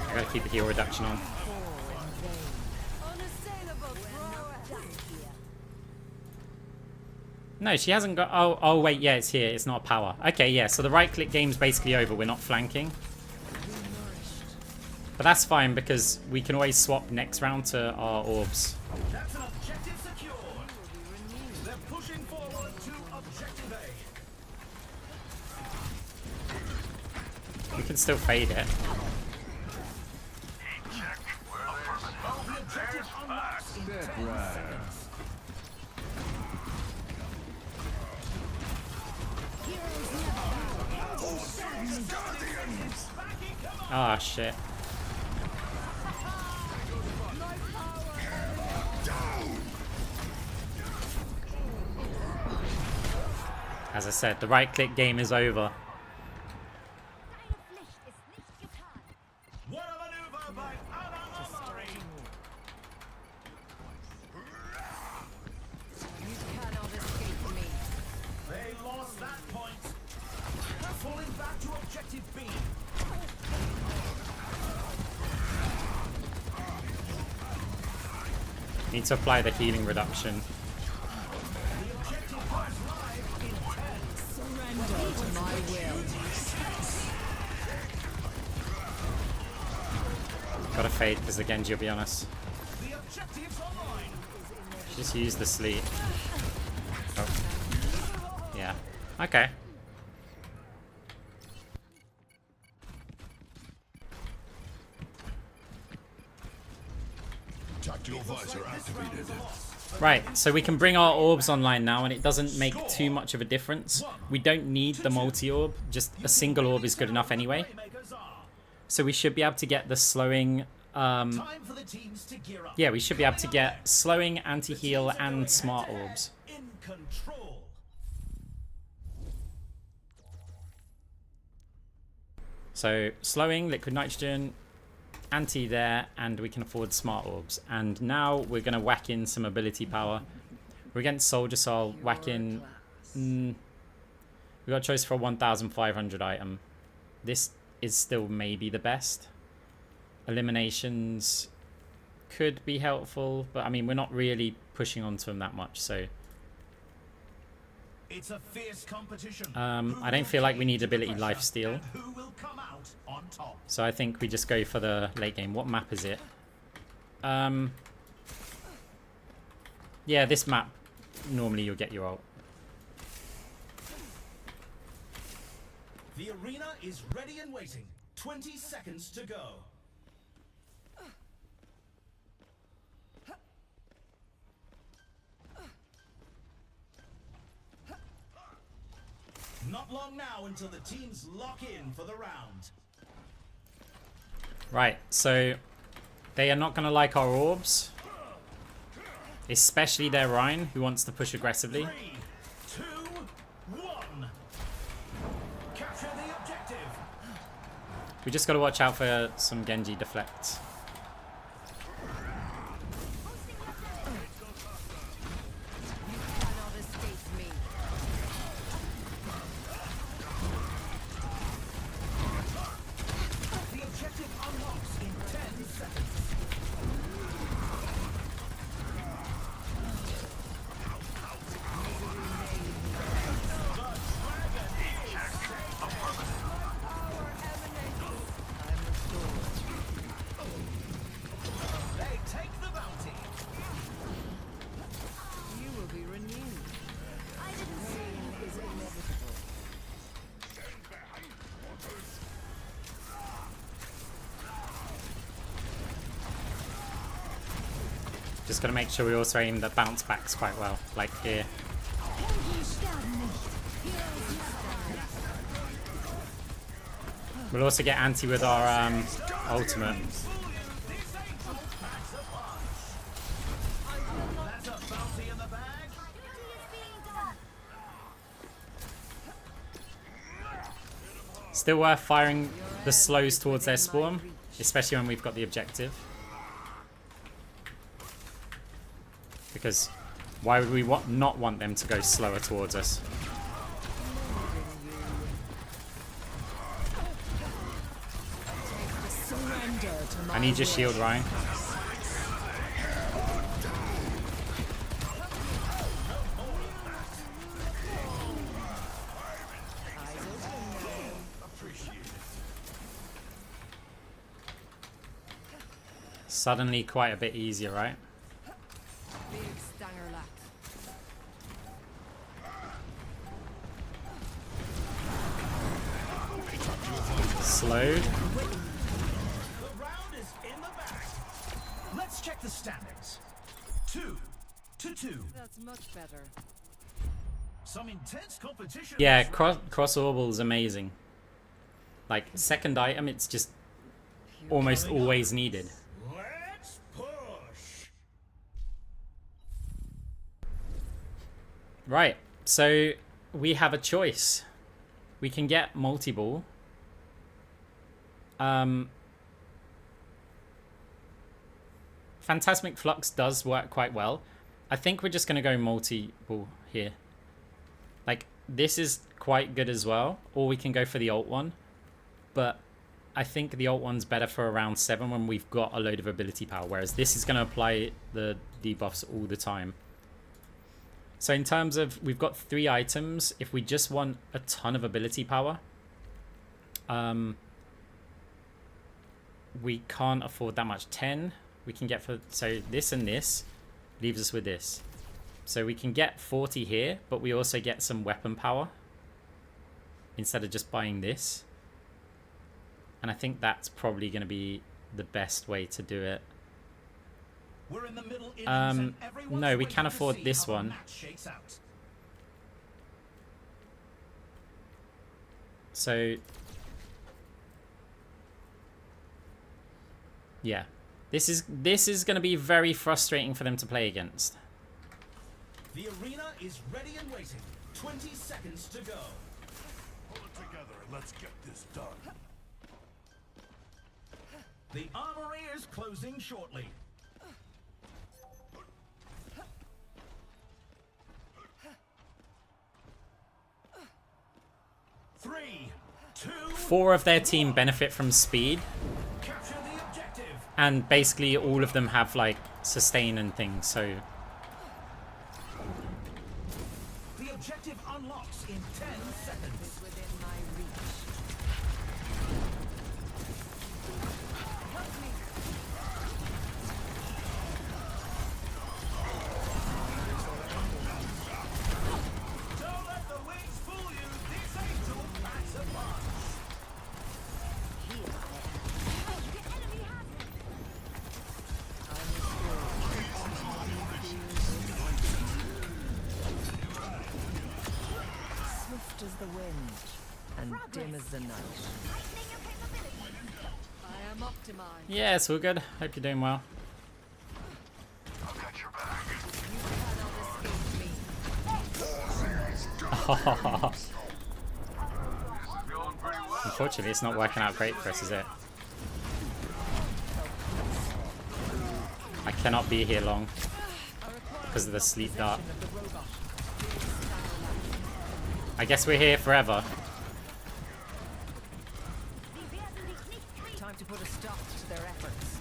I gotta keep the heal reduction on. Unassailable thrower. No, she hasn't got... Oh, wait, yeah, it's here. It's not a power. Okay, yeah, so the right-click game's basically over. We're not flanking. But that's fine because we can always swap next round to our orbs. That's an objective secured. They're pushing forward to objective A. We can still fade it. The objective unlocks in 10 seconds. Ah, shit. As I said, the right-click game is over. What a maneuver by Anna Amari. You cannot escape me. They lost that point. Falling back to objective B. Need to apply the healing reduction. The objective goes live in 10. Surrender to my will. Gotta fade because the Genji will be on us. The objective's online. Just use the sleep. Oh. Yeah. Okay. Tactical visor activated. Right, so we can bring our orbs online now and it doesn't make too much of a difference. We don't need the multi-orb, just a single orb is good enough anyway. Playmakers are. So we should be able to get the slowing... Time for the teams to gear up. yeah, we should be able to get slowing, anti-heal, and smart orbs. In control. So slowing, liquid nitrogen, anti there, and we can afford smart orbs. And now we're going to whack in some ability power. We're against soldier, so I'll whack in... We got a choice for a 1,500 item. This is still maybe the best. Eliminations could be helpful, but I mean, we're not really pushing onto them that much, so... It's a fierce competition. I don't feel like we need ability lifesteal. Who will come out on top? So I think we just go for the late game. What map is it? Yeah, this map, normally you'll get your ult. The arena is ready and waiting. 20 seconds to go. Not long now until the teams lock in for the round. Right, so they are not going to like our orbs. Especially their Rhine, who wants to push aggressively. 3, 2, 1. Capture the objective. We just got to watch out for some Genji deflects. Cannot escape me. The objective unlocks in 10 seconds. They take the bounty. You will be renewed. I didn't see Pain is inevitable. Just got to make sure we also aim the bounce backs quite well, like here. Helden sterben nicht. Heroes never die. We'll also get anti with our ultimate. That's a bounty in the bag. duty is being done. Still worth firing the slows towards their spawn, especially when we've got the objective. Because why would we not want them to go slower towards us? Surrender to my I need your shield, Ryan. Suddenly quite a bit easier, right? big stanger lack. Slowed. The round is in the bag. Let's check the standings. 2 to 2. That's much better. Some intense competition. Yeah, this round. cross orbal is amazing. Like, second item, it's just almost always needed. Let's push. Right, so we have a choice. We can get multi-ball. Phantasmic Flux does work quite well. I think we're just going to go multi-ball here. Like, this is quite good as well. Or we can go for the ult one. But I think the ult one's better for around 7 when we've got a load of ability power. Whereas this is going to apply the debuffs all the time. So in terms of, we've got 3 items. If we just want a ton of ability power, we can't afford that much. 10 we can get for, so this and this leaves us with this. So we can get 40 here, but we also get some weapon power instead of just buying this. And I think that's probably going to be the best way to do it. We're in the middle innings and everyone's no, we waiting can to afford see this how the one. match shakes out. So yeah, this is going to be very frustrating for them to play against. The arena is ready and waiting. 20 seconds to go. Pull it together and let's get this done. The armory is closing shortly. 4 of their team benefit from speed, Capture the objective. and basically all of them have like sustain and things, so The objective unlocks in 10 seconds. Is within my reach. Help me. Don't let the wings fool you. This angel packs a punch. Swift as the wind and dim as the night. I am optimized. yeah, it's all good. Hope you're doing well. I've got your back. You cannot escape me. Going pretty well. Unfortunately, it's not working out great for us, is it? I cannot be here long because of the sleep dart. Of the robot. I guess we're here forever. Time to put a stop to their efforts.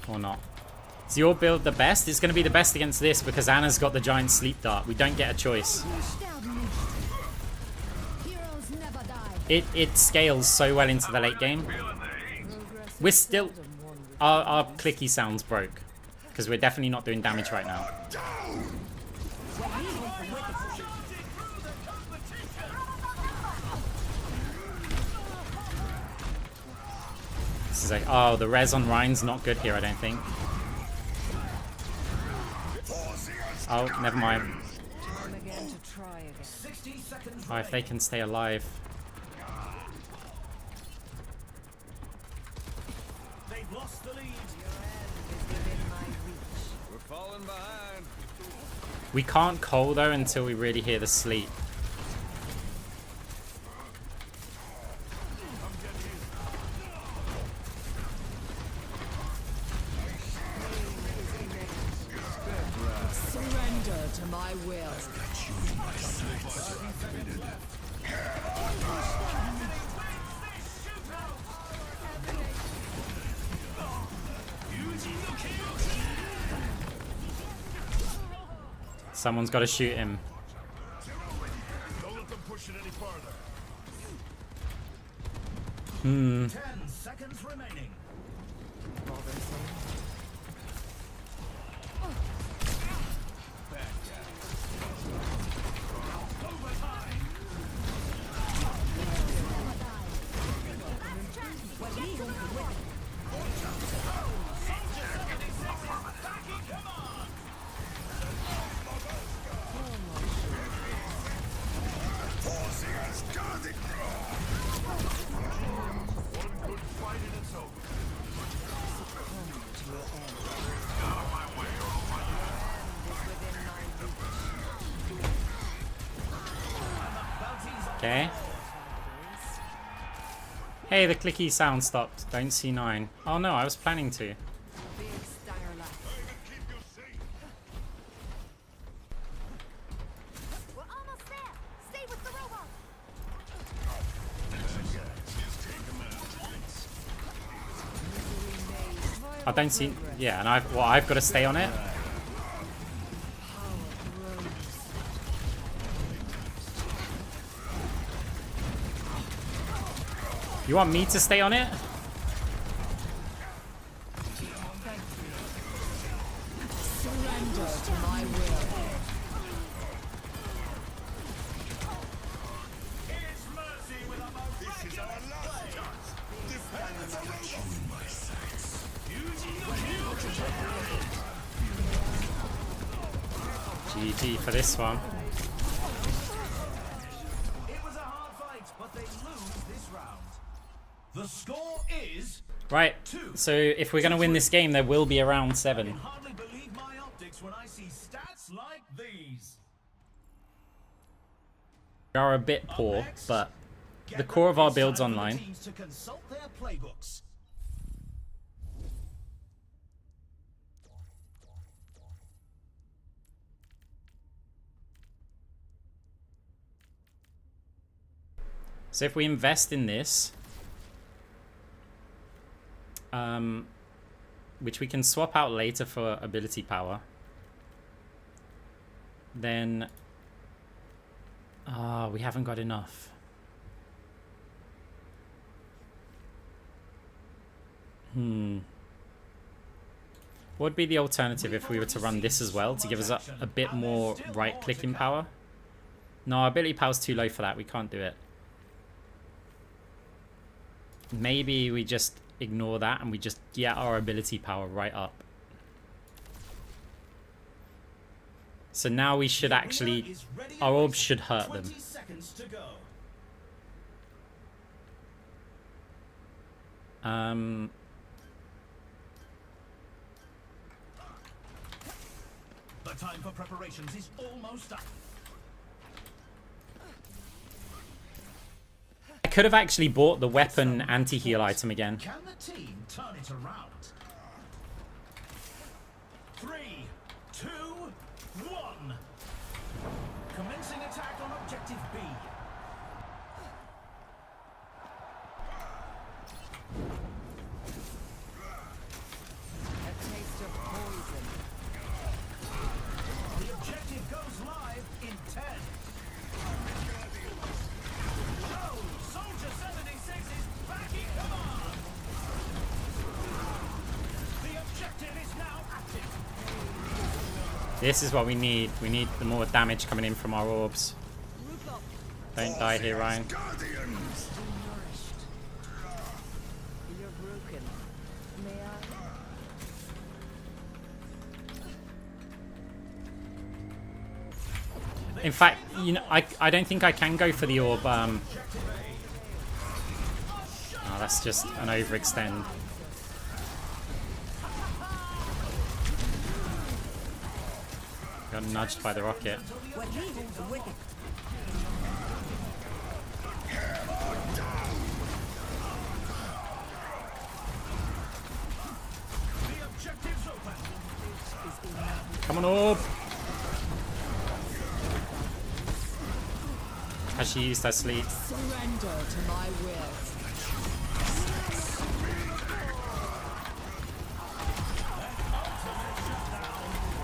Or not. Is your build the best? It's going to be the best against this because Anna's got the giant sleep dart. We don't get a choice. Sterben nicht. Heroes never die. It scales so well into the late game. We're still... Our clicky sounds broke. Because we're definitely not doing damage right now. This is like... Oh, the res on Ryan's not good here, I don't think. Oh, never mind. Time again to try again. 60 seconds. Oh, if they can stay alive. They've lost the lead. Is within my reach. We're falling behind. We can't call though until we really hear the sleep. Surrender to my will. Someone's got to shoot him. Don't let them push it any farther. 10 seconds remaining. Okay. Hey, the clicky sound stopped. Don't see 9. Oh no, I was planning to. Big Starlight. Keep you safe. We're almost there. Stay with the robot. I don't see... Yeah, and I've got to stay on it. You want me to stay on it? Surrender to my will. It's mercy with a miraculous GG for this one. It was a hard fight, but they lose this round. The score is... Right, so if we're going to win this game, there will be a round 7. Hardly believe my optics when I see stats like these. We are a bit poor, but the core of our build's Get ready for the online. teams to consult their playbooks. So if we invest in this, which we can swap out later for ability power, then we haven't got enough. What would be the alternative if we were to run this as well to give us a bit more right-clicking power? No, our ability power's too low for that. We can't do it. Maybe we just ignore that and we just get our ability power right up. So now we should actually... Our orbs should hurt them. The time for preparations is almost up. I could have actually bought the weapon anti-heal item again. Can the team turn it around? 3, 2, 1. Commencing attack on objective B. A taste of poison. The objective goes live in 10. Go! Soldier 76 is back in command! The objective is now active. This is what we need. We need the more damage coming in from our orbs. Don't die here, Ryan. You're broken. May I? In fact, you know, I don't think I can go for the orb. Oh, that's just an overextend. Got nudged by the rocket. What he holds the wicked. The objective's open. Come on, orb! Has she used her sleep? Surrender to my will.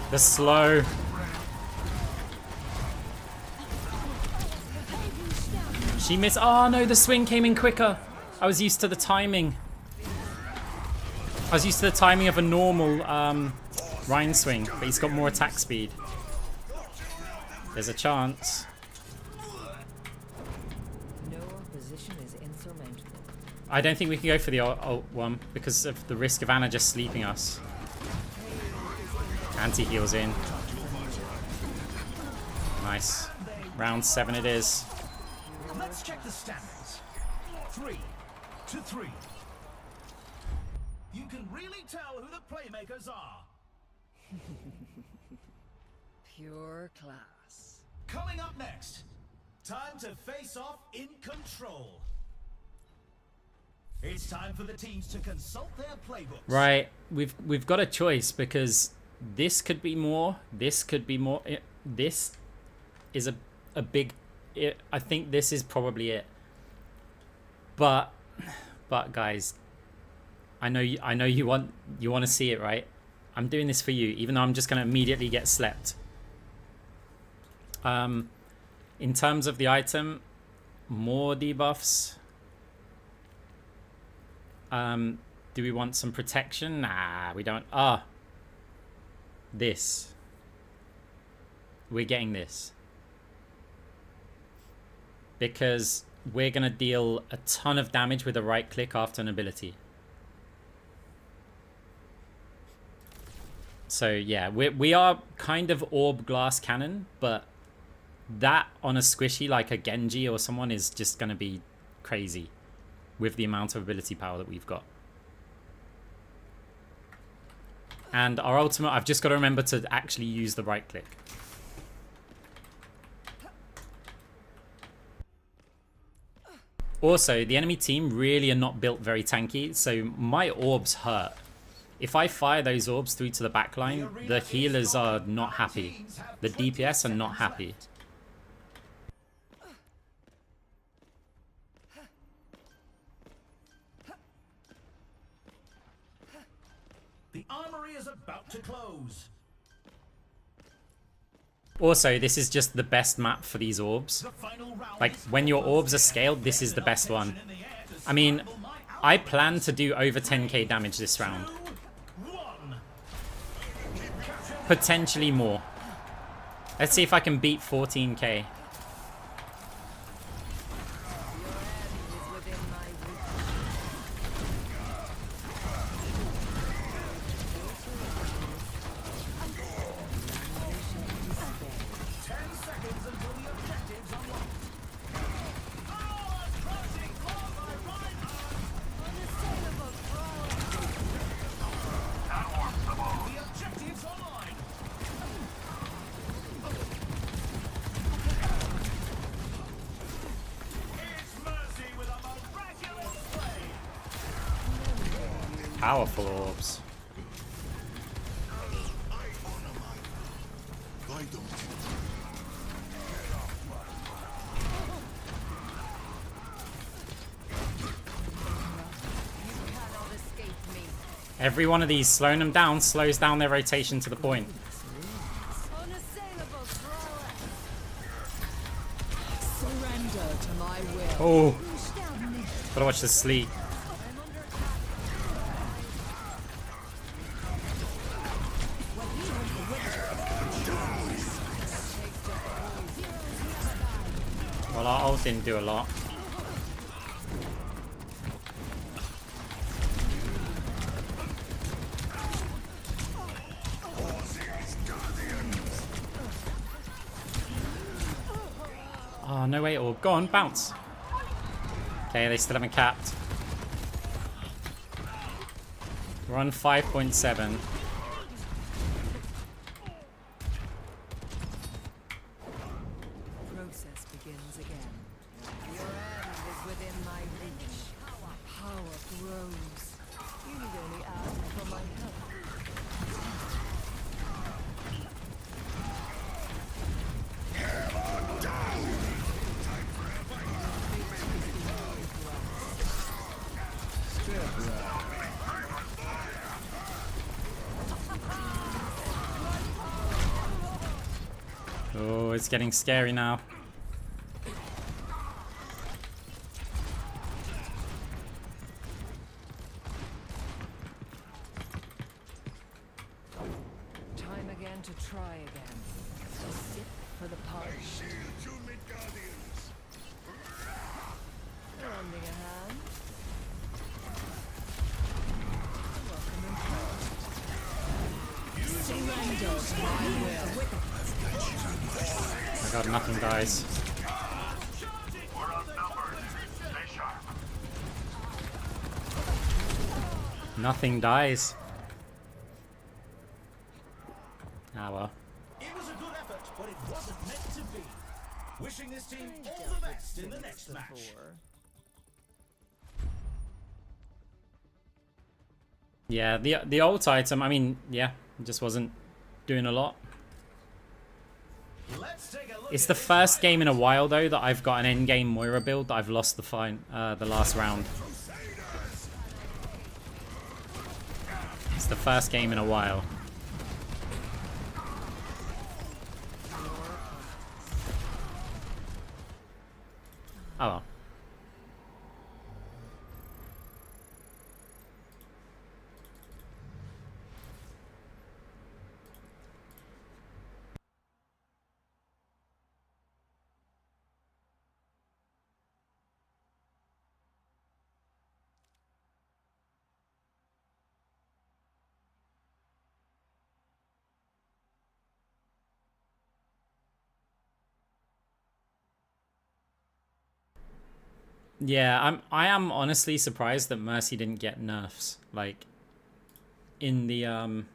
The slow. She missed. Oh no, the swing came in quicker. I was used to the timing. I was used to the timing of a normal Rhine swing, but he's got more attack speed. There's a chance. No opposition is insurmountable. I don't think we can go for the ult one because of the risk of Anna just sleeping us. Anti-heals in. Nice. Round 7 it is. Let's check the standings. 3 to 3. You can really tell who the playmakers are. Pure class. Coming up next, time to face off in control. It's time for the teams to consult their playbooks. Right, we've got a choice because this could be more. This could be more. This is a big. I think this is probably it. But guys, I know you want to see it, right? I'm doing this for you, even though I'm just gonna immediately get slept. In terms of the item, more debuffs. Do we want some protection? Nah, we don't. This. We're getting this. Because we're going to deal a ton of damage with a right click after an ability. So yeah, we are kind of orb glass cannon, but that on a squishy like a Genji or someone is just going to be crazy with the amount of ability power that we've got. And our ultimate, I've just got to remember to actually use the right click. Also, the enemy team really are not built very tanky, so my orbs hurt. If I fire those orbs through to the backline, the healers are not happy. The DPS are not happy. armory is about to close. Also, this is just the best map for these orbs. The final round Like, is when your almost orbs are here. scaled, this is the There's best enough one. tension in the air to I mean, scramble my I algorithms. plan to do over 10k damage this round. 2, 1. Potentially more. Let's see if I can beat 14k. Is within my reach. 10 seconds until the objective's unlocked. Oh, a crushing blow by Unassailable thrower. the objective's online. It's Mercy with a miraculous play. Powerful orbs. Cannot escape me. Every one of these slowing them down slows down their rotation to the point. Unassailable thrower. Surrender to my will. Oh, gotta watch the sleep. I'm under attack. Well, our ult didn't do a lot. Oh, no way, orb. Go on, bounce. Okay, they still haven't capped. We're on 5.7. Process begins again. Your end is within my reach. Power grows. You need only ask for my help. Oh, it's getting scary now. Time again to try again. A sip for the parched. Lending a hand. Welcome and surrender to my will. I got nothing, guys. We're outnumbered. Stay sharp. Nothing dies. Ah, well. It was a good effort, but it wasn't meant to be. Wishing this team all the best in the next match. Yeah, the ult item, I mean, yeah, it just wasn't doing a lot. Let's take a look It's at the this first fight. game in a while, though, that I've got an endgame Moira build that I've lost the last round. It's the first game in a while. Oh well. Yeah, I am honestly surprised that Mercy didn't get nerfs like in the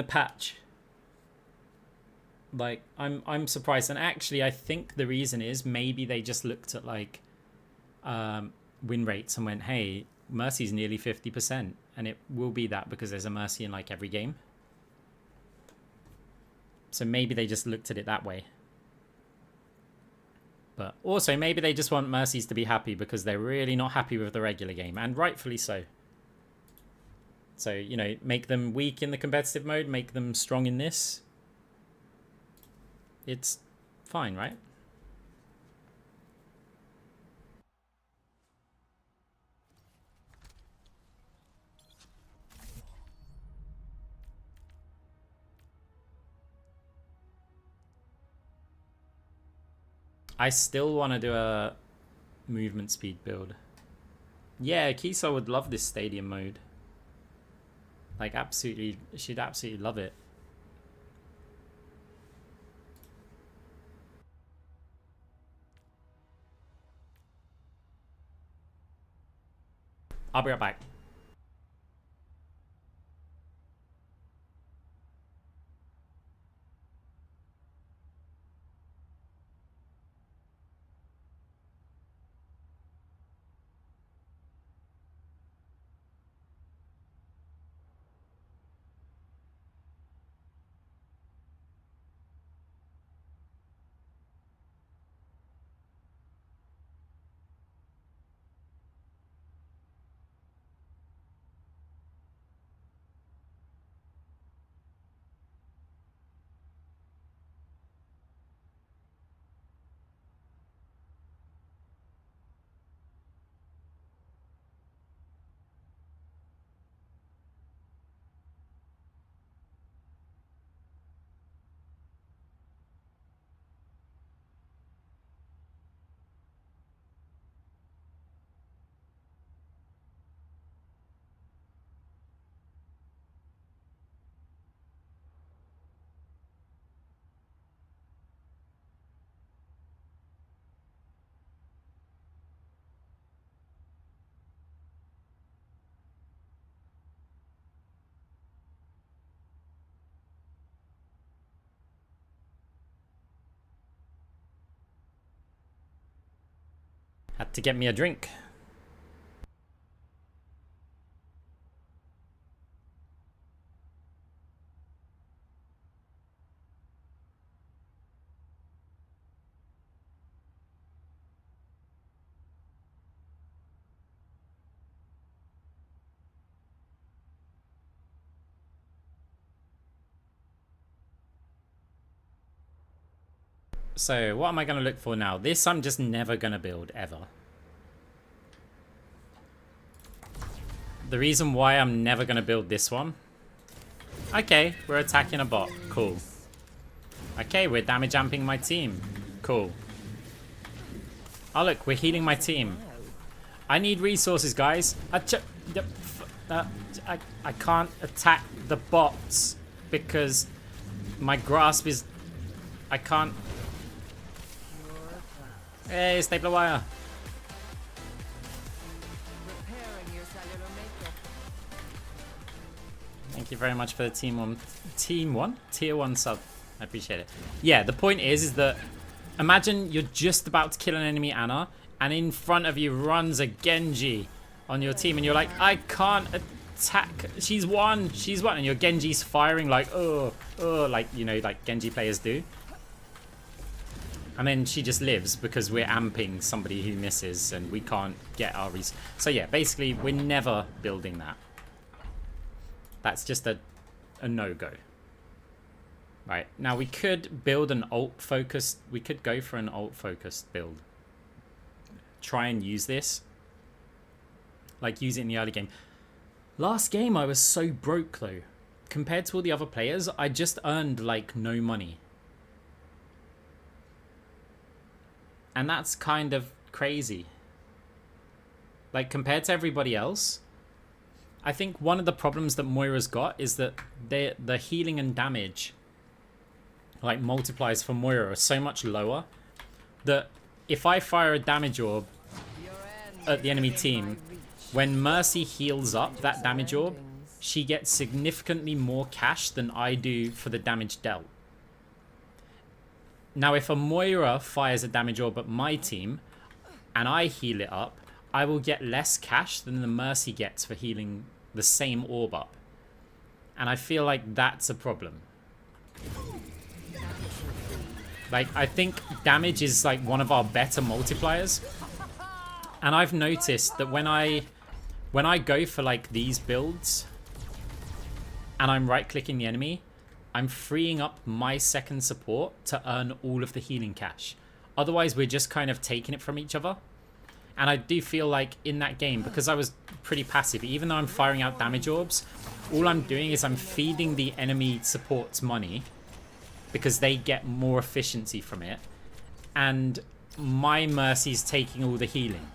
patch. Like I'm surprised, and actually I think the reason is maybe they just looked at like win rates and went, "Hey, Mercy's nearly 50%," and it will be that because there's a Mercy in like every game. So maybe they just looked at it that way. But also, maybe they just want Mercies to be happy because they're really not happy with the regular game, and rightfully so. So, you know, make them weak in the competitive mode, make them strong in this. It's fine, right? I still want to do a movement speed build. Yeah, Kisa would love this stadium mode. Like, absolutely, she'd absolutely love it. I'll be right back. Had to get me a drink. So, what am I going to look for now? This I'm just never going to build, ever. The reason why I'm never going to build this one... Okay, we're attacking a bot. Cool. Okay, we're damage amping my team. Cool. Oh, look, we're healing my team. I need resources, guys. I can't attack the bots because my grasp is... I can't... Hey, stapler wire. Repairing your cellular makeup. Thank you very much for the tier 1 sub. I appreciate it. Yeah, the point is that imagine you're just about to kill an enemy Ana, and in front of you runs a Genji on your team, and you're like, I can't attack. She's one, and your Genji's firing like, like, you know, like Genji players do. And then she just lives because we're amping somebody who misses and we can't get our res. So yeah, basically we're never building that. That's just a no-go. Right, now we could build an ult-focused... We could go for an ult-focused build. Try and use this. Like, use it in the early game. Last game I was so broke though. Compared to all the other players, I just earned like no money. And that's kind of crazy. Like, compared to everybody else, I think one of the problems that Moira's got is that the healing and damage, like, multipliers for Moira are so much lower that if I fire a damage orb at the enemy team, when Mercy heals up that damage orb, she gets significantly more cash than I do for the damage dealt. Now, if a Moira fires a damage orb at my team, and I heal it up, I will get less cash than the Mercy gets for healing the same orb up. And I feel like that's a problem. Like, I think damage is like one of our better multipliers. And I've noticed that when I go for like these builds, and I'm right-clicking the enemy, I'm freeing up my second support to earn all of the healing cash. Otherwise, we're just kind of taking it from each other. And I do feel like in that game, because I was pretty passive, even though I'm firing out damage orbs, all I'm doing is I'm feeding the enemy support's money because they get more efficiency from it. And my Mercy's taking all the healing.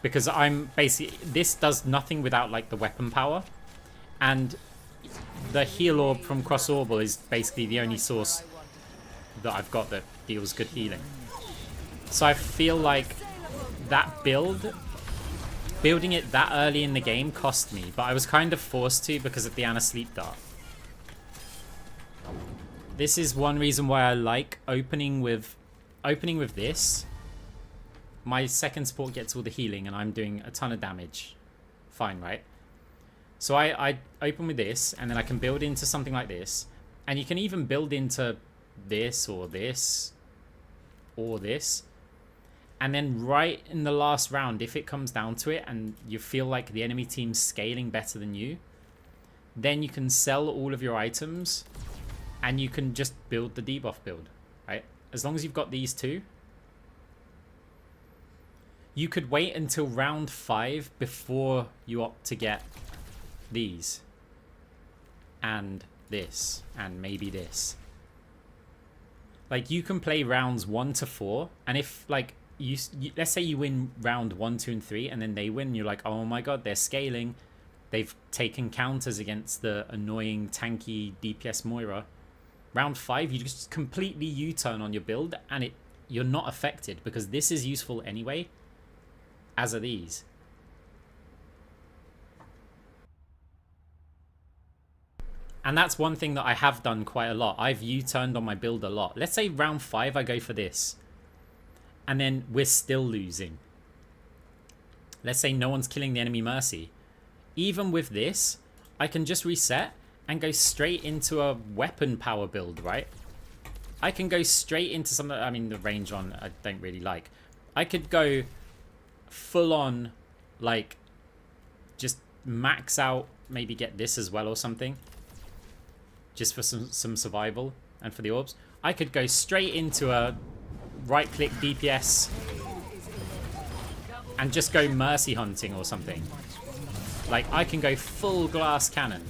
Because I'm basically... This does nothing without, like, the weapon power. And the heal orb from Cross Orbal is basically the only source that I've got that deals good healing. So I feel like that building it that early in the game cost me, but I was kind of forced to because of the Ana Sleep Dart. This is one reason why I like opening with this. My second support gets all the healing and I'm doing a ton of damage. Fine, right? So I open with this, and then I can build into something like this. And you can even build into this or this or this. And then right in the last round, if it comes down to it and you feel like the enemy team's scaling better than you, then you can sell all of your items and you can just build the debuff build, right? As long as you've got these two. You could wait until round 5 before you opt to get these and this and maybe this. Like, you can play rounds 1 to 4, and if like you let's say you win round 1, 2 and 3 and then they win, you're like, oh my god, they're scaling, they've taken counters against the annoying tanky DPS Moira. Round 5 you just completely U-turn on your build and you're not affected because this is useful anyway, as are these. And that's one thing that I have done quite a lot. I've U-turned on my build a lot. Let's say round 5 I go for this. And then we're still losing. Let's say no one's killing the enemy Mercy. Even with this, I can just reset and go straight into a weapon power build, right? I can go straight into some... I mean, the range on I don't really like. I could go full on, like, just max out, maybe get this as well or something. Just for some survival and for the orbs. I could go straight into a right-click DPS and just go mercy hunting or something. Like, I can go full glass cannon.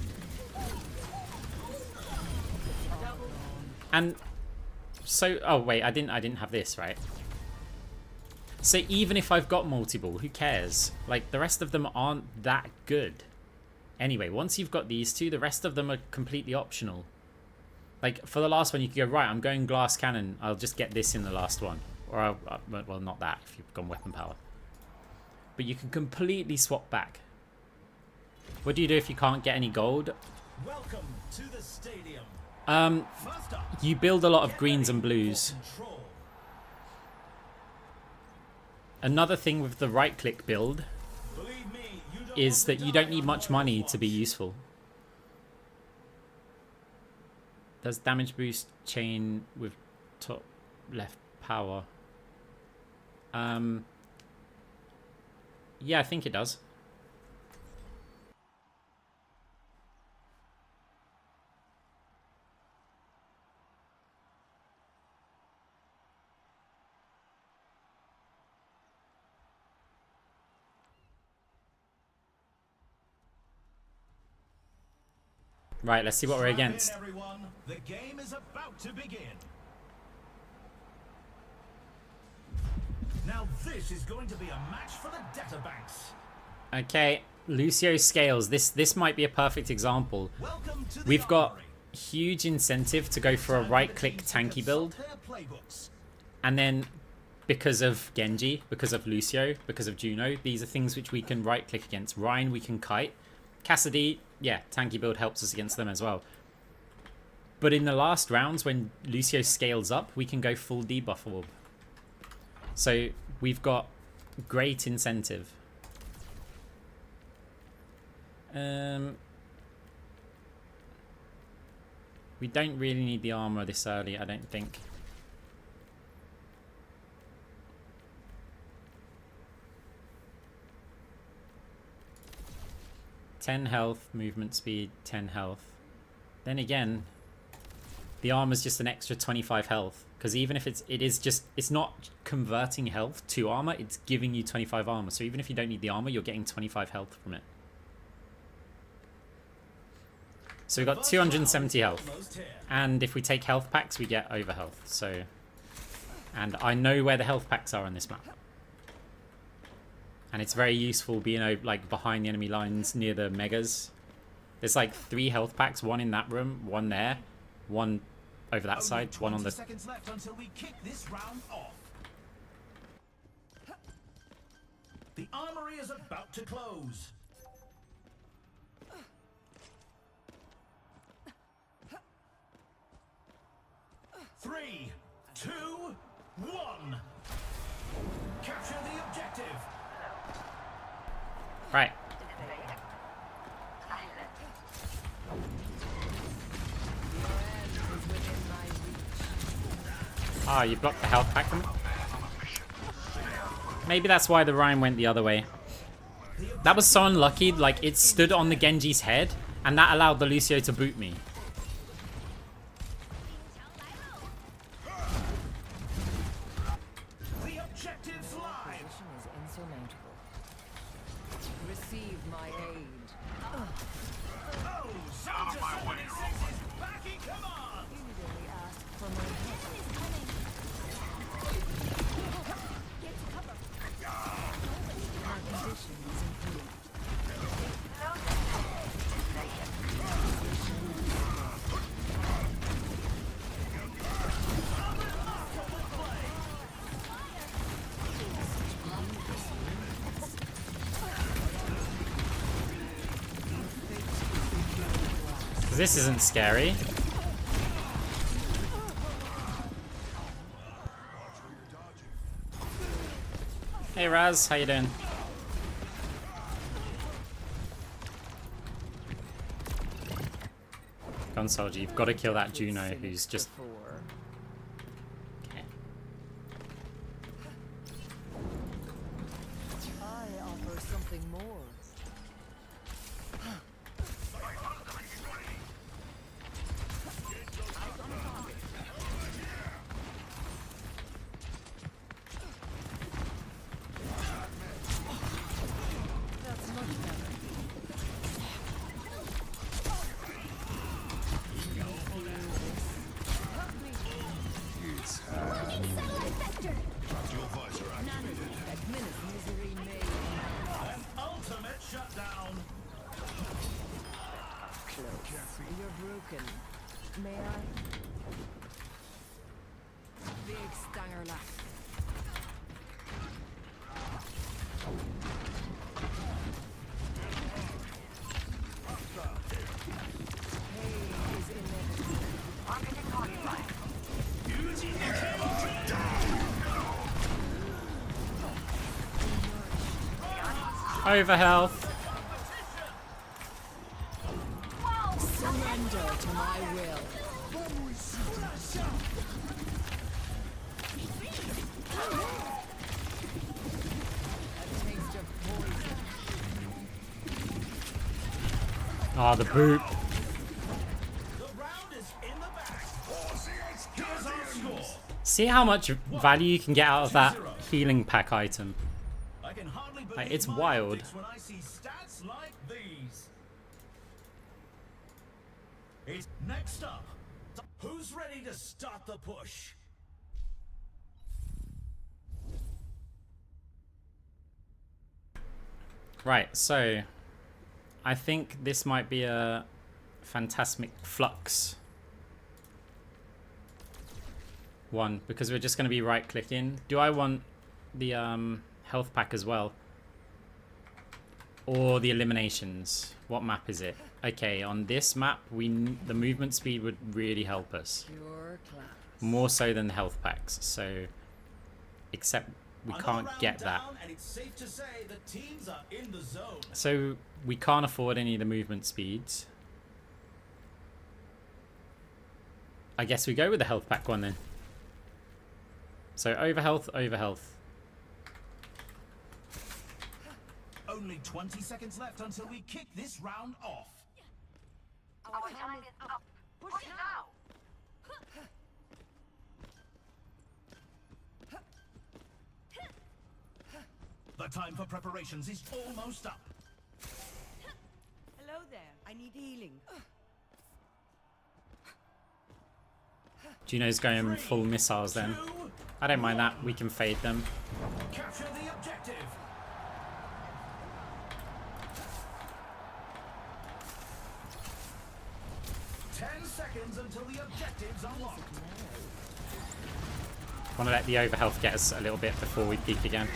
And so, oh wait, I didn't have this, right? So even if I've got multi-ball, who cares? Like, the rest of them aren't that good. Anyway, once you've got these two, the rest of them are completely optional. Like, for the last one, you could go, right, I'm going glass cannon. I'll just get this in the last one. Or, well, not that, if you've gone weapon power. But you can completely swap back. What do you do if you can't get any gold? Welcome to the stadium. First up, You build a lot of greens and blues. control. Another thing with the right-click build Believe me, you don't is want that to you die don't need on much money to be Overwatch. useful. Does damage boost chain with top left power? Yeah, I think it does. Right, let's see what we're Strap in, against. everyone. The game is about to begin. Now this is going to be a match for the data banks. Okay, Lucio scales. This might be a perfect example. Welcome to the We've got armory. huge incentive to go for a right-click tanky build, Their playbooks. and then because of Genji, because of Lucio, because of Juno, these are things which we can right-click against. Ryan, we can kite. Cassidy, yeah, tanky build helps us against them as well. But in the last rounds, when Lucio scales up, we can go full debuff orb. So we've got great incentive. We don't really need the armor this early, I don't think. 10 health, movement speed, 10 health. Then again, the armor's just an extra 25 health. Because even if it's not converting health to armor, it's giving you 25 armor. So even if you don't need the armor, you're getting 25 health from it. So we've got 270 health. And if we take health packs, we get over health. So, and I know where the health packs are on this map. And it's very useful being like behind the enemy lines near the megas. There's like 3 health packs, one in that room, one there, one over that side, one on the... seconds left until we kick this round off. The armory is about to close. Three, two, one. Capture the objective. Right. Ah, you blocked the health pack from... Maybe that's why the Ryan went the other way. That was so unlucky, like it stood on the Genji's head, and that allowed the Lucio to boot me. The objective's live. Is insurmountable. Receive my aid. Oh, Soldier 76 is back in command. You need only ask for my help. My condition is improved. This isn't scary. Hey Raz, how you doing? Gun soldier, you've got to kill that Juno who's just... Okay. I offer something more. That's much better. Misery made. An ultimate shutdown. Close. You're broken. May I? Big stanger left. Pain is inevitable. Over health. Surrender to my will. A taste of poison. Ah, the boot. The round is in the bag. Here's our score. See how much value you can get out of that healing pack item. I can hardly believe Like, it's my wild. optics when I see stats like these. It's next up. Who's ready to start the push? Right, so I think this might be a Phantasmic Flux one, because we're just going to be right clicking. Do I want the health pack as well? Or the eliminations? What map is it? Okay, on this map, the movement speed would really help us. Pure class. More so than the health packs, so... Except we Another can't round get that. down, and it's safe to say the teams are in the zone. So we can't afford any of the movement speeds. I guess we go with the health pack one then. So over health, over health. Only 20 seconds left until we kick this round off. Our time is up. Push now. The time for preparations is almost up. Hello there. I need healing. Juno's going full missiles then. I don't mind that. We can fade them. Capture the objective. Seconds until the objective's unlocked. Want to let the overhealth get us a little bit before we peak again.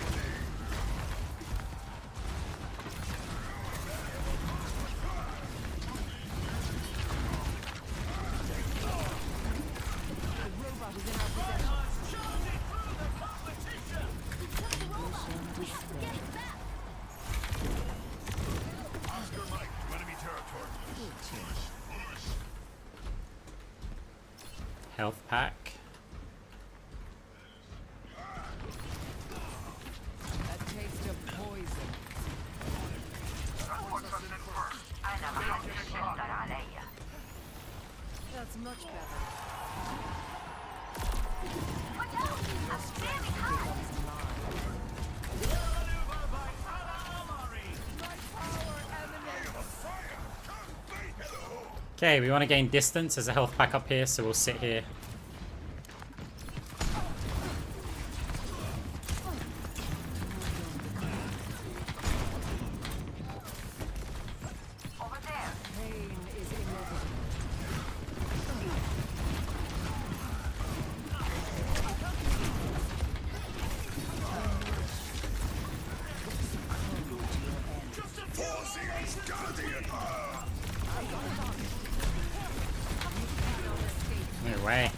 Health pack. A taste of poison. That's much better. Watch out! I'm standing high! Okay, we want to gain distance. There's a health pack up here, so we'll sit here. Over there! Pain is inevitable. No way.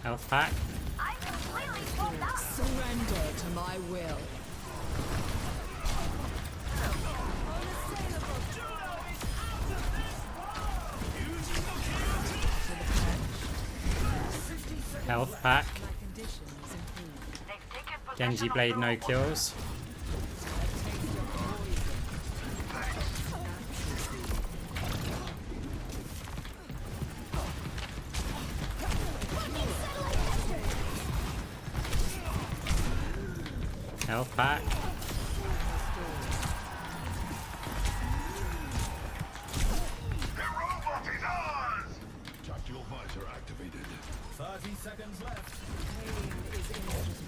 Health pack. I'm completely full up! Surrender to my will. Health pack. My condition is improved. They've taken possession Genji of blade, the no robot. kills. Health pack. The robot is ours! Tactical visor activated. 30 seconds left. Pain is inevitable.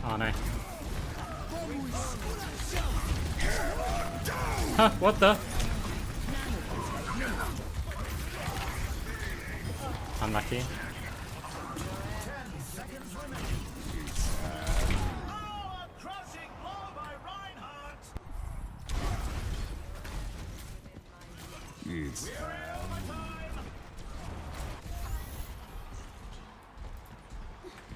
Oh no. Huh, what the? Unlucky. 10 seconds remaining. Oh, a crushing blow by Reinhardt! It's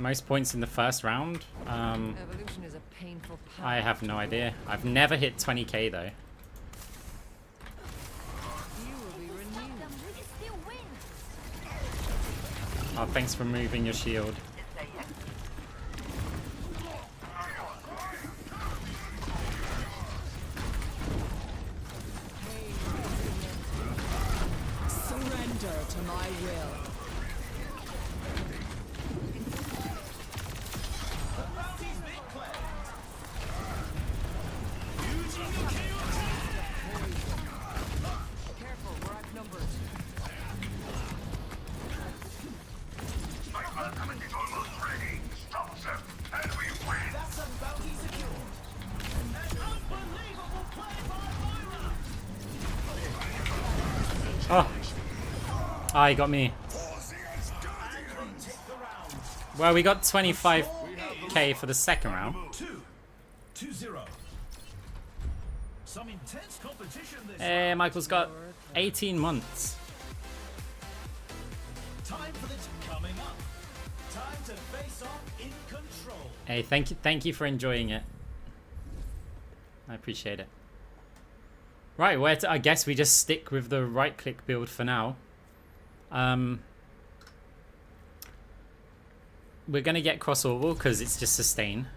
Most points in the first round? Evolution is a painful path. I have no idea. I've never hit 20k though. You will be renewed. We can still win! Oh, thanks for moving your shield. Surrender to my will. Careful, we're outnumbered. my ultimate is almost ready. Stop them, and we win! That's a bounty secured. An unbelievable play by Moira! Oh! Ah, he got me. And we take the round. Well, we got 25k for the second round. 2-0. Some intense competition this Hey, round. Michael's got 18 months. Time for this coming up. Time to face off in control. Hey, thank you for enjoying it. I appreciate it. Right, I guess we just stick with the right-click build for now. we're going to get cross orbal because it's just sustain.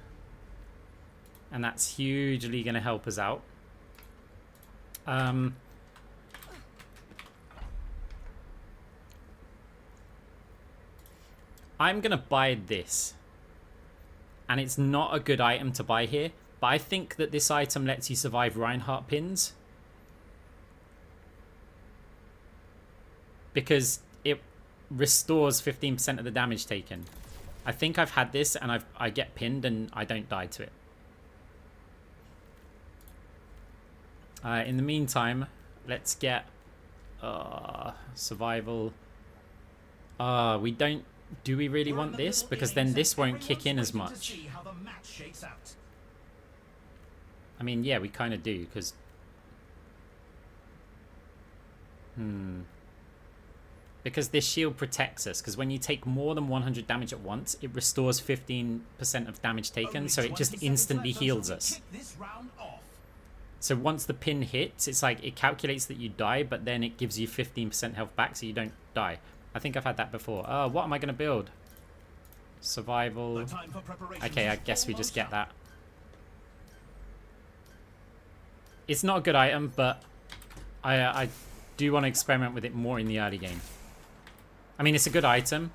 And that's hugely going to help us out. I'm going to buy this. And it's not a good item to buy here. But I think that this item lets you survive Reinhardt pins. Because it restores 15% of the damage taken. I think I've had this and I get pinned and I don't die to it. In the meantime, let's get survival. We don't. Do we really want this? Because then this won't kick in as much. I mean, yeah, we kind of do, because... Because this shield protects us, because when you take more than 100 damage at once, it restores 15% of damage taken, so it just instantly heals us. So once the pin hits, it's like, it calculates that you die, but then it gives you 15% health back, so you don't die. I think I've had that before. What am I going to build? Survival. Okay, I guess we just get that. It's not a good item, but I do want to experiment with it more in the early game. I mean, it's a good item,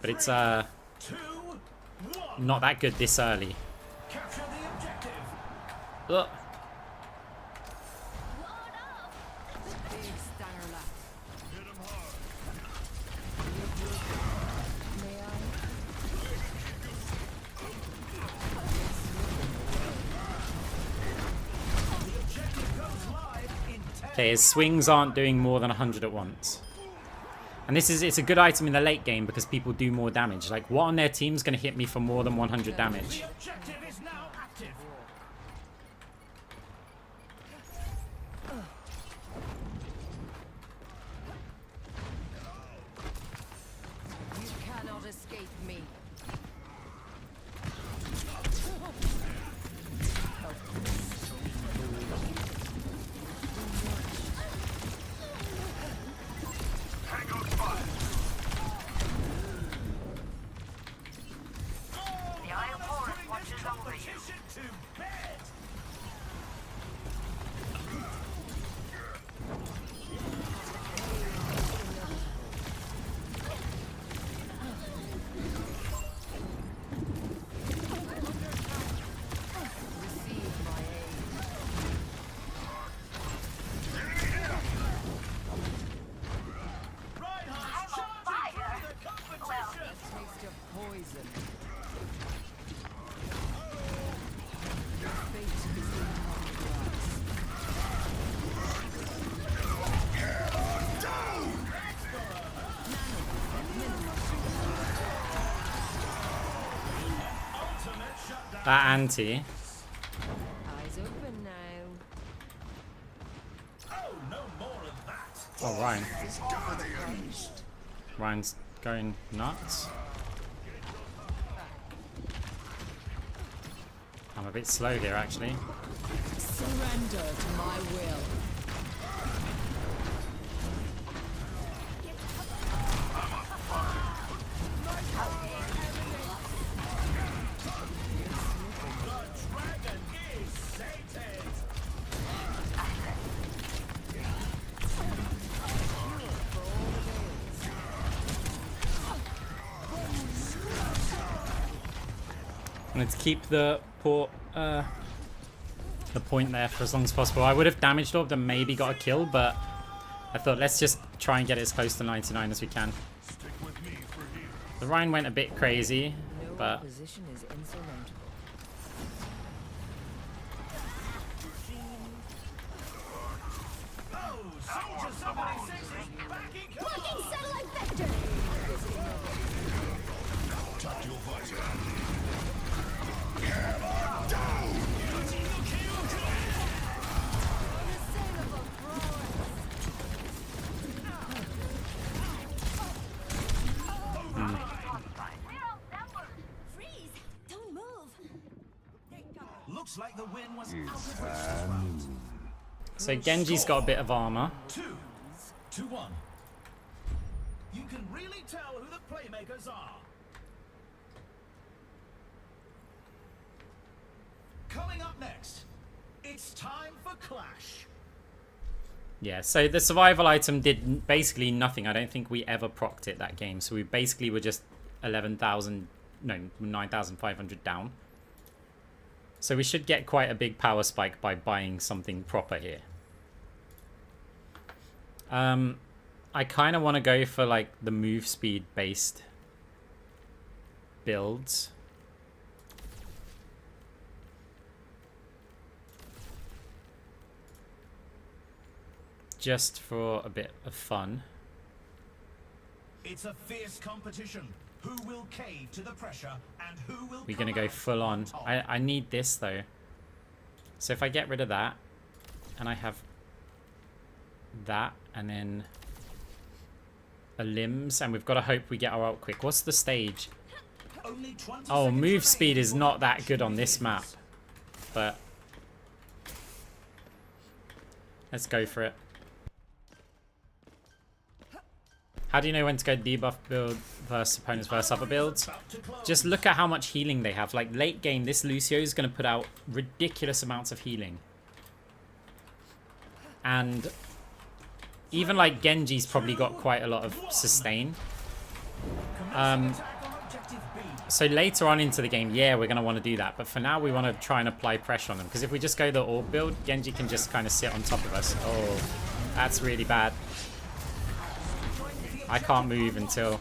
but it's not that good this early. Ugh. Okay, his swings aren't doing more than 100 at once. And it's a good item in the late game because people do more damage. Like, what on their team is going to hit me for more than 100 damage? You cannot escape me. That anti. Eyes open now. Oh, no more of that. Oh, Ryan. Ryan's going nuts. I'm a bit slow here, actually. Surrender to my will. Let's keep the point there for as long as possible. I would have damage orbed and maybe got a kill, but I thought let's just try and get as close to 99 as we can. The Rhine went a bit crazy, but Position is insurmountable. Blocking satellite vector! Freeze! Don't move! Looks like the win was so Genji's got a bit of armor. 2-1. You can really tell who the playmakers are. next? It's time for Clash. Yeah, so the survival item did basically nothing. I don't think we ever procced it that game. So we basically were just 9,500 down. So we should get quite a big power spike by buying something proper here. I kind of want to go for like the move speed based builds. Just for a bit of fun. It's a fierce competition. Who will cave to the pressure and who will We're gonna go full on. I need this though. So if I get rid of that, and I have that, and then a limbs, and we've got to hope we get our ult quick. What's the stage? Only 20 Oh, seconds move speed remaining is for not that match good to on this begin. map, but let's go for it. How do you know when to go debuff build versus opponents versus other builds? Just look at how much healing they have. Like late game, this Lucio is going to put out ridiculous amounts of healing. And even like Genji's probably got quite a lot of sustain. So later on into the game, yeah, we're going to want to do that. But for now, we want to try and apply pressure on them. Because if we just go the orb build, Genji can just kind of sit on top of us. Oh, that's really bad. I can't move until...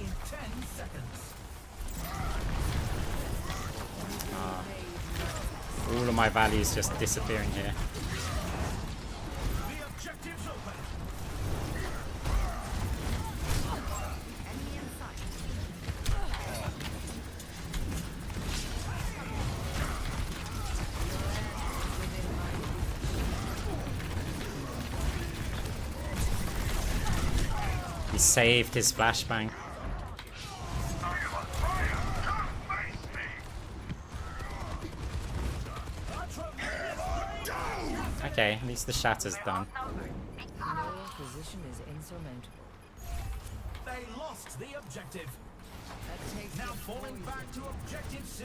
all of my values just disappearing here. The objective's open. He saved his flashbang. Okay, at least the shatter's done. Your position is insurmountable. They lost the objective. That takes Now the falling poison. back to objective C.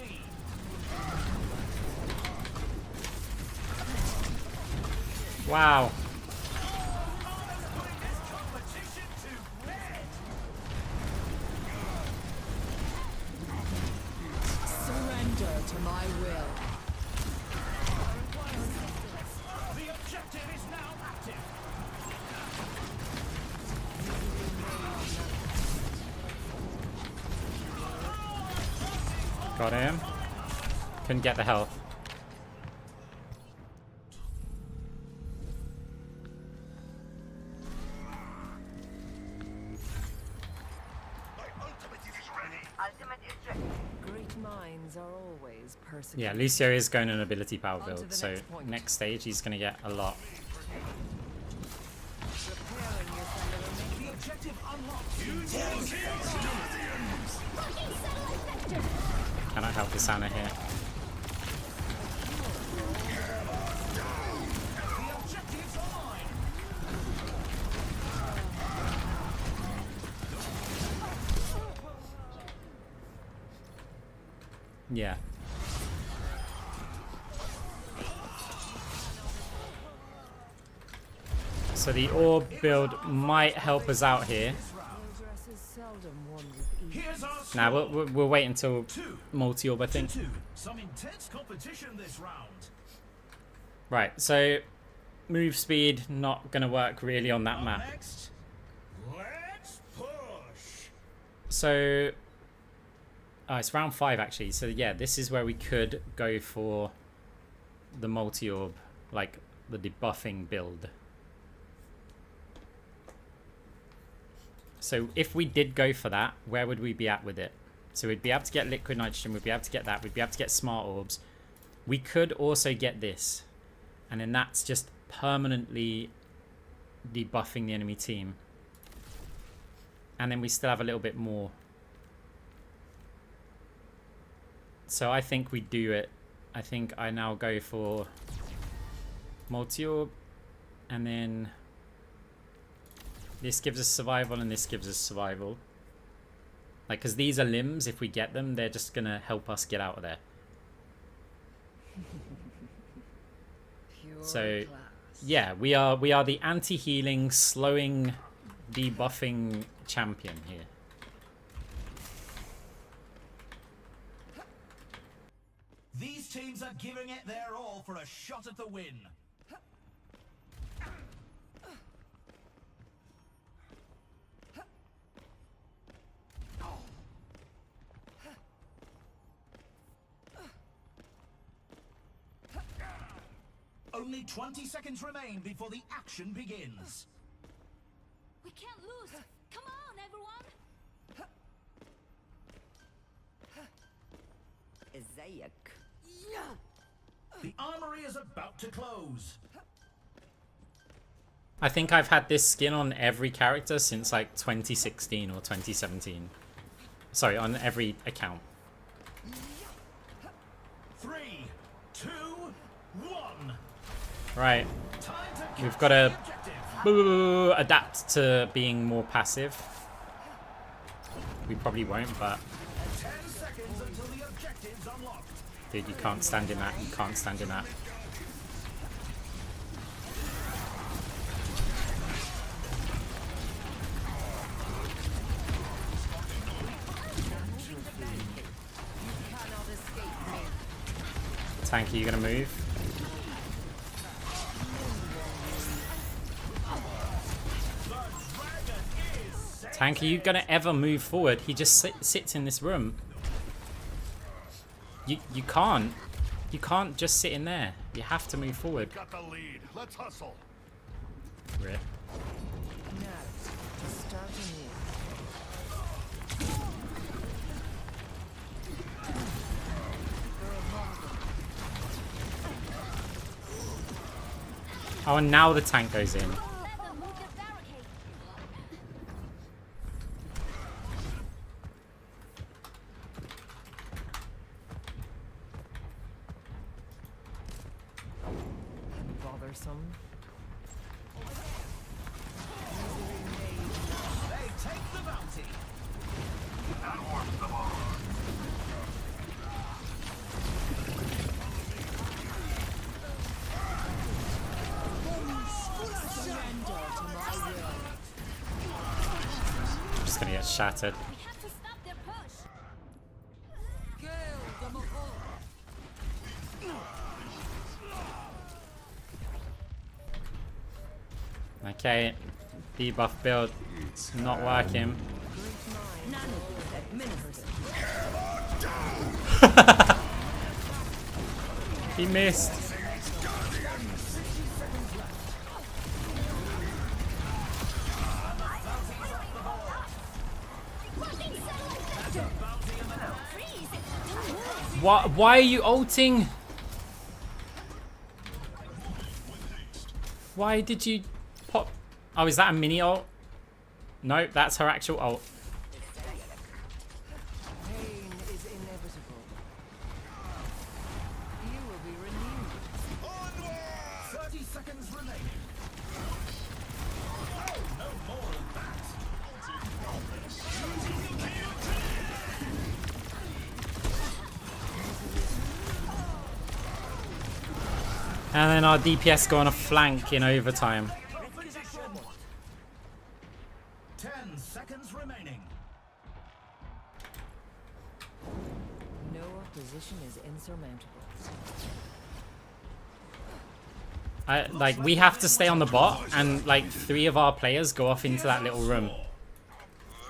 Wow. Competition to red. Surrender to my will. The objective is now active. Got him. Couldn't get the health. Great minds are always persecuted. Yeah, Lucio is going an ability power On to build, the so next point. next stage he's going to get a lot. Preparing you for The objective unlocked. Can I help this Anna here? The objective's online. Yeah. So the orb build might help us out here. Progress is seldom won with ease. Here's our Now score. we'll wait until 2 multi-orb, I think. to 2. Some intense competition this round. Right, so move speed not going to work really on that Up map. next, let's push. So it's round 5 actually. So yeah, this is where we could go for the multi-orb, like the debuffing build. So if we did go for that, where would we be at with it? So we'd be able to get liquid nitrogen, we'd be able to get that, we'd be able to get smart orbs. We could also get this, and then that's just permanently debuffing the enemy team. And then we still have a little bit more. So I think we do it. I think I now go for multi-orb, and then this gives us survival and this gives us survival. Like, because these are limbs, if we get them, they're just going to help us get out of there. So yeah, we are the anti-healing, slowing, debuffing champion here. These teams are giving it their all for a shot at the win. Only 20 seconds remain before the action begins. We can't lose. Come on, everyone. The armory is about to close. I think I've had this skin on every character since like 2016 or 2017. Sorry, on every account. 3, 2, 1. Right. Time to We've capture got the to objective. adapt to being more passive. We probably won't, but 10 seconds until the objective's unlocked. dude, you can't stand in that. You can't stand in that. Cannot escape me. Tanky, you gonna move? Tanky, you gonna ever move forward? He just sits in this room. You can't. You can't just sit in there. You have to move forward. Got the lead. Let's hustle. Rip. Now, to start anew. Oh, and now the tank goes in. Let them move the barricade. Bothersome. They take the bounty. That warms them all. I'm just gonna get shattered. We have to stop their push. Kill them all. Okay. Debuff build. It's not working. He missed. Why are you ulting? Why did you pop? Oh, is that a mini ult? No, that's her actual ult. Pain is inevitable. You will be renewed. 30 seconds remaining. Oh, no more of that. And then our DPS go on a flank in overtime. 10 seconds remaining. No opposition is insurmountable. Like, we have to stay on the bot, and like 3 of our players go off into that little room.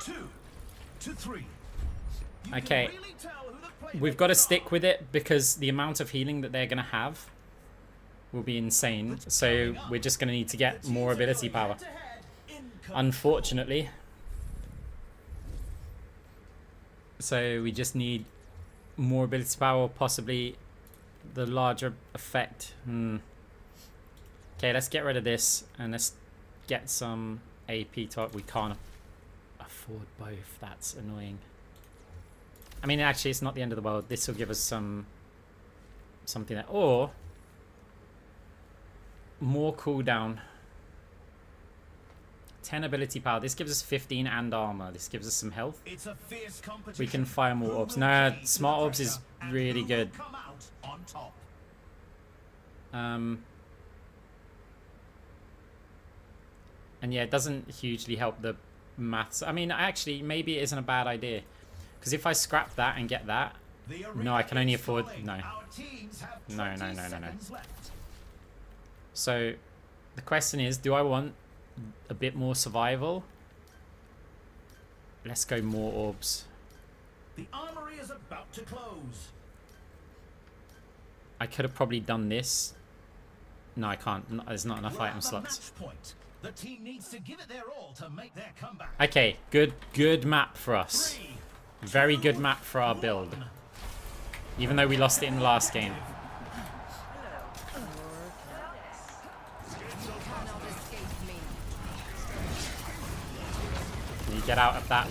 2 to 3. You Okay. can really tell who the We've got to stick with it because the amount of healing that they're gonna have will be insane. So we're just gonna need to get more ability power. Unfortunately. So we just need more ability power, possibly the larger effect. Okay, let's get rid of this and let's get some AP talk. We can't afford both. That's annoying. I mean, actually, it's not the end of the world. This will give us something that, or more cooldown. 10 ability power. This gives us 15 and armor. This gives us some health. It's a fierce competition. We can fire more Who orbs. will No, change smart the orbs is pressure and really who good. will come out on top? And yeah, it doesn't hugely help the maths. I mean, actually, maybe it isn't a bad idea. Because if I scrap that and get that... No, I can only afford... No. No. So, the question is, do I want a bit more survival? Let's go more orbs. The armory is about to close. I could have probably done this. No, I can't. There's not enough item slots. The team needs to give it their all to make their comeback. Okay, good map for us. Very good map for our build. Even though we lost it in the last game. Can you get out of that?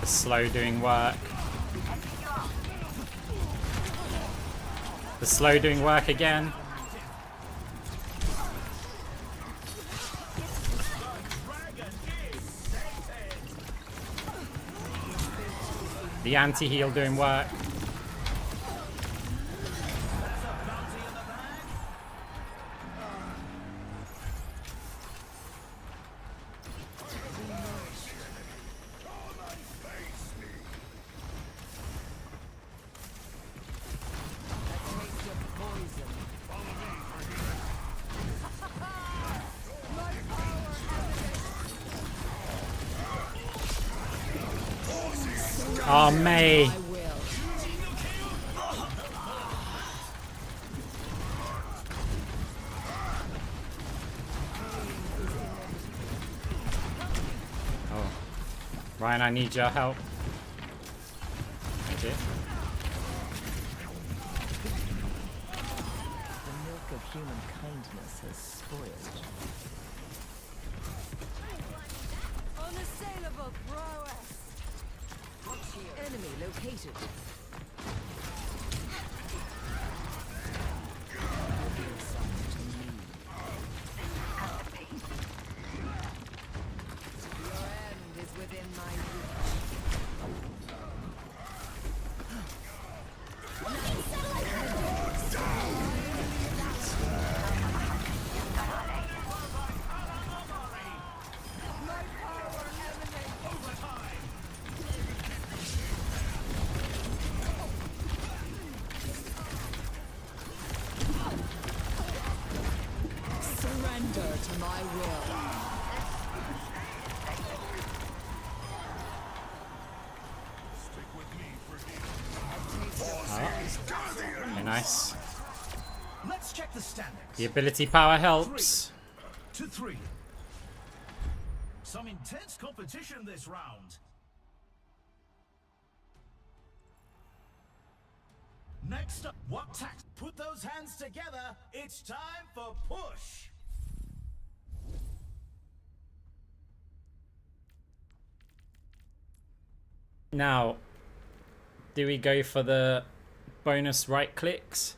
The slow doing work. The slow doing work again. The anti-heal doing work. Oh, May. Oh. Ryan, I need your help. Thank you. The milk of human kindness has spoiled. Unassailable prowess. Enemy located. Your end is within my surrender to my will. Very nice. Let's check the standings. The ability power helps. 3-3. Some intense competition this round. Next up, what tax? Put those hands together. It's time for push. Now, do we go for the bonus right clicks?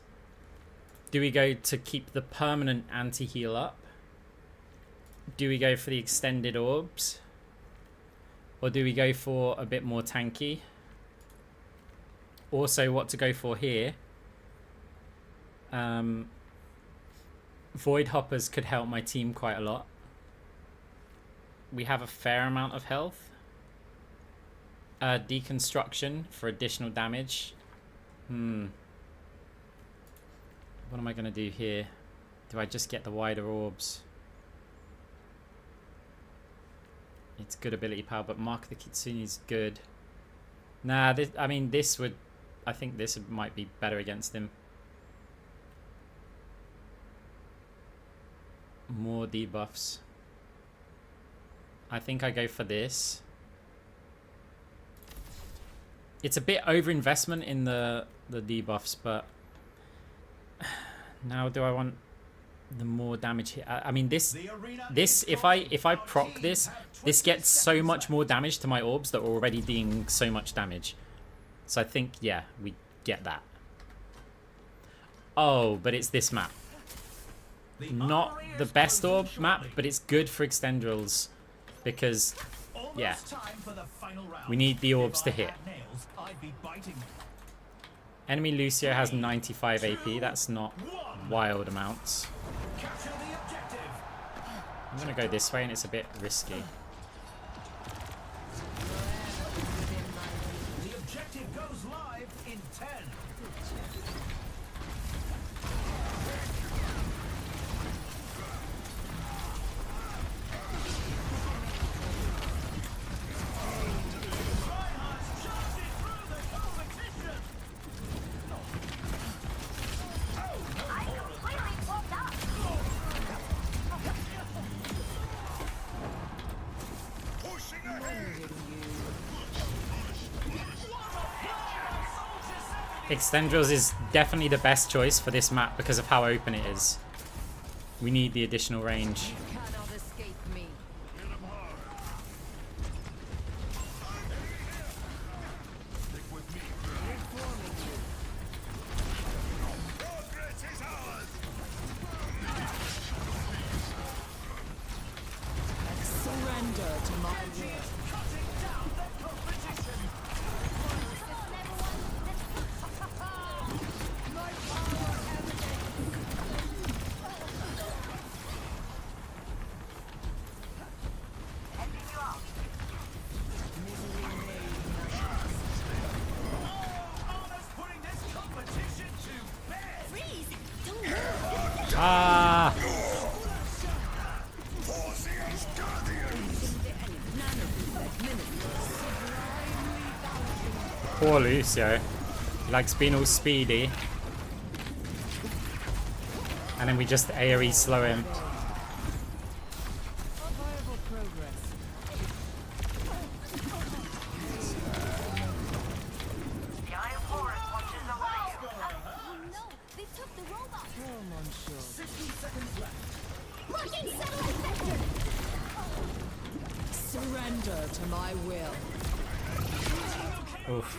Do we go to keep the permanent anti-heal up? Do we go for the extended orbs? Or do we go for a bit more tanky? Also, what to go for here. Void Hoppers could help my team quite a lot. We have a fair amount of health. Deconstruction for additional damage. What am I going to do here? Do I just get the wider orbs? It's good ability power, but Mark the Kitsune is good. Nah, I mean, this would... I think this might be better against him. More debuffs. I think I go for this. It's a bit over-investment in the debuffs, but... Now do I want the more damage here? I mean, this if I proc this gets so much more damage to my orbs that are already doing so much damage. So I think, yeah, we get that. Oh, but it's this map. Not the best orb map, but it's good for extendrils because Almost Yeah. time for the final round. We need the orbs If to I hit. had nails, I'd be biting them. Enemy Lucio has 95 AP. That's not wild amounts. Capture the objective. I'm gonna go this way and it's a bit risky. The objective goes live in 10. I completely swapped up. Extendrils is definitely the best choice for this map because of how open it is. We need the additional range. Cannot escape me. Surrender to my will. Armor's putting this competition to bed. Freeze! Don't move! Ah! Poor Lucio. He likes being all speedy. And then we just AoE slow him. Viable progress. The Iron Forest watches over you. Oh no! They took the robot! Oh, monsieur. 60 seconds left. Marking satellite vector! Surrender to my will. Oof.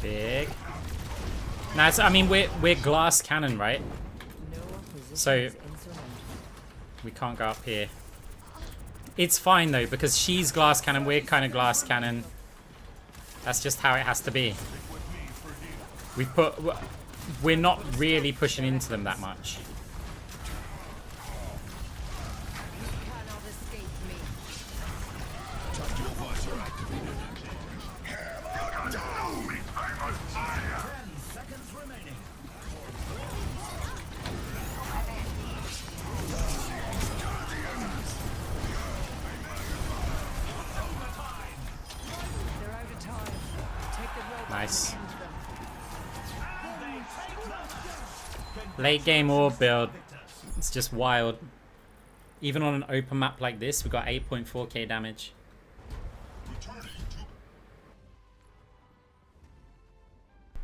Big. Now, I mean, we're glass cannon, right? No opposition So- is insurmountable. We can't go up here. It's fine though, because she's glass cannon, we're kind of glass cannon. That's just how it has to be. We're not really pushing into them that much. Cannot escape me. 10 seconds remaining. They're out of time. Take the robot. Nice. and end them. Late game orb build. It's just wild. Even on an open map like this, we got 8.4k damage.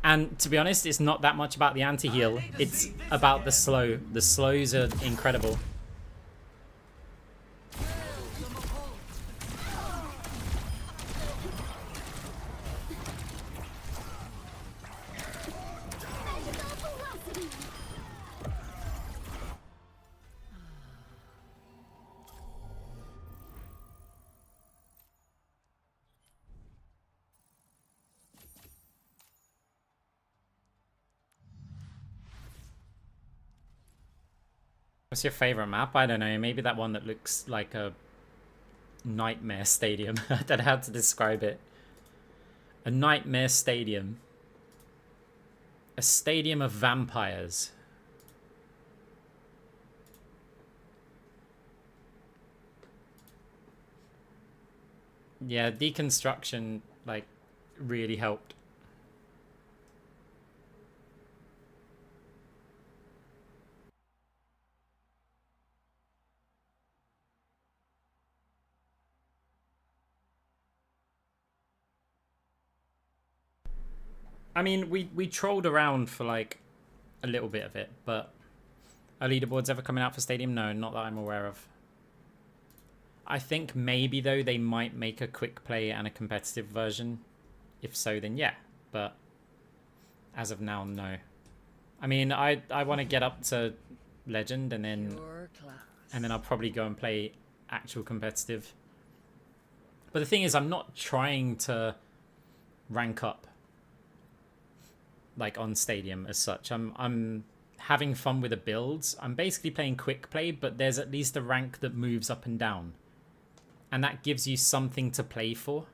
And to be honest, it's not that much about the anti-heal. It's about the slow. The slows are incredible. Magical velocity! What's your favorite map? I don't know. Maybe that one that looks like a nightmare stadium. I don't know how to describe it. A nightmare stadium. A stadium of vampires. Yeah, deconstruction, like, really helped. I mean, we trolled around for like a little bit of it, but are leaderboards ever coming out for Stadium? No, not that I'm aware of. I think maybe though they might make a quick play and a competitive version. If so, then yeah. But As of now, no. I mean, I want to get up to legend and then Your class. I'll probably go and play actual competitive. But the thing is, I'm not trying to rank up like on Stadium as such. I'm having fun with the builds. I'm basically playing quick play, but there's at least a rank that moves up and down. And that gives you something to play for.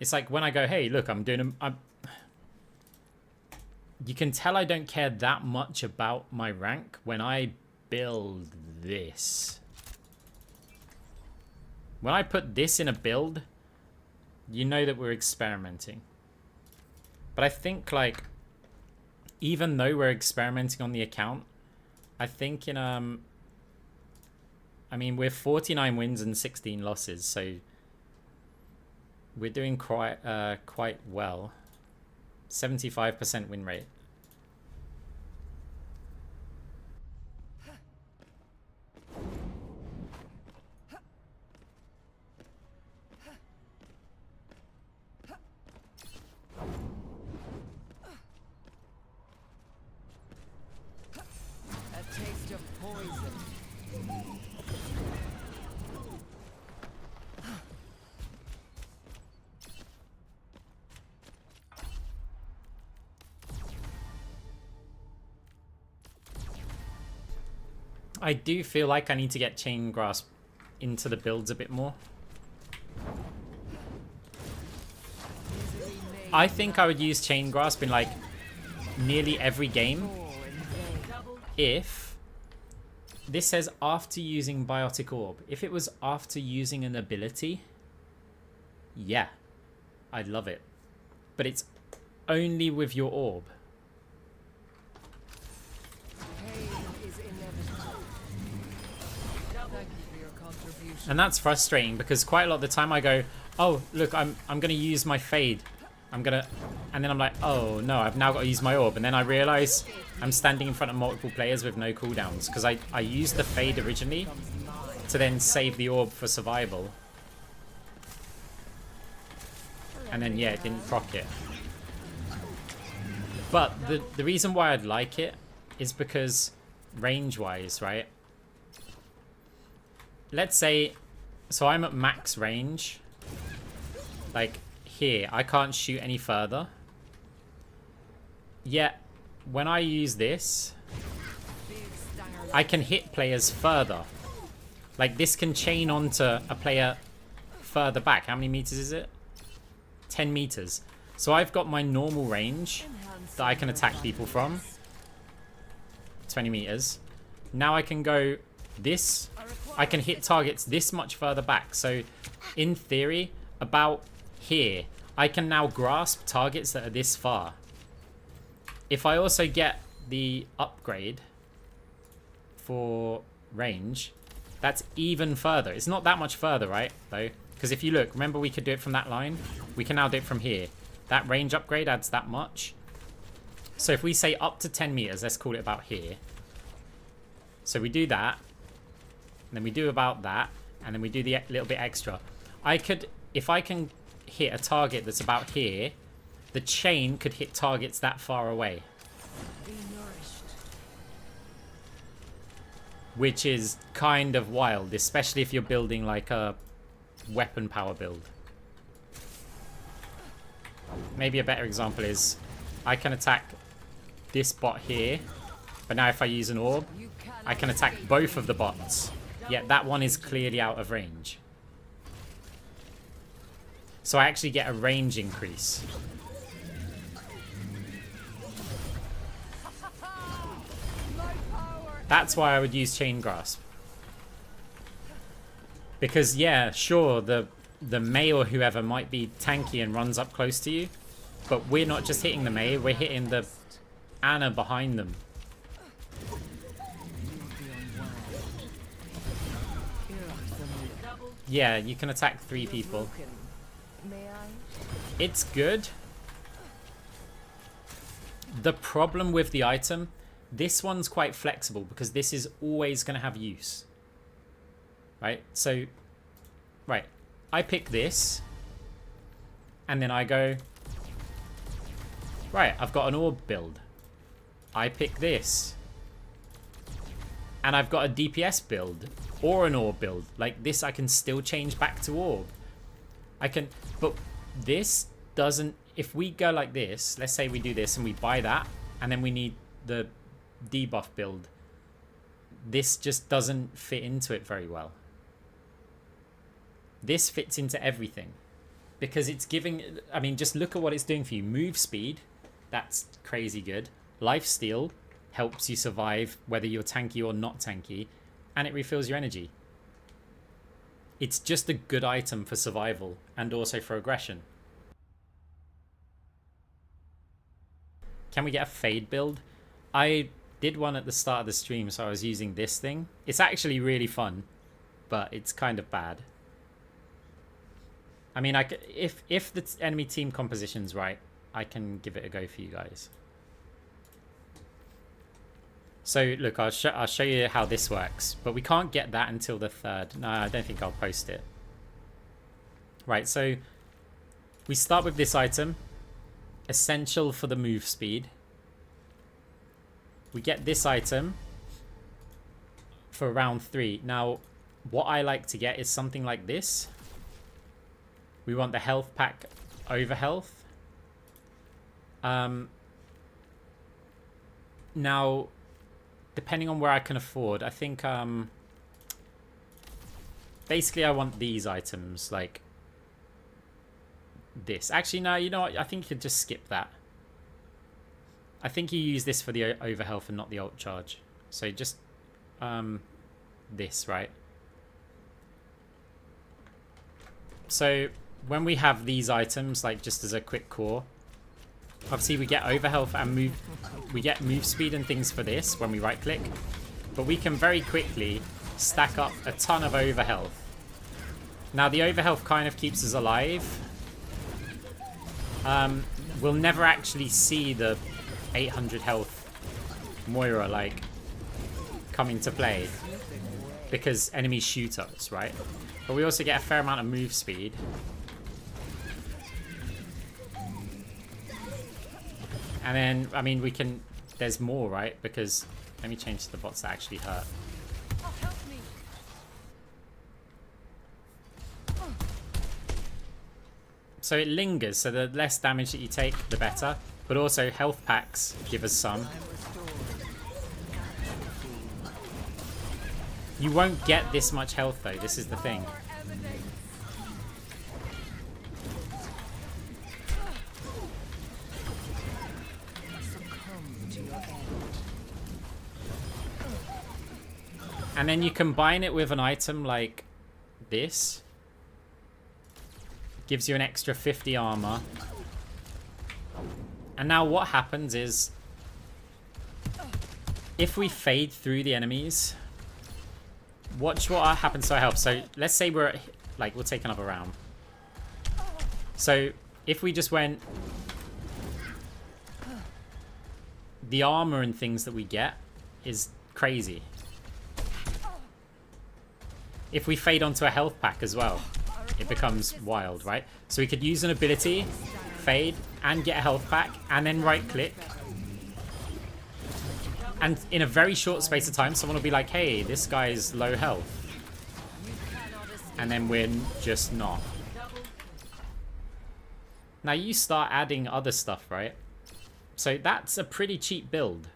It's like when I go, hey, look, I'm doing you can tell I don't care that much about my rank when I build this. When I put this in a build, you know that we're experimenting. But I think, like, even though we're experimenting on the account, I think in, I mean, we're 49 wins and 16 losses, so we're doing quite well. 75% win rate. A taste of poison. I do feel like I need to get Chain Grasp into the builds a bit more. I think I would use Chain Grasp in like nearly every game if this says after using Biotic Orb. If it was after using an ability, yeah, I'd love it. But it's only with your orb. And that's frustrating because quite a lot of the time I go, oh, look, I'm going to use my Fade. And then I'm like, oh, no, I've now got to use my Orb. And then I realize I'm standing in front of multiple players with no cooldowns because I used the Fade originally to then save the Orb for survival. And then, yeah, it didn't proc it. But the reason why I'd like it is because range-wise, right? Let's say, so I'm at max range, like here, I can't shoot any further. Yet, when I use this, I can hit players further. Like this can chain onto a player further back. How many meters is it? 10 meters. So I've got my normal range that I can attack people from. 20 meters. Now I can go this. I can hit targets this much further back. So in theory, about here, I can now grasp targets that are this far. If I also get the upgrade for range, that's even further. It's not that much further, right? Though, because if you look, remember we could do it from that line? We can now do it from here. That range upgrade adds that much. So if we say up to 10 meters, let's call it about here. So we do that. And then we do about that. And then we do the little bit extra. I could, if I can hit a target that's about here, the chain could hit targets that far away. Which is kind of wild, especially if you're building like a weapon power build. Maybe a better example is I can attack this bot here, but now if I use an orb, I can attack both of the bots, yet that one is clearly out of range. So I actually get a range increase. That's why I would use Chain Grasp. Because, yeah, sure, the Mei or whoever might be tanky and runs up close to you, but we're not just hitting the Mei, we're hitting the Ana behind them. Yeah, you can attack 3 people. It's good. The problem with the item, this one's quite flexible because this is always going to have use. Right? So, right. I pick this. And then I go right, I've got an orb build. I pick this. And I've got a DPS build or an orb build. Like this, I can still change back to orb. I can, but this doesn't, if we go like this, let's say we do this and we buy that, and then we need the debuff build. This just doesn't fit into it very well. This fits into everything. Because it's giving, I mean, just look at what it's doing for you. Move speed, that's crazy good. Lifesteal helps you survive whether you're tanky or not tanky. And it refills your energy. It's just a good item for survival and also for aggression. Can we get a fade build? I did one at the start of the stream, so I was using this thing. It's actually really fun, but it's kind of bad. I mean, if the enemy team composition's right, I can give it a go for you guys. So look, I'll show you how this works, but we can't get that until the 3rd. No, I don't think I'll post it. Right, so we start with this item, essential for the move speed. We get this item for round 3. Now, what I like to get is something like this. We want the health pack over health. Now, depending on where I can afford, I think basically I want these items, like this. Actually, no, you know what? I think you could just skip that. I think you use this for the over health and not the ult charge. So just this, right? So when we have these items, like just as a quick core, obviously we get over health and move. We get move speed and things for this when we right click, but we can very quickly stack up a ton of over health. Now the over health kind of keeps us alive. We'll never actually see the 800 health Moira like come into play because enemies shoot us, right? But we also get a fair amount of move speed. And then, I mean, we can, there's more, right? Because, let me change the bots that actually hurt. So it lingers, so the less damage that you take, the better. But also, health packs give us some. You won't get this much health, though. This is the thing. And then you combine it with an item like this. Gives you an extra 50 armor. And now what happens is, if we fade through the enemies, watch what happens to our health. So let's say we're at, like, we'll take another round. So if we just went, the armor and things that we get is crazy. If we fade onto a health pack as well, it becomes wild, right? So we could use an ability, fade, and get a health pack, and then right click. And in a very short space of time, someone will be like, hey, this guy's low health. And then we're just not. Now you start adding other stuff, right? So that's a pretty cheap build.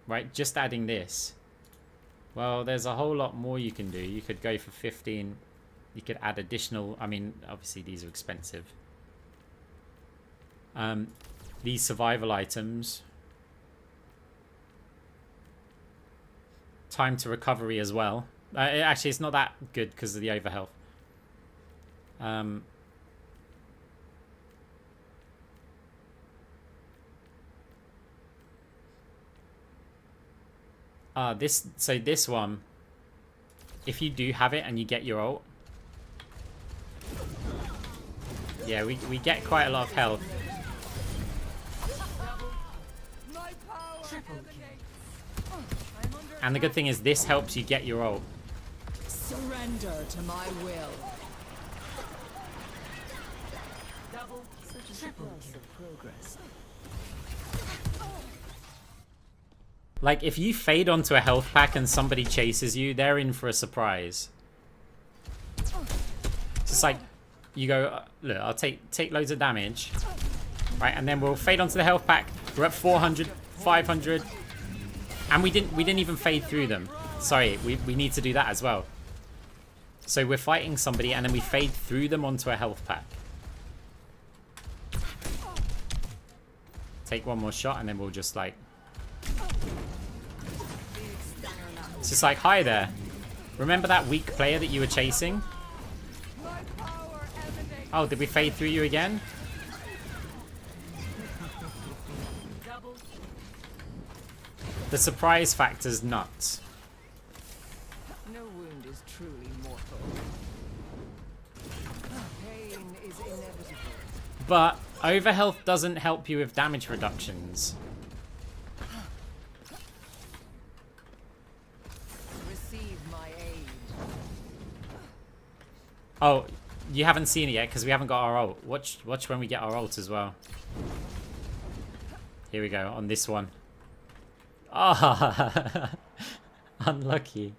Right, just adding this. Well, there's a whole lot more you can do. You could go for 15. You could add additional. I mean, obviously these are expensive. These survival items. Time to recovery as well. Actually, it's not that good because of the overhealth. This one, if you do have it and you get your ult, yeah, we get quite a lot of health. And the good thing is this helps you get your ult. Surrender to my will. Such is the pulse of progress. Like, if you fade onto a health pack and somebody chases you, they're in for a surprise. It's just like, you go, look, I'll take loads of damage. Right, and then we'll fade onto the health pack. We're at 400, 500. And we didn't even fade through them. Sorry, we need to do that as well. So we're fighting somebody and then we fade through them onto a health pack. Take one more shot and then we'll just like... It's just like, hi there. Remember that weak player that you were chasing? Oh, did we fade through you again? The surprise factor's nuts. No wound is truly mortal. Pain is inevitable. But overhealth doesn't help you with damage reductions. Receive my aid. Oh, you haven't seen it yet because we haven't got our ult. Watch when we get our ult as well. Here we go, on this one. Ah, unlucky.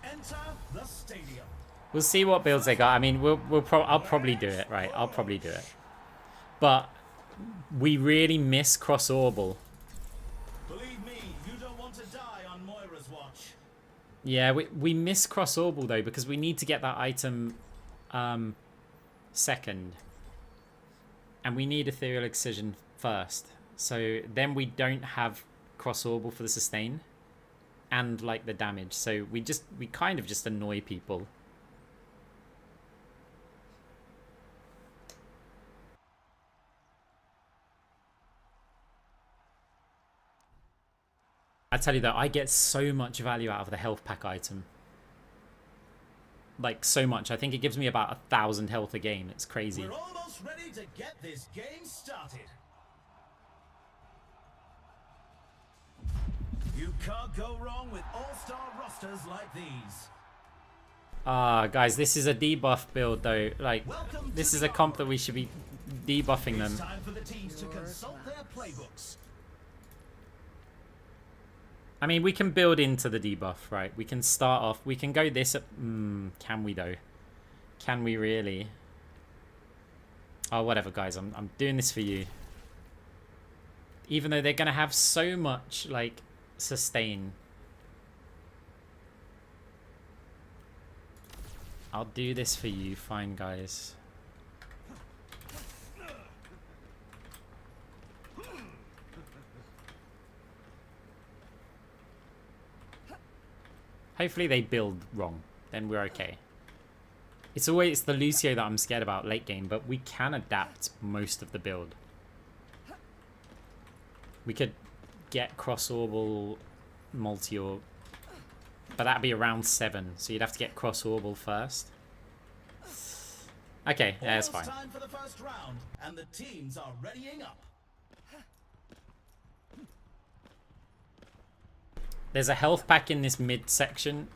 Enter the stadium. We'll see what builds they got. I mean, I'll probably do it, right? I'll probably do it. But we really miss cross orbal. Believe me, you don't want to die on Moira's watch. Yeah, we miss cross orbal though because we need to get that item second. And we need Ethereal Excision first. So then we don't have cross orbal for the sustain and like the damage. So we kind of just annoy people. I tell you though, I get so much value out of the health pack item. Like so much. I think it gives me about 1,000 health a game. It's crazy. We're almost ready to get this game started. You can't go wrong with all-star rosters like these. Guys, this is a debuff build though. Like, Welcome this to is the a comp that we should be debuffing them. It's time for the teams to consult their playbooks. I mean, we can build into the debuff, right? We can start off. We can go this. Can we though? Can we really? Oh, whatever, guys. I'm doing this for you. Even though they're gonna have so much like sustain. I'll do this for you. Fine, guys. Hopefully they build wrong. Then we're okay. It's always the Lucio that I'm scared about late game, but we can adapt most of the build. We could get cross-orbal multi-orb, but that'd be around 7, so you'd have to get cross-orbal first. Okay, yeah, that's fine. Time for the first round, and the teams are readying up. There's a health pack in this mid section,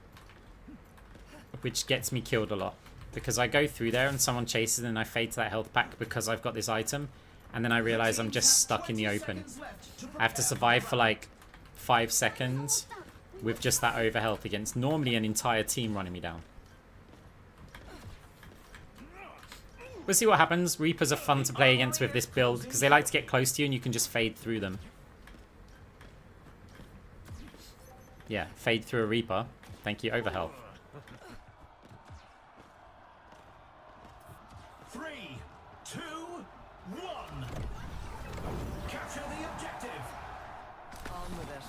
which gets me killed a lot. Because I go through there and someone chases and I fade to that health pack because I've got this item. And then I realize I'm just stuck in the open. I have to survive for like 5 seconds with just that overhealth against normally an entire team running me down. We'll see what happens. Reapers are fun to play against with this build because they like to get close to you and you can just fade through them. Yeah, fade through a Reaper. Thank you, overhealth. 3, 2, 1. Capture the objective. On with it.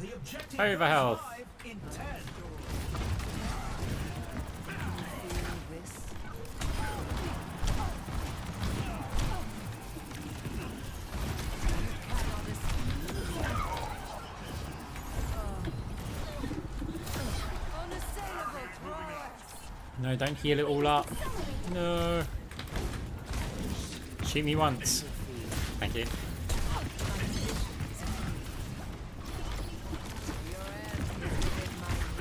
The objective Overhealth. goes live in 10. Feel this? Unassailable prowess. No, don't heal it all up. No. Shoot me once. Thank you. Your end is within my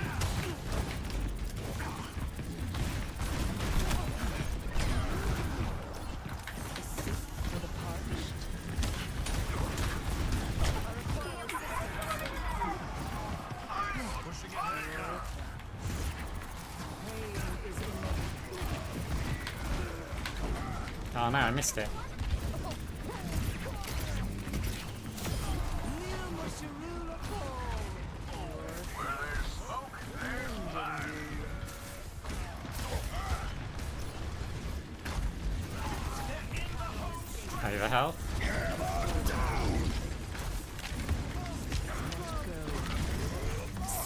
Oh no, I missed it. Over health.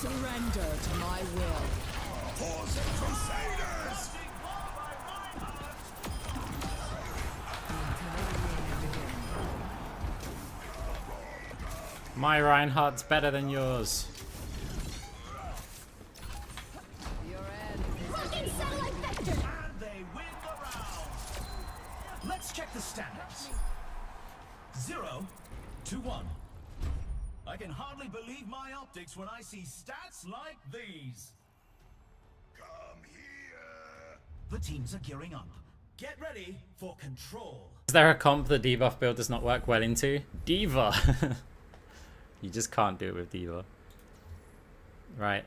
Surrender to my will. My Reinhardt's better than yours. Your end Fucking satellite vector! And they win the round. Let's check the standings. 0-1. I can hardly believe my optics when I see stats like these. Come here. The teams are gearing up. Get ready for control. Is there a comp the debuff build does not work well into? Diva! You just can't do it with Diva. Right.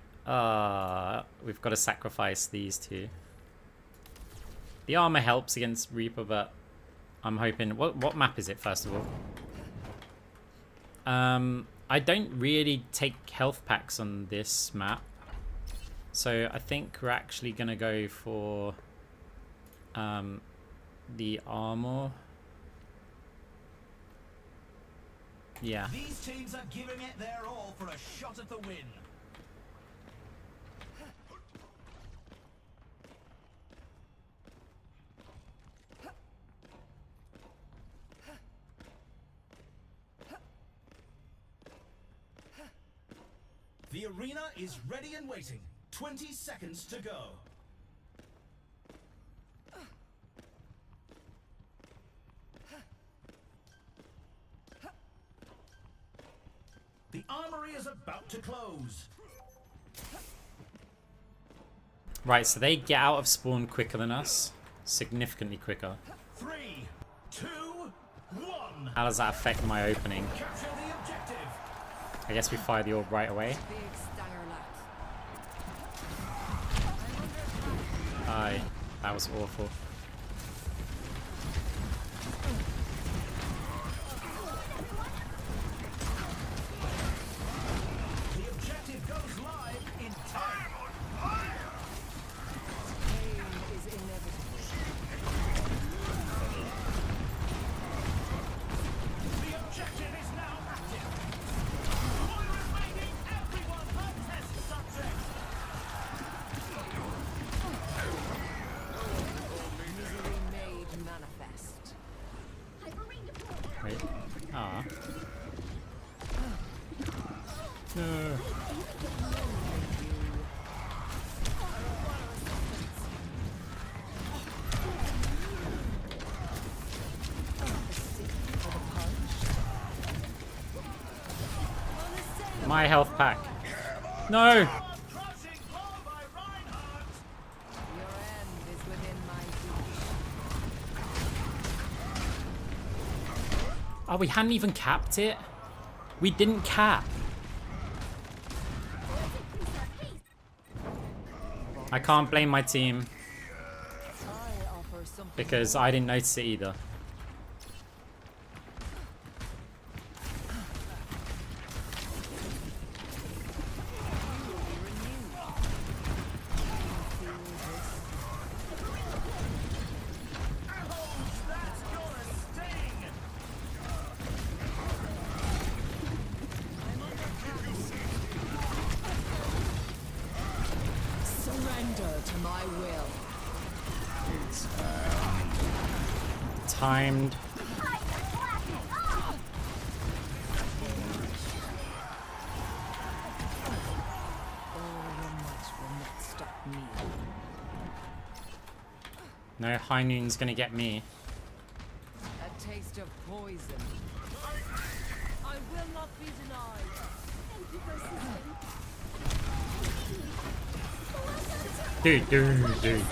We've got to sacrifice these two. The armor helps against Reaper, but I'm hoping... What map is it, first of all? I don't really take health packs on this map. So I think we're actually going to go for the armor. Yeah. These teams are giving it their all for a shot at the win. The arena is ready and waiting. 20 seconds to go. The armory is about to close. Right, so they get out of spawn quicker than us. Significantly quicker. 3, 2, 1. How does that affect my opening? Capture the objective. I guess we fire the orb right away. big Stangerlat. Aye, that was awful. The objective goes live in time. Pain is inevitable. The objective is now active. Moira is making everyone her test subject. Misery made manifest. Wait. Ah. No. My health pack. No! Crushing blow by Reinhardt. Your end is within my reach. Oh, we hadn't even capped it? We didn't cap. I can't blame my team I offer something because I didn't notice it either. That's gonna sting. surrender to my will. Timed. All your might will not stop me. No, High Noon's gonna get me. A taste of poison. I will not be denied. Thank you for assisting. Dude.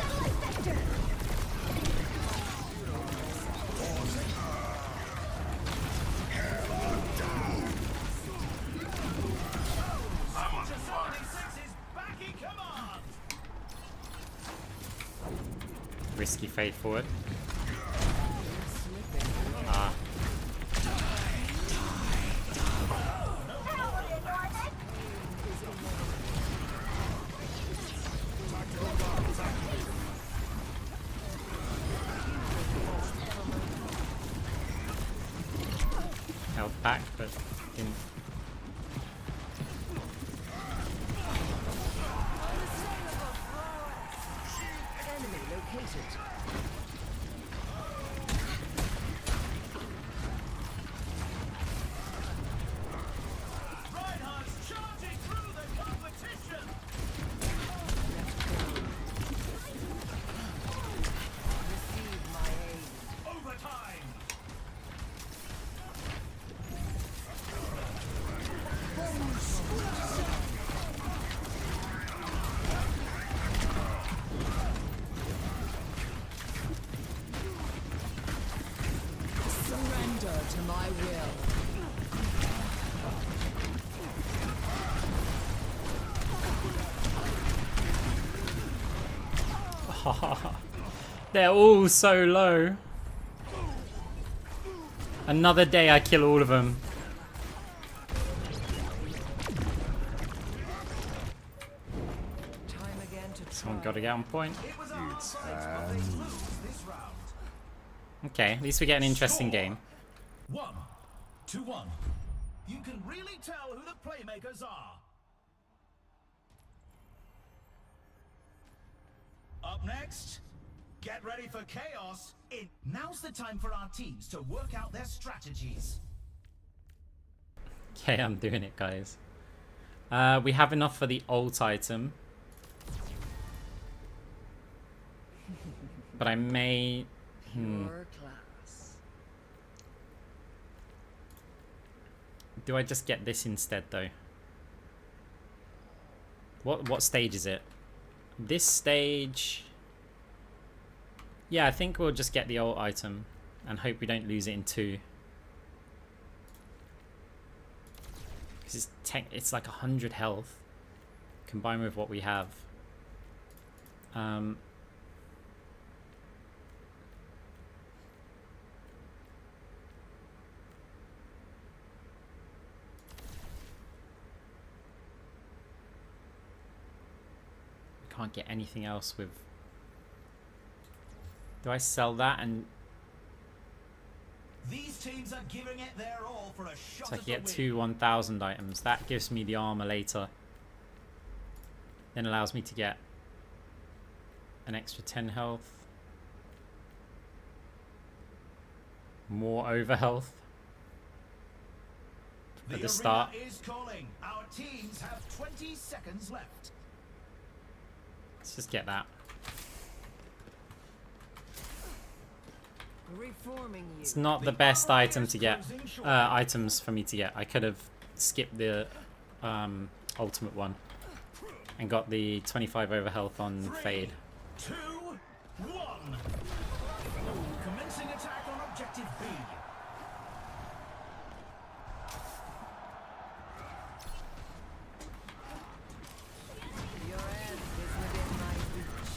Risky fade forward. but didn't. Enemy located. Reinhardt's charging through the competition. Receive my aid. Overtime. Surrender to my will. They're all so low. Another day I kill all of them. Time again to try. Someone got to get on point. It was a hard fight, but they lose this round. Okay, at least we get an interesting game. 1-1. You can really tell who the playmakers are. Up next, get ready for chaos. Now's the time for our teams to work out their strategies. Okay, I'm doing it, guys. We have enough for the alt item. But I may... Your class. Do I just get this instead, though? What stage is it? This stage... Yeah, I think we'll just get the alt item and hope we don't lose it in 2. Because it's like 100 health combined with what we have. Can't get anything else with... Do I sell that and... These teams are giving it their all for a shot So I at can get the 2 1000 items. That gives me the armor later. Then allows me to get an extra 10 health. More over health. At the start. arena is calling. Our teams have 20 seconds left. Let's just get that. Reforming you. It's not the best item to get. Items for me to get. I could have skipped the ultimate one and got the 25 over health on 3, fade. 2, 1. Commencing attack on objective B. Your end is within my reach.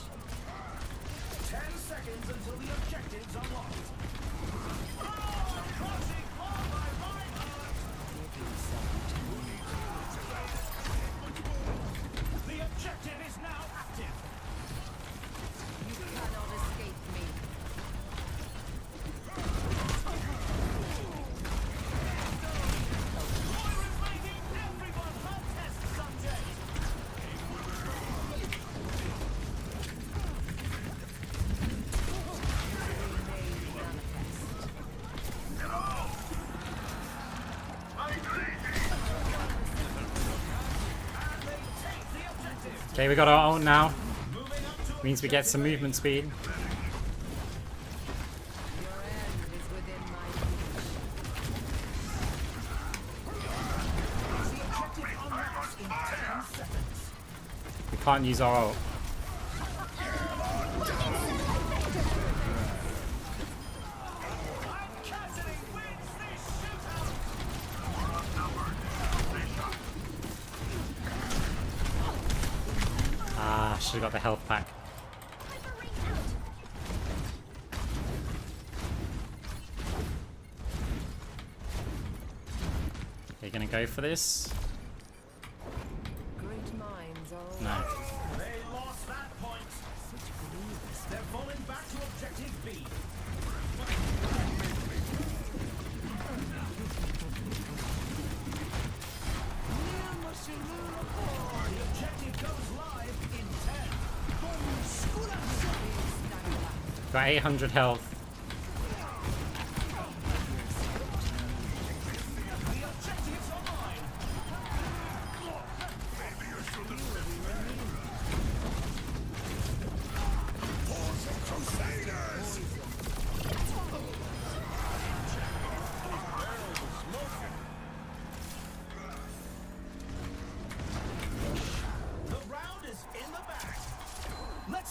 10 seconds until the objective's unlocked. Oh, crossing ball by Reinhardt. The objective is now active. You cannot escape me. Moira's making everyone her test subject. Okay, we got our ult now. Moving up to Means we get some movement speed. Your end is within my reach. the objective unlocks in 10 seconds. We can't use our ult. Cassidy wins this shootout. Ah, should have got the health pack. Are you gonna go for this? Great minds are No. They lost that point. They're falling back to objective B. Got 800 health.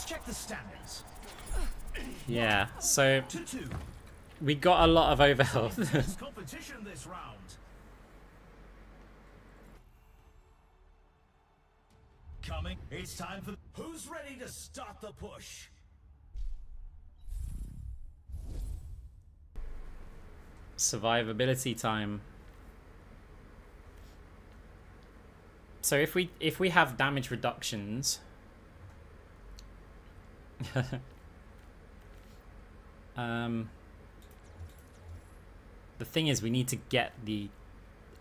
Check the standings. Yeah, so 2-2. we got a lot of overhealth. Competition this round. Coming. It's time for who's ready to start the push? Survivability time. So if we have damage reductions, the thing is we need to get the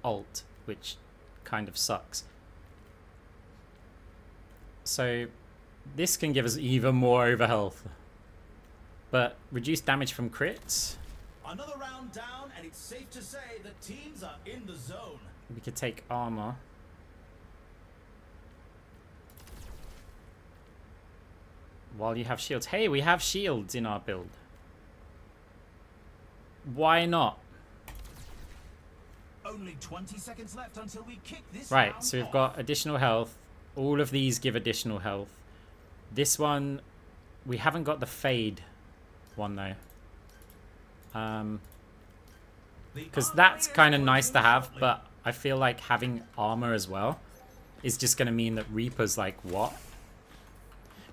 ult, which kind of sucks. So this can give us even more overhealth, but reduced damage from crits. Another round down, and it's safe to say the teams are in the zone. We could take armor. While you have shields. Hey, we have shields in our build. Why not? Only 20 seconds left until we kick this Right, round so we've off. got additional health. All of these give additional health. This one, we haven't got the fade one though. Because that's kind of nice to have, but I feel like having armor as well is just going to mean that Reaper's like, what?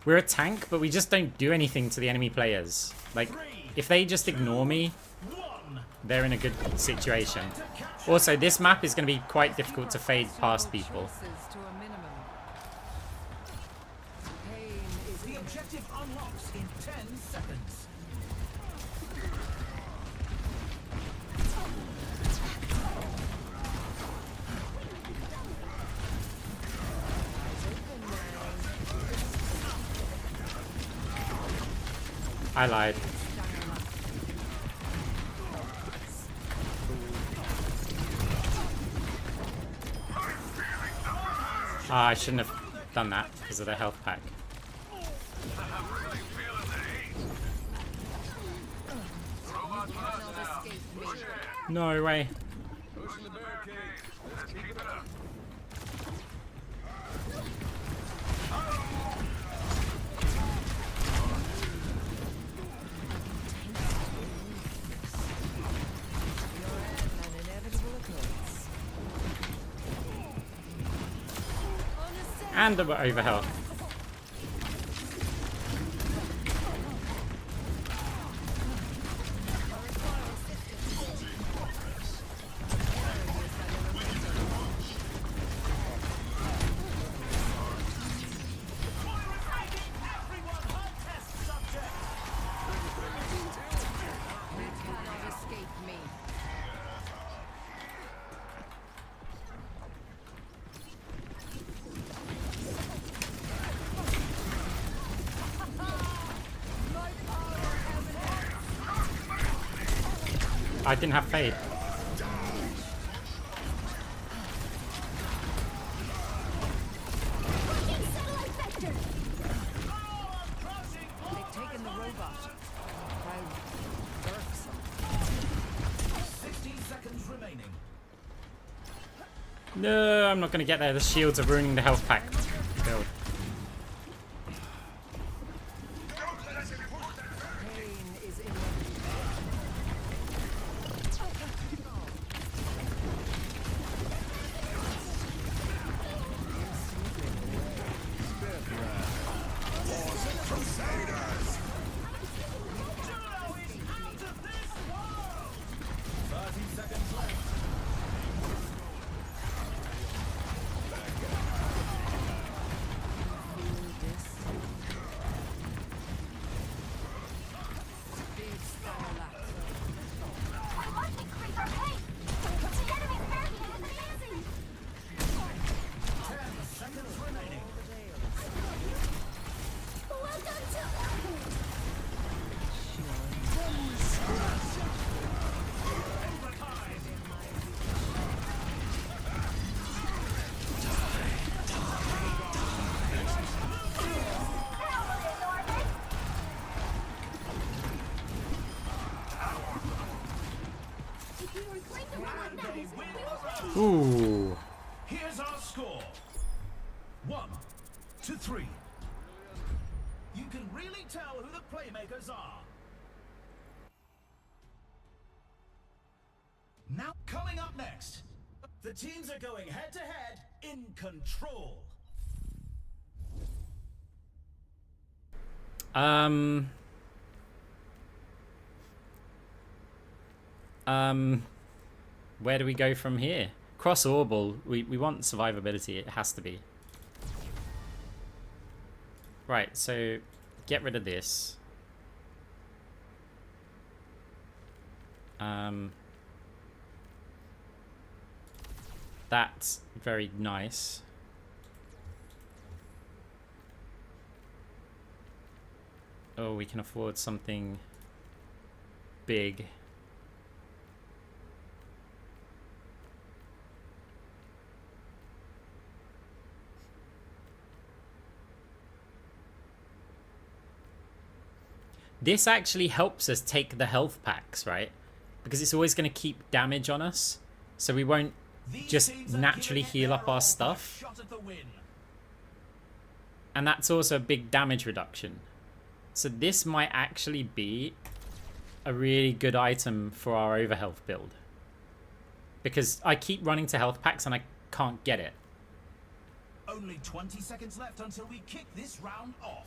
We're a tank, but we just don't do anything to the enemy players. Like, if they just ignore me, they're in a good situation. Also, this map is going to be quite difficult to fade past people. The objective unlocks in 10 seconds. I lied. Ah, I shouldn't have done that because of the health pack. No way. And we're over health. I didn't have fade. They've taken the robot. 16 seconds remaining. No, I'm not going to get there. The shields are ruining the health pack build. Ooh. Here's our score. 1-3. You can really tell who the playmakers are. Now, coming up next, the teams are going head-to-head in Control. Where do we go from here? Cross Orbal, we want survivability, it has to be. Right, so get rid of this. That's very nice. Oh, we can afford something big. This actually helps us take the health packs, right? Because it's always going to keep damage on us. So we won't just naturally heal up our stuff. And that's also a big damage reduction. So this might actually be a really good item for our overhealth build. Because I keep running to health packs and I can't get it. Only 20 seconds left until we kick this round off.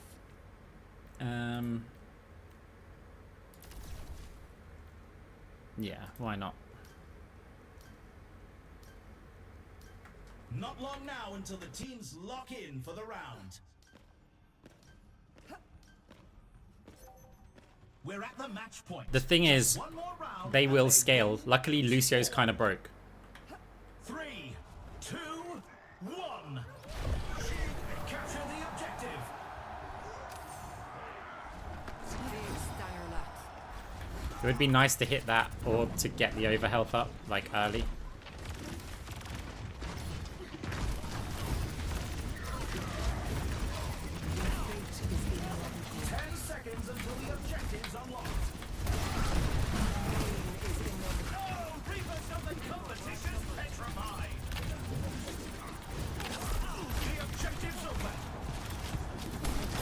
Yeah, why not? Not long now until the teams lock in for the round. We're at the match point. The thing is, they will scale. Luckily, Lucio's kind of broke. 3, 2, 1. Capture the objective. It would be nice to hit that orb to get the overhealth up, like early.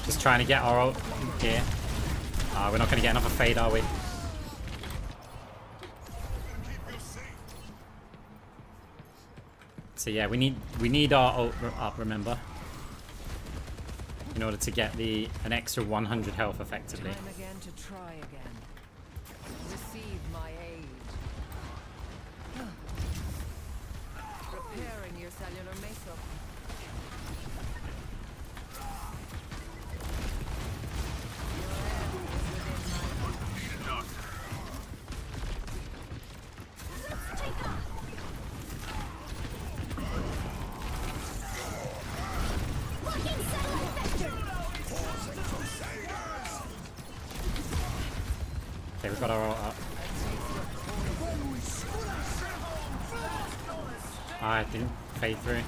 Just trying to get our ult here. We're not going to get another fade, are we? So yeah, we need our ult up, remember, in order to get an extra 100 health effectively. Time again to try again. Receive my aid. Preparing your cellular makeup. Okay, we've got our ult up. I didn't fade through.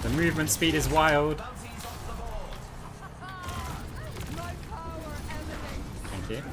The movement speed is wild. Thank you.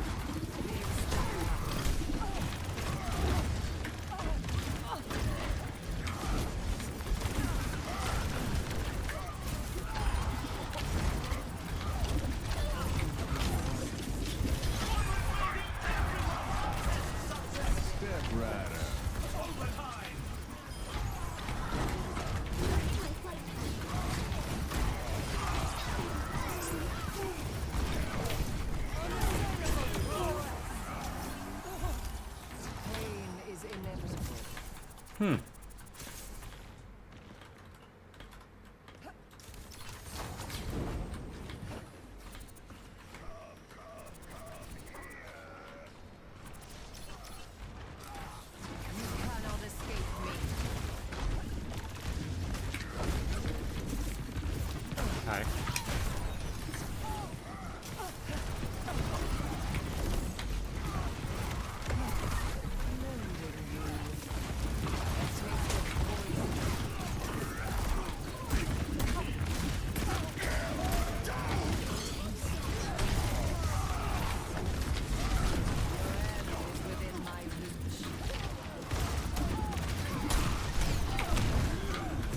Hi.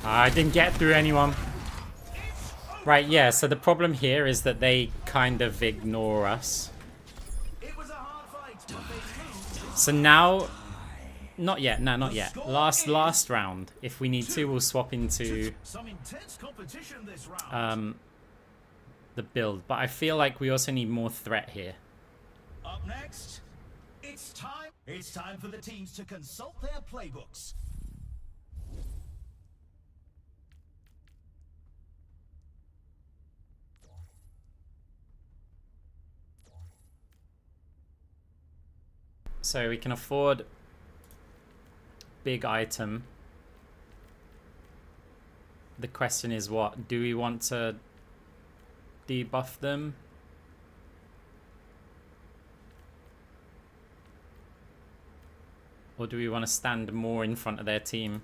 I didn't get through anyone. Right, yeah, so the problem here is that they kind of ignore us. It was a hard fight, but they moved. So now... Not yet, no, not yet. Last round. If we need to, we'll swap into Some intense competition this round. the build. But I feel like we also need more threat here. Up next, it's time. It's time for the teams to consult their playbooks. So we can afford big item. The question is what? Do we want to debuff them? Or do we want to stand more in front of their team?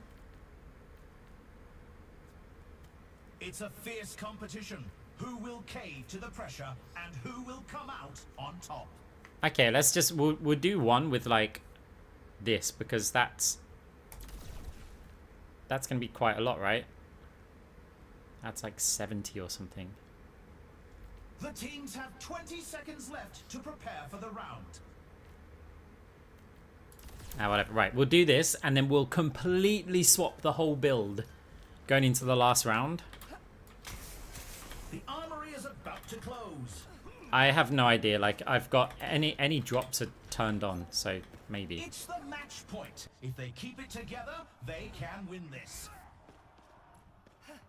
It's a fierce competition. Who will cave to the pressure and who will come out on top? Okay, let's just we'll do one with like this, because that's gonna be quite a lot, right? That's like 70 or something. The teams have 20 seconds left to prepare for the round. Ah, whatever. Right, we'll do this, and then we'll completely swap the whole build going into the last round. The armory is about to close. I have no idea. Like, I've got any drops are turned on, so maybe. It's the match point. If they keep it together, they can win this.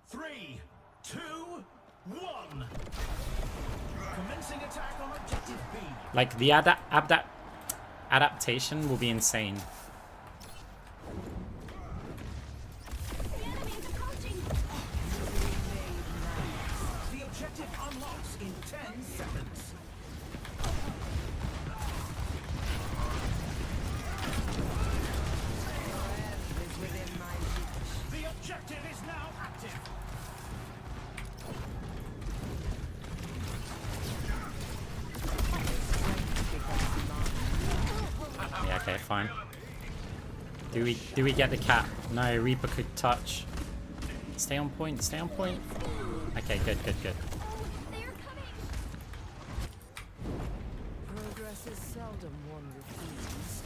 3, 2, 1. Commencing attack on objective B. Like, the adaptation will be insane. The enemy's approaching. The objective unlocks in 10 seconds. Is within my reach. The objective is now active. Yeah, okay, fine. Do we get the cap? No, Reaper could touch. Stay on point, stay on point. Okay, good. They are coming. Progress is seldom one with ease.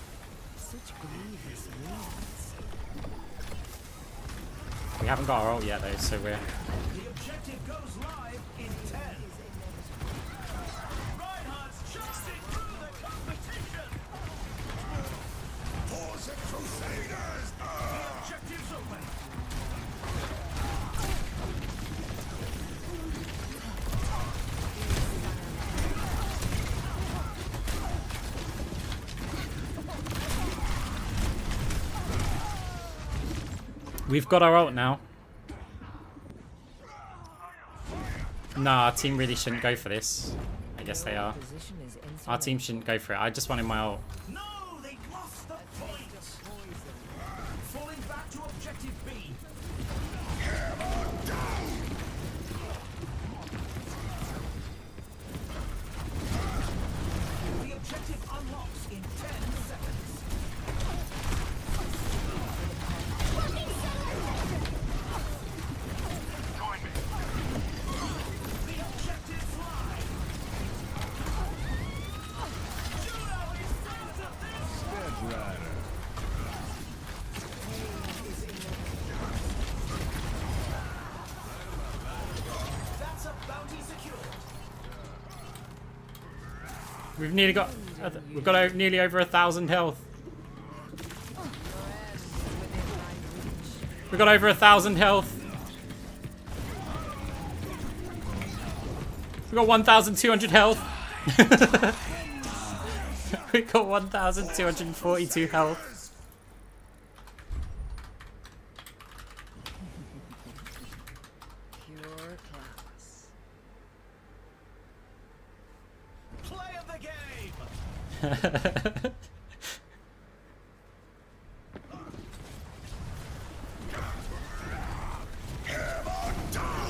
Such grievous wounds. We haven't got our ult yet though, so we're... The objective goes live in 10. Reinhardt's charging through the competition. The objective's open. We've got our ult now. Nah, our team really shouldn't go for this. I guess they are. Position is inside. Our team shouldn't go for it. I just wanted my ult. No, they lost the point. Falling back to objective B. The objective unlocks in 10 seconds. Join me. The objective's live. Juno is out of this. That's a bounty secured. We've nearly got... nearly over 1,000 health. We got over 1,000 health. We got 1,200 health. We got 1,242 health. Pure class. Play of the game.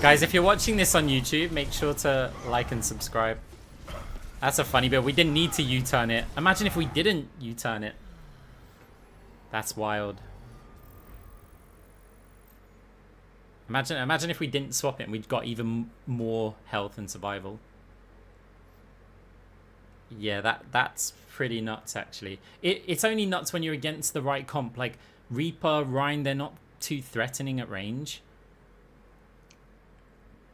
Guys, if you're watching this on YouTube, make sure to like and subscribe. That's a funny bit. We didn't need to U-turn it. Imagine if we didn't U-turn it. That's wild. Imagine if we didn't swap it and we'd got even more health and survival. Yeah, that's pretty nuts, actually. It's only nuts when you're against the right comp. Like, Reaper, Rhine, they're not too threatening at range.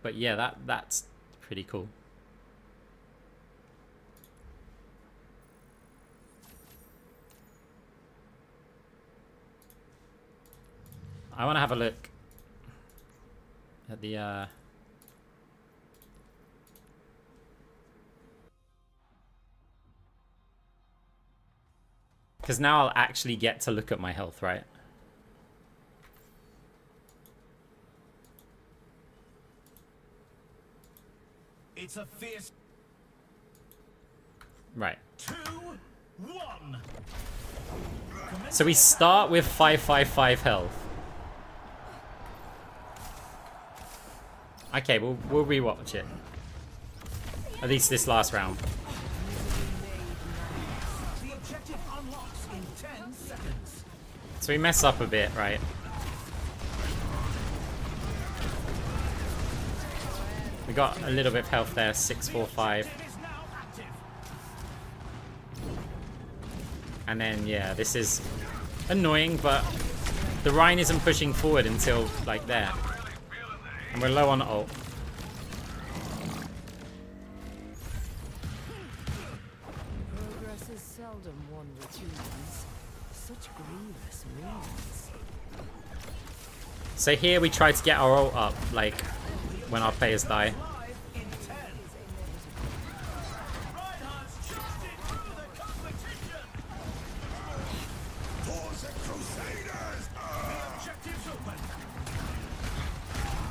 But yeah, that's pretty cool. I want to have a look at the because now I'll actually get to look at my health, right? It's a fierce Right. 2-1. So we start with 555 health. Okay, we'll rewatch it. At least this last round. The objective unlocks in 10 seconds. So we mess up a bit, right? We got a little bit of health there, 645. It is now active. And then, yeah, this is annoying, but the Rhine isn't pushing forward until, like, there. And we're low on ult. Progress is seldom won with humans. Such grievous wounds. So here we try to get our ult up, like, when our players die. Live in 10. Reinhardt's charged into the competition. The objective's open.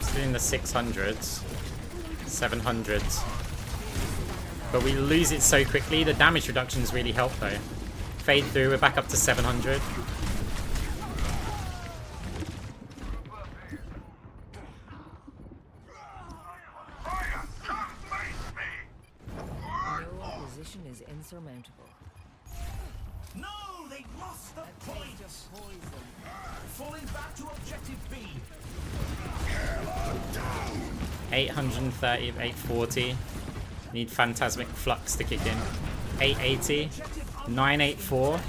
Still in the 600s, 700s. But we lose it so quickly. The damage reductions really help though. Fade through, we're back up to 700. No opposition is insurmountable. No, they lost the A point. taste of poison. Falling back to objective B. 830, 840. Need Phantasmic Flux to kick in. 880, 984.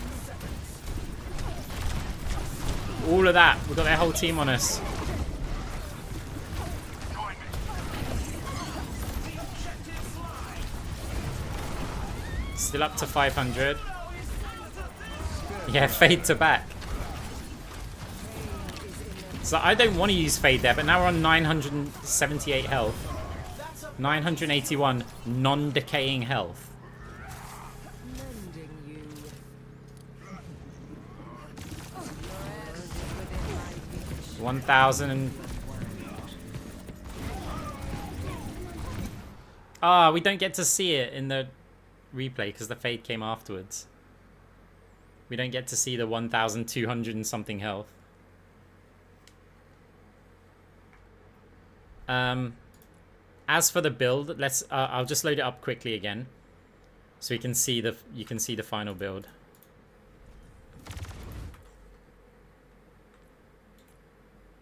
All of that. We've got their whole team on us. Still up to 500. Yeah, fade to back. So I don't want to use fade there, but now we're on 978 health. 981 non-decaying health. Mending you. Your end is within my reach. 1,000 and... Ah, we don't get to see it in the replay because the fade came afterwards. We don't get to see the 1,200 and something health. As for the build, let's I'll just load it up quickly again so you can see the final build.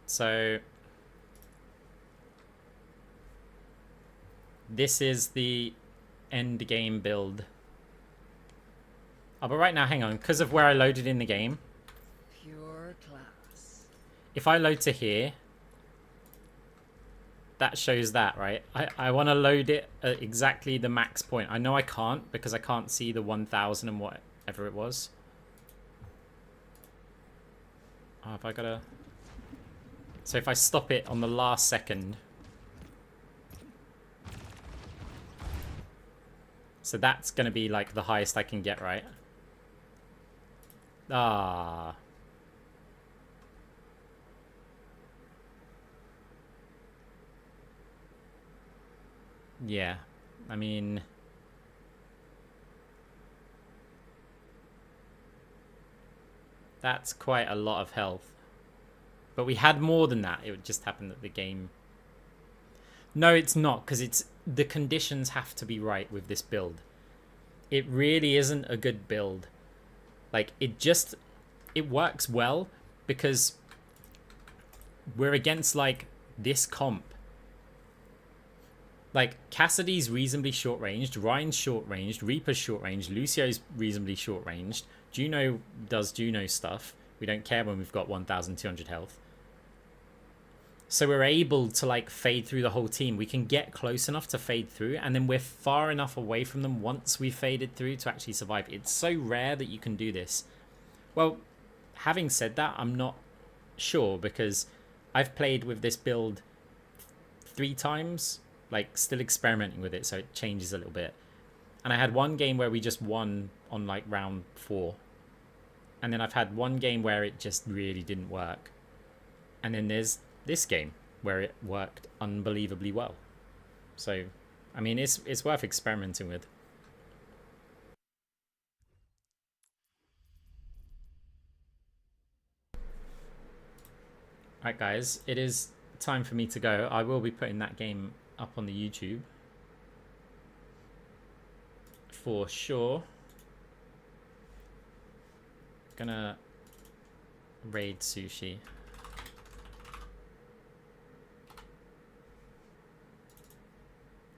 So this is the end game build. Oh, but right now, hang on, because of where I loaded in the game, Pure class. if I load to here, that shows that, right? I want to load it at exactly the max point. I know I can't because I can't see the 1,000 and whatever it was. Oh, have I got to... So if I stop it on the last second... So that's going to be like the highest I can get, right? Ah. Yeah, I mean... That's quite a lot of health. But we had more than that. It just happened that the game... No, it's not, because it's the conditions have to be right with this build. It really isn't a good build. Like, it works well because we're against, like, this comp. Like, Cassidy's reasonably short-ranged, Ryan's short-ranged, Reaper's short-ranged, Lucio's reasonably short-ranged, Juno does Juno stuff. We don't care when we've got 1,200 health. So we're able to, like, fade through the whole team. We can get close enough to fade through, and then we're far enough away from them once we've faded through to actually survive. It's so rare that you can do this. Well, having said that, I'm not sure, because I've played with this build 3 times, like, still experimenting with it, so it changes a little bit. And I had one game where we just won on, like, round 4. And then I've had one game where it just really didn't work. And then there's this game where it worked unbelievably well. So, I mean, it's worth experimenting with. Alright guys, it is time for me to go. I will be putting that game up on the YouTube for sure. Gonna raid Sushi.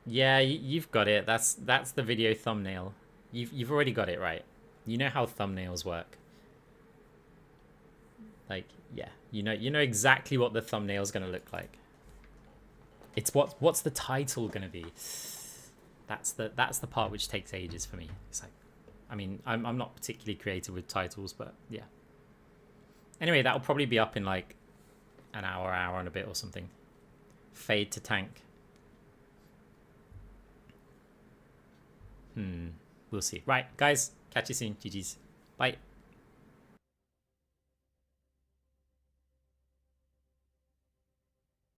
Yeah, you've got it. That's the video thumbnail. You've already got it right. You know how thumbnails work. Like, yeah, you know exactly what the thumbnail's gonna look like. It's what's the title gonna be? That's the part which takes ages for me. It's like, I mean, I'm not particularly creative with titles, but yeah. Anyway, that'll probably be up in like an hour and a bit or something. Fade to tank. We'll see. Right, guys, catch you soon. GG's. Bye.